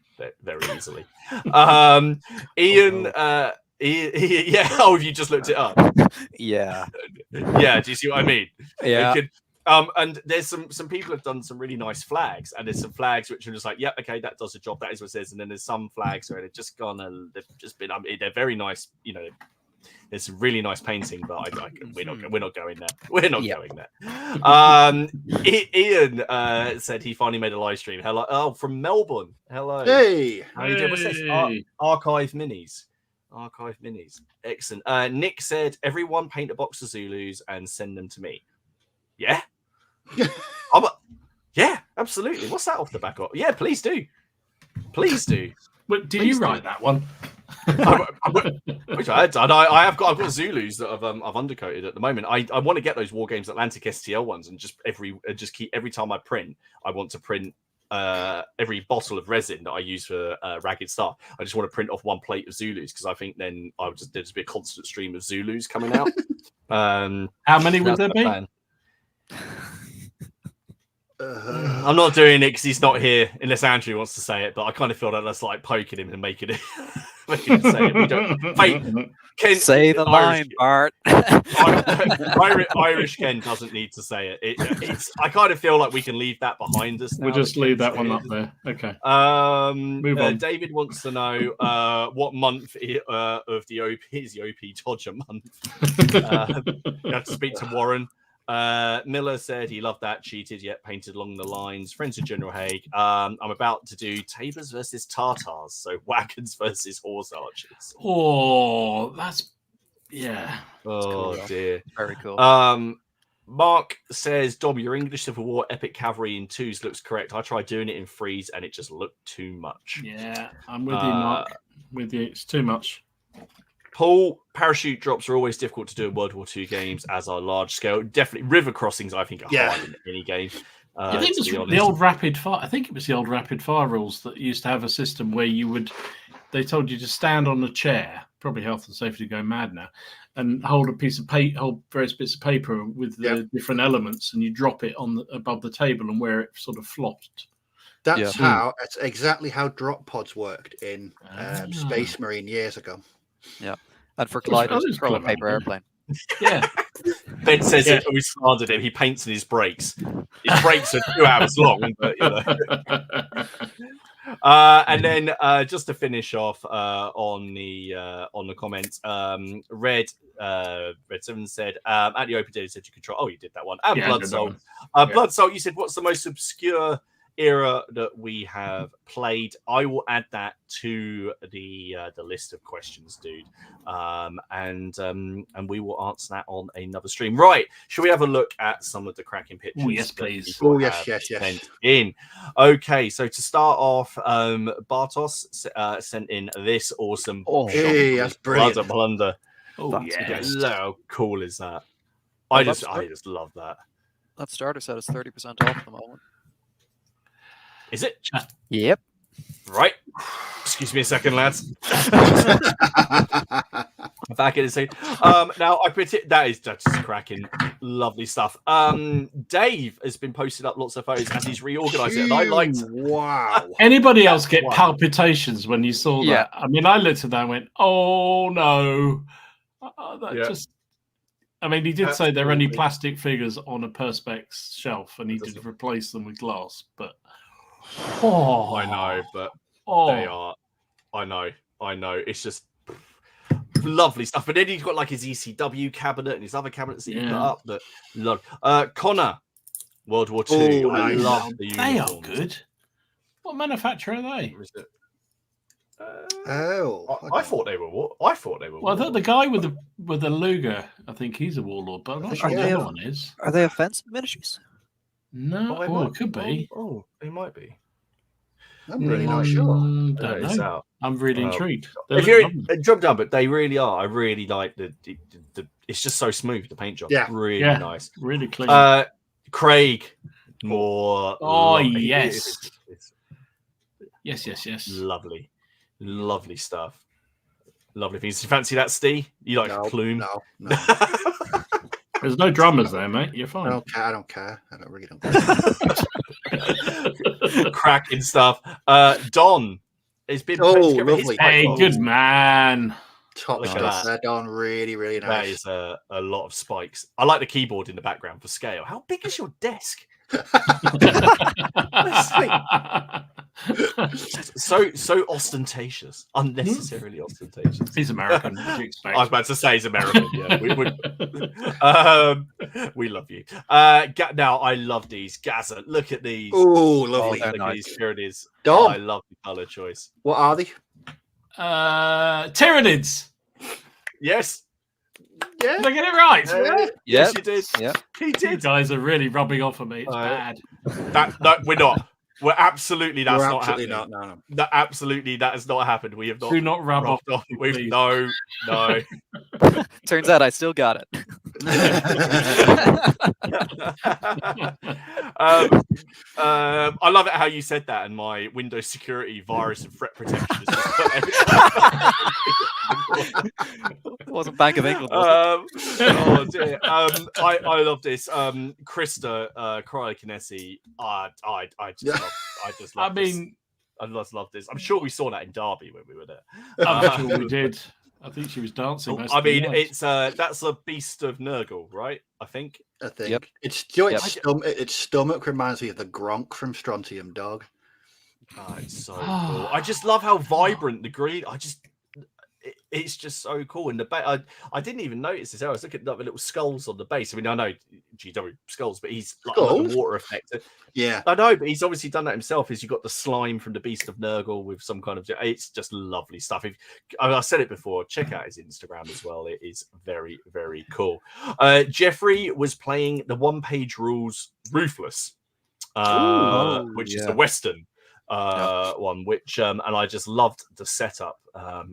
very easily. Ian, yeah. Oh, have you just looked it up? Yeah. Yeah. Do you see what I mean? Yeah. And there's some people have done some really nice flags, and there's some flags which are just like, yeah, okay, that does the job. That is what it says. And then there's some flags where they've just gone they've just been. They're very nice, There's some really nice painting, but we're not going there. We're not going there. Ian said he finally made a live stream. Hello, from Melbourne. Hello. Hey, how you doing? What's this? Archive minis. Excellent. Nick said everyone paint a box of Zulus and send them to me. Yeah. Yeah, absolutely. What's that off the back of? Yeah, please do. But did you write that one? Which I had done. I've got Zulus that I've undercoated at the moment. I want to get those Wargames Atlantic STL ones and just keep every time I print, I want to print every bottle of resin that I use for Ragged Star. I just want to print off 1 plate of Zulus because I think then there'd just be a constant stream of Zulus coming out. How many would there be? I'm not doing it because he's not here, unless Andrew wants to say it. But I kind of feel like that's like poking him and making it say it. We don't. Ken, say the line, Bart. Irish Ken doesn't need to say it. It's. I kind of feel like we can leave that behind us. We'll just leave that one up there. Okay. Move on. David wants to know what month of the OP is the OP Dodger month. You have to speak to Warren. Miller said he loved that, cheated yet painted along the lines. Friends of General Haig. I'm about to do Tabors versus Tartars, so wagons versus horse archers. Oh, that's Oh cool, dear, very cool. Mark says, Dom, your English Civil War Epic Cavalry in 2s looks correct. I tried doing it in 3s and it just looked too much. Yeah, I'm with you, Mark. With you, it's too much. Paul, parachute drops are always difficult to do in World War II games, as are large scale. Definitely, river crossings, I think, are hard in any game. I think it was the old rapid fire. I think it was the old rapid fire rules that used to have a system where they told you to stand on a chair, probably health and safety going mad now, and hold a piece of paper, hold various bits of paper with the different elements, and you drop it above the table and where it sort of flopped. That's exactly how drop pods worked in Space Marine years ago. Yeah, and for gliders, throw a paper airplane. Yeah. Ben says if we slandered him, he paints in his breaks. His breaks are 2 hours long, but And then just to finish off on the comments, Red7 said at the open day, said you control. Oh, you did that one. And Blood Soul. Blood Soul, you said what's the most obscure era that we have played? I will add that to the list of questions, dude. And we will answer that on another stream. Right? Should we have a look at some of the cracking pictures? Oh, yes, please. Oh, yes. In. Okay, so to start off, Bartos sent in this awesome. Hey, that's brilliant. Blunder. Oh, yes. How cool is that? I just love that. That starter set is 30% off at the moment. Is it? Yep. Right. Excuse me a second, lads. Back in a second. Now I put it. That is just cracking, lovely stuff. Dave has been posting up lots of photos as he's reorganized it, and I liked. Wow. Anybody else get palpitations when you saw Yeah. that? I mean, I looked at that and went, "Oh no!" I mean, he did say they're only plastic figures on a Perspex shelf, and he did replace them with glass. But I know, but they are. I know. It's just lovely stuff. But then he's got like his ECW cabinet and his other cabinets that you put up. That love. Connor, World War II. I love the uniforms. They are good. What manufacturer are they? I thought they were. I thought they were. Well, I thought the guy with the Luger, I think he's a warlord, but I'm not sure the other one is. Are they offensive miniatures? No, it could be. Oh, they might be. I'm really not sure. Don't know. I'm really intrigued. If you're drop down, but they really are. I really like the it's just so smooth, the paint job. Yeah. Really nice. Really clean. Craig, more. Yes. Yes. Lovely stuff. Lovely things. You fancy that, Steve? You like Plume? No. There's no drummers there, mate. You're fine. I don't care. I don't really care. Cracking stuff. Don has been. Lovely. Hey, good man. Top stuff. They're done really, really nice. That is a lot of spikes. I like the keyboard in the background for scale. How big is your desk? so ostentatious, unnecessarily ostentatious. He's American. What do you expect? I was about to say he's American. Yeah, we would. We love you. Now I love these. Gaza, look at these. Oh, lovely. Look at these. Here it is. Dom. I love the color choice. What are they? Tyranids. Yes. Yeah. Did I get it right? Yes, you did. Yeah. He did. You guys are really rubbing off on me. It's bad. No, we're not. We're absolutely not happening. No. Absolutely, that has not happened. We have not. Do not rub off. No. Turns out I still got it. I love it how you said that, and my Windows security, virus, and threat protection is just It wasn't Bank of England. Oh dear. I love this. Krista Cryokinesi. I just love this. I'm sure we saw that in Derby when we were there. I'm sure we did. I think she was dancing. It's that's a Beast of Nurgle, right? I think. Yep. Its stomach reminds me of the Gronk from Strontium Dog. Oh, it's so cool. I just love how vibrant the green. It's just so cool. And the I didn't even notice this. I was looking at the little skulls on the base. I mean, I know GW skulls, but he's like a water effect. Yeah, I know, but he's obviously done that himself. Is you got the slime from the Beast of Nurgle with some kind of. It's just lovely stuff. I said it before. Check out his Instagram as well. It is very, very cool. Jeffrey was playing the one-page rules Ruthless, which is the Western one, which and I just loved the setup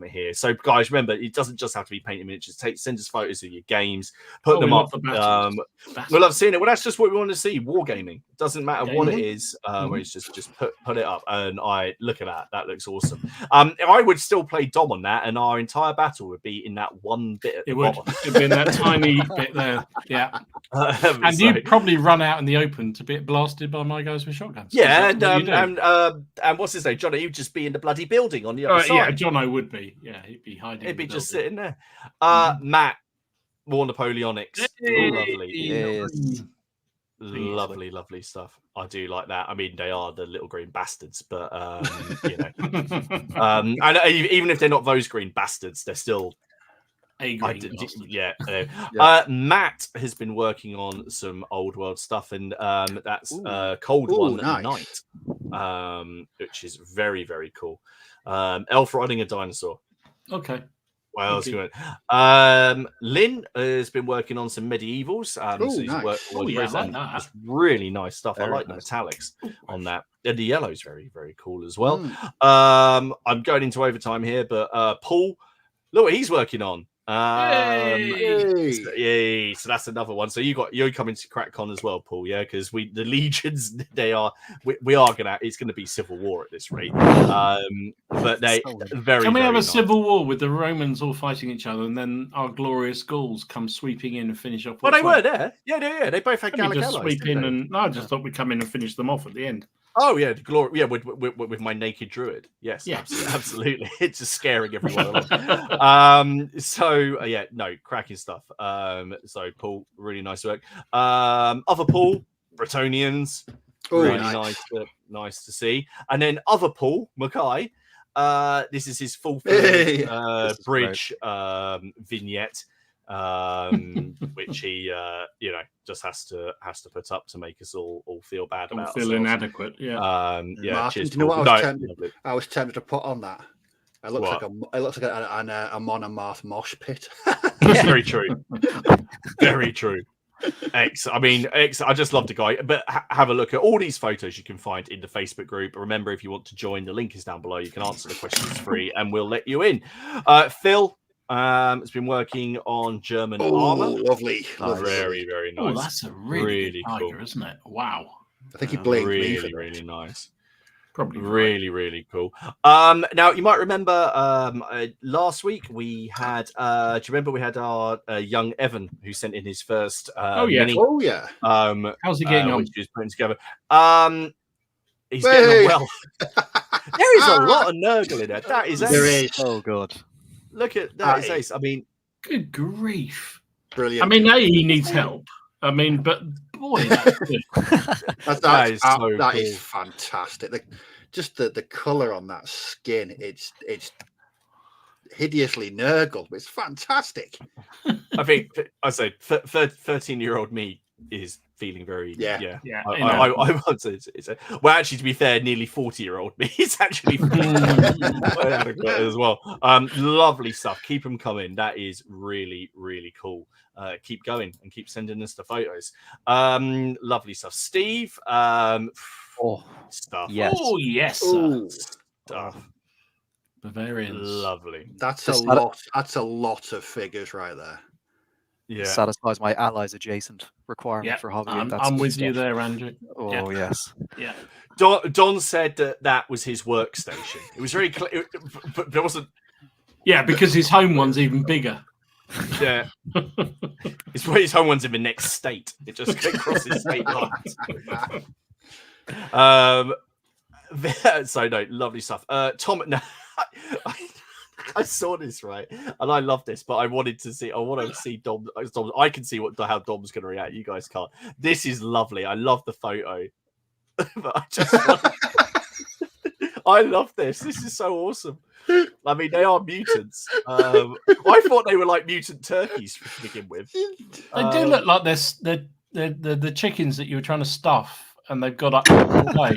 here. So guys, remember, it doesn't just have to be painting miniatures. Send us photos of your games, put them up. We love seeing it. Well, that's just what we want to see. Wargaming, doesn't matter what it is. Where it's just put it up, and I look at that looks awesome. I would still play Dom on that, and our entire battle would be in that one bit at the bottom. It'd be in that tiny bit there. Yeah. And you'd probably run out in the open to get blasted by my guys with shotguns. Yeah, and what's his name? Johnny, you'd just be in the bloody building on the other side. Yeah, Jono would be. Yeah, he'd be hiding. He'd be just sitting there. Matt, more Napoleonics. Hey, lovely. Yes. Lovely, lovely stuff. I do like that. I mean, they are the little green bastards, but you know, and even if they're not those green bastards, they're still Matt has been working on some old world stuff, and that's Cold One nice. Night, which is very, very cool. Elf riding a dinosaur. Okay. What else going? Lynn has been working on some medievals. So he's worked It's really nice stuff. I like the metallics on that. And the yellow's very, very cool as well. I'm going into overtime here, but Paul, look what he's working on. Yay. So that's another one. So you're coming to CrackCon as well, Paul, yeah, because the legions it's gonna be civil war at this rate. But they very can we have a nice. civil war with the Romans all fighting each other, and then our glorious Gauls come sweeping in and finish off? Well, they were there. Yeah. They both had Gallic allies. Sweep in, and I just thought we'd come in and finish them off at the end. Oh yeah, the glory. Yeah, with my naked druid. Yes, absolutely. It's just scaring everyone along. Cracking stuff. So Paul, really nice work. Other Paul, Bretonians, really nice to see. And then other Paul, Mackay. This is his full bridge vignette. Which he just has to put up to make us all feel bad about feel inadequate. Martin, cheers, do you know what I was tempted to put on that? It looks like a Monomarth mosh pit. Very true. Very true. I just love the guy. But have a look at all these photos you can find in the Facebook group. Remember, if you want to join, the link is down below. You can answer the questions free, and we'll let you in. Phil. It's been working on German armor. Lovely. Very, very nice. Oh, that's a really cool, isn't it? Wow. I think he blamed me for really nice. Probably really cool. Now you might remember last week we had. Do you remember we had our young Evan who sent in his first? How's he getting on? Which he was putting together. He's getting on well. There is a lot of Nurgle in there. That is there is. Oh god. Look at that. Is ace. I mean, good grief. Brilliant. I mean, he needs help. I mean, but boy, that's good. that is fantastic. Just the color on that skin, it's hideously Nurgle, but it's fantastic. I think I say 13-year-old me is feeling very I would say it's well, actually, to be fair, nearly 40-year-old me is actually adequate as well. Lovely stuff. Keep them coming. That is really, really cool. Keep going and keep sending us the photos. Lovely stuff. Steve, stuff. Yes. Oh yes. Stuff. Bavarians. Lovely. That's a lot. That's a lot of figures right there. Yeah, satisfies my allies adjacent requirement for hobby. I'm with you there, Andrew. Oh yes. Yeah. Don said that was his workstation. It was very clear, but there wasn't. Yeah, because his home one's even bigger. Yeah, his home one's in the next state. It just crosses state lines. So no, lovely stuff. Tom, no, I saw this right, and I love this, but I want to see Dom. I can see how Dom's going to react. You guys can't. This is lovely. I love the photo, but I love this. This is so awesome. I mean, they are mutants. I thought they were like mutant turkeys to begin with. They do look like they're the chickens that you were trying to stuff, and they've got up all the way.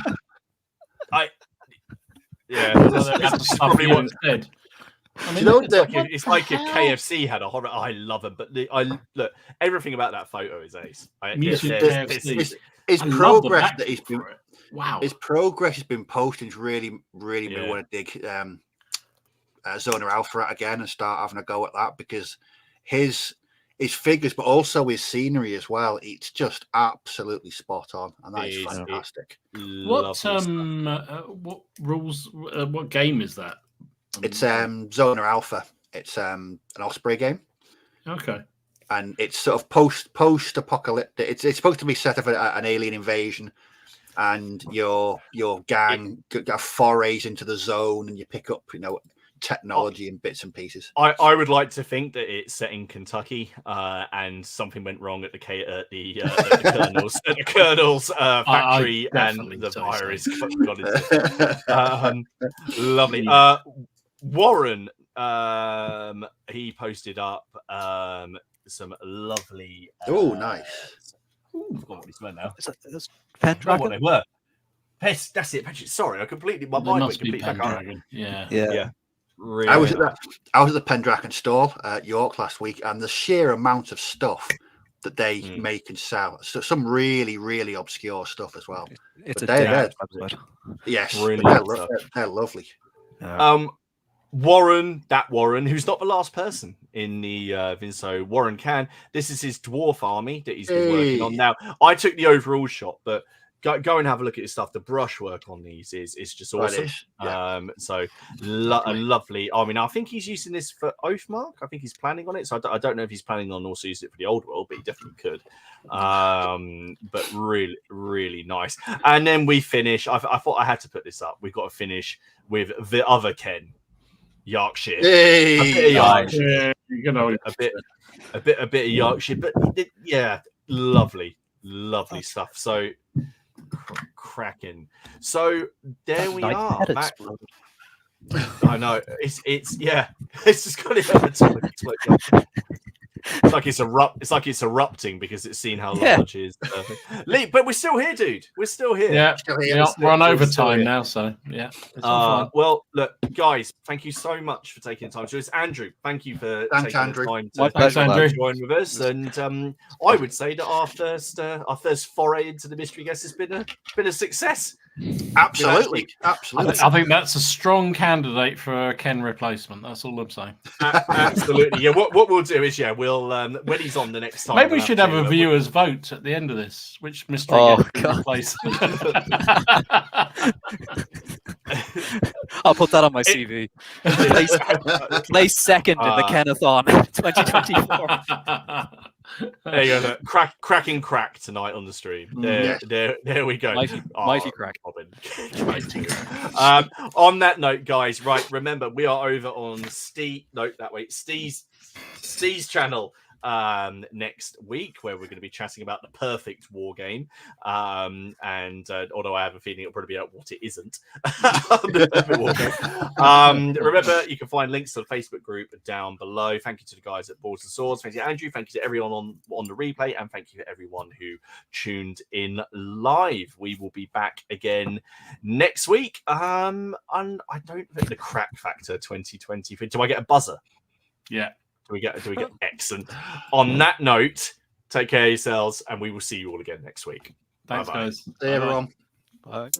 That's probably what instead. I mean, it's like if KFC had a horror. I love them, but look, everything about that photo is ace. His progress that he's been. Wow, his progress has been posted. It's really we want to dig Zona Alpha out again and start having a go at that, because his figures, but also his scenery as well. It's just absolutely spot on, and that is fantastic. What rules? What game is that? It's Zona Alpha. It's an Osprey game. Okay. And it's sort of post-apocalyptic. It's supposed to be set up an alien invasion, and your gang forays into the zone, and you pick up technology and bits and pieces. I would like to think that it's set in Kentucky, and something went wrong at the Colonel's factory, and the virus got into it. Lovely. Warren, he posted up some lovely. Oh, nice. I forgot what these were now. That's I forgot what they were. That's it. Sorry, I completely. My mind went completely back. Yeah. Really I was at the Pendragon store at York last week, and the sheer amount of stuff that they make and sell. So some really, really obscure stuff as well. It's website. Yes, really they're lovely. Warren, who's not the last person in the Vinso, Warren Can. This is his dwarf army that he's been working on now. I took the overall shot, but go and have a look at his stuff. The brushwork on these is just awesome. So lovely. I mean, I think he's using this for Oathmark. I think he's planning on it. So I don't know if he's planning on also using it for the old world, but he definitely could. But really, really nice. And then we finish. I thought I had to put this up. We've got to finish with the other Ken. Yorkshire, a bit of Yorkshire, but lovely stuff. So cracking. So there we are. I know it's just got it over the It's like it's erupting because it's seen how large it is. But we're still here, dude. We're still here. Yeah, we're on overtime now, so yeah. Well, look, guys, thank you so much for taking the time. So it's Andrew. Thank you for taking the time to join with us. And I would say that our first foray into the mystery guest has been a success. Absolutely. I think that's a strong candidate for a Ken replacement. That's all I'm saying. Absolutely. Yeah. What we'll do is we'll when he's on the next time. Maybe we should have a viewers vote at the end of this. Which mystery guest replace? I'll put that on my CV. Place second in the Kenathon 2024. There you go. Cracking crack tonight on the stream. There we go. Mighty crack. On that note, guys, right, remember we are over on Steve's channel next week, where we're going to be chatting about the perfect war game. And although I have a feeling it'll probably be about what it isn't. The perfect war game. Remember, you can find links to the Facebook group down below. Thank you to the guys at Balls and Swords. Thank you, Andrew. Thank you to everyone on the replay, and thank you to everyone who tuned in live. We will be back again next week. And I don't think the crack factor 2020. Do I get a buzzer? Yeah. Do we get excellent? On that note, take care of yourselves, and we will see you all again next week. Thanks, guys. See you, everyone. Bye.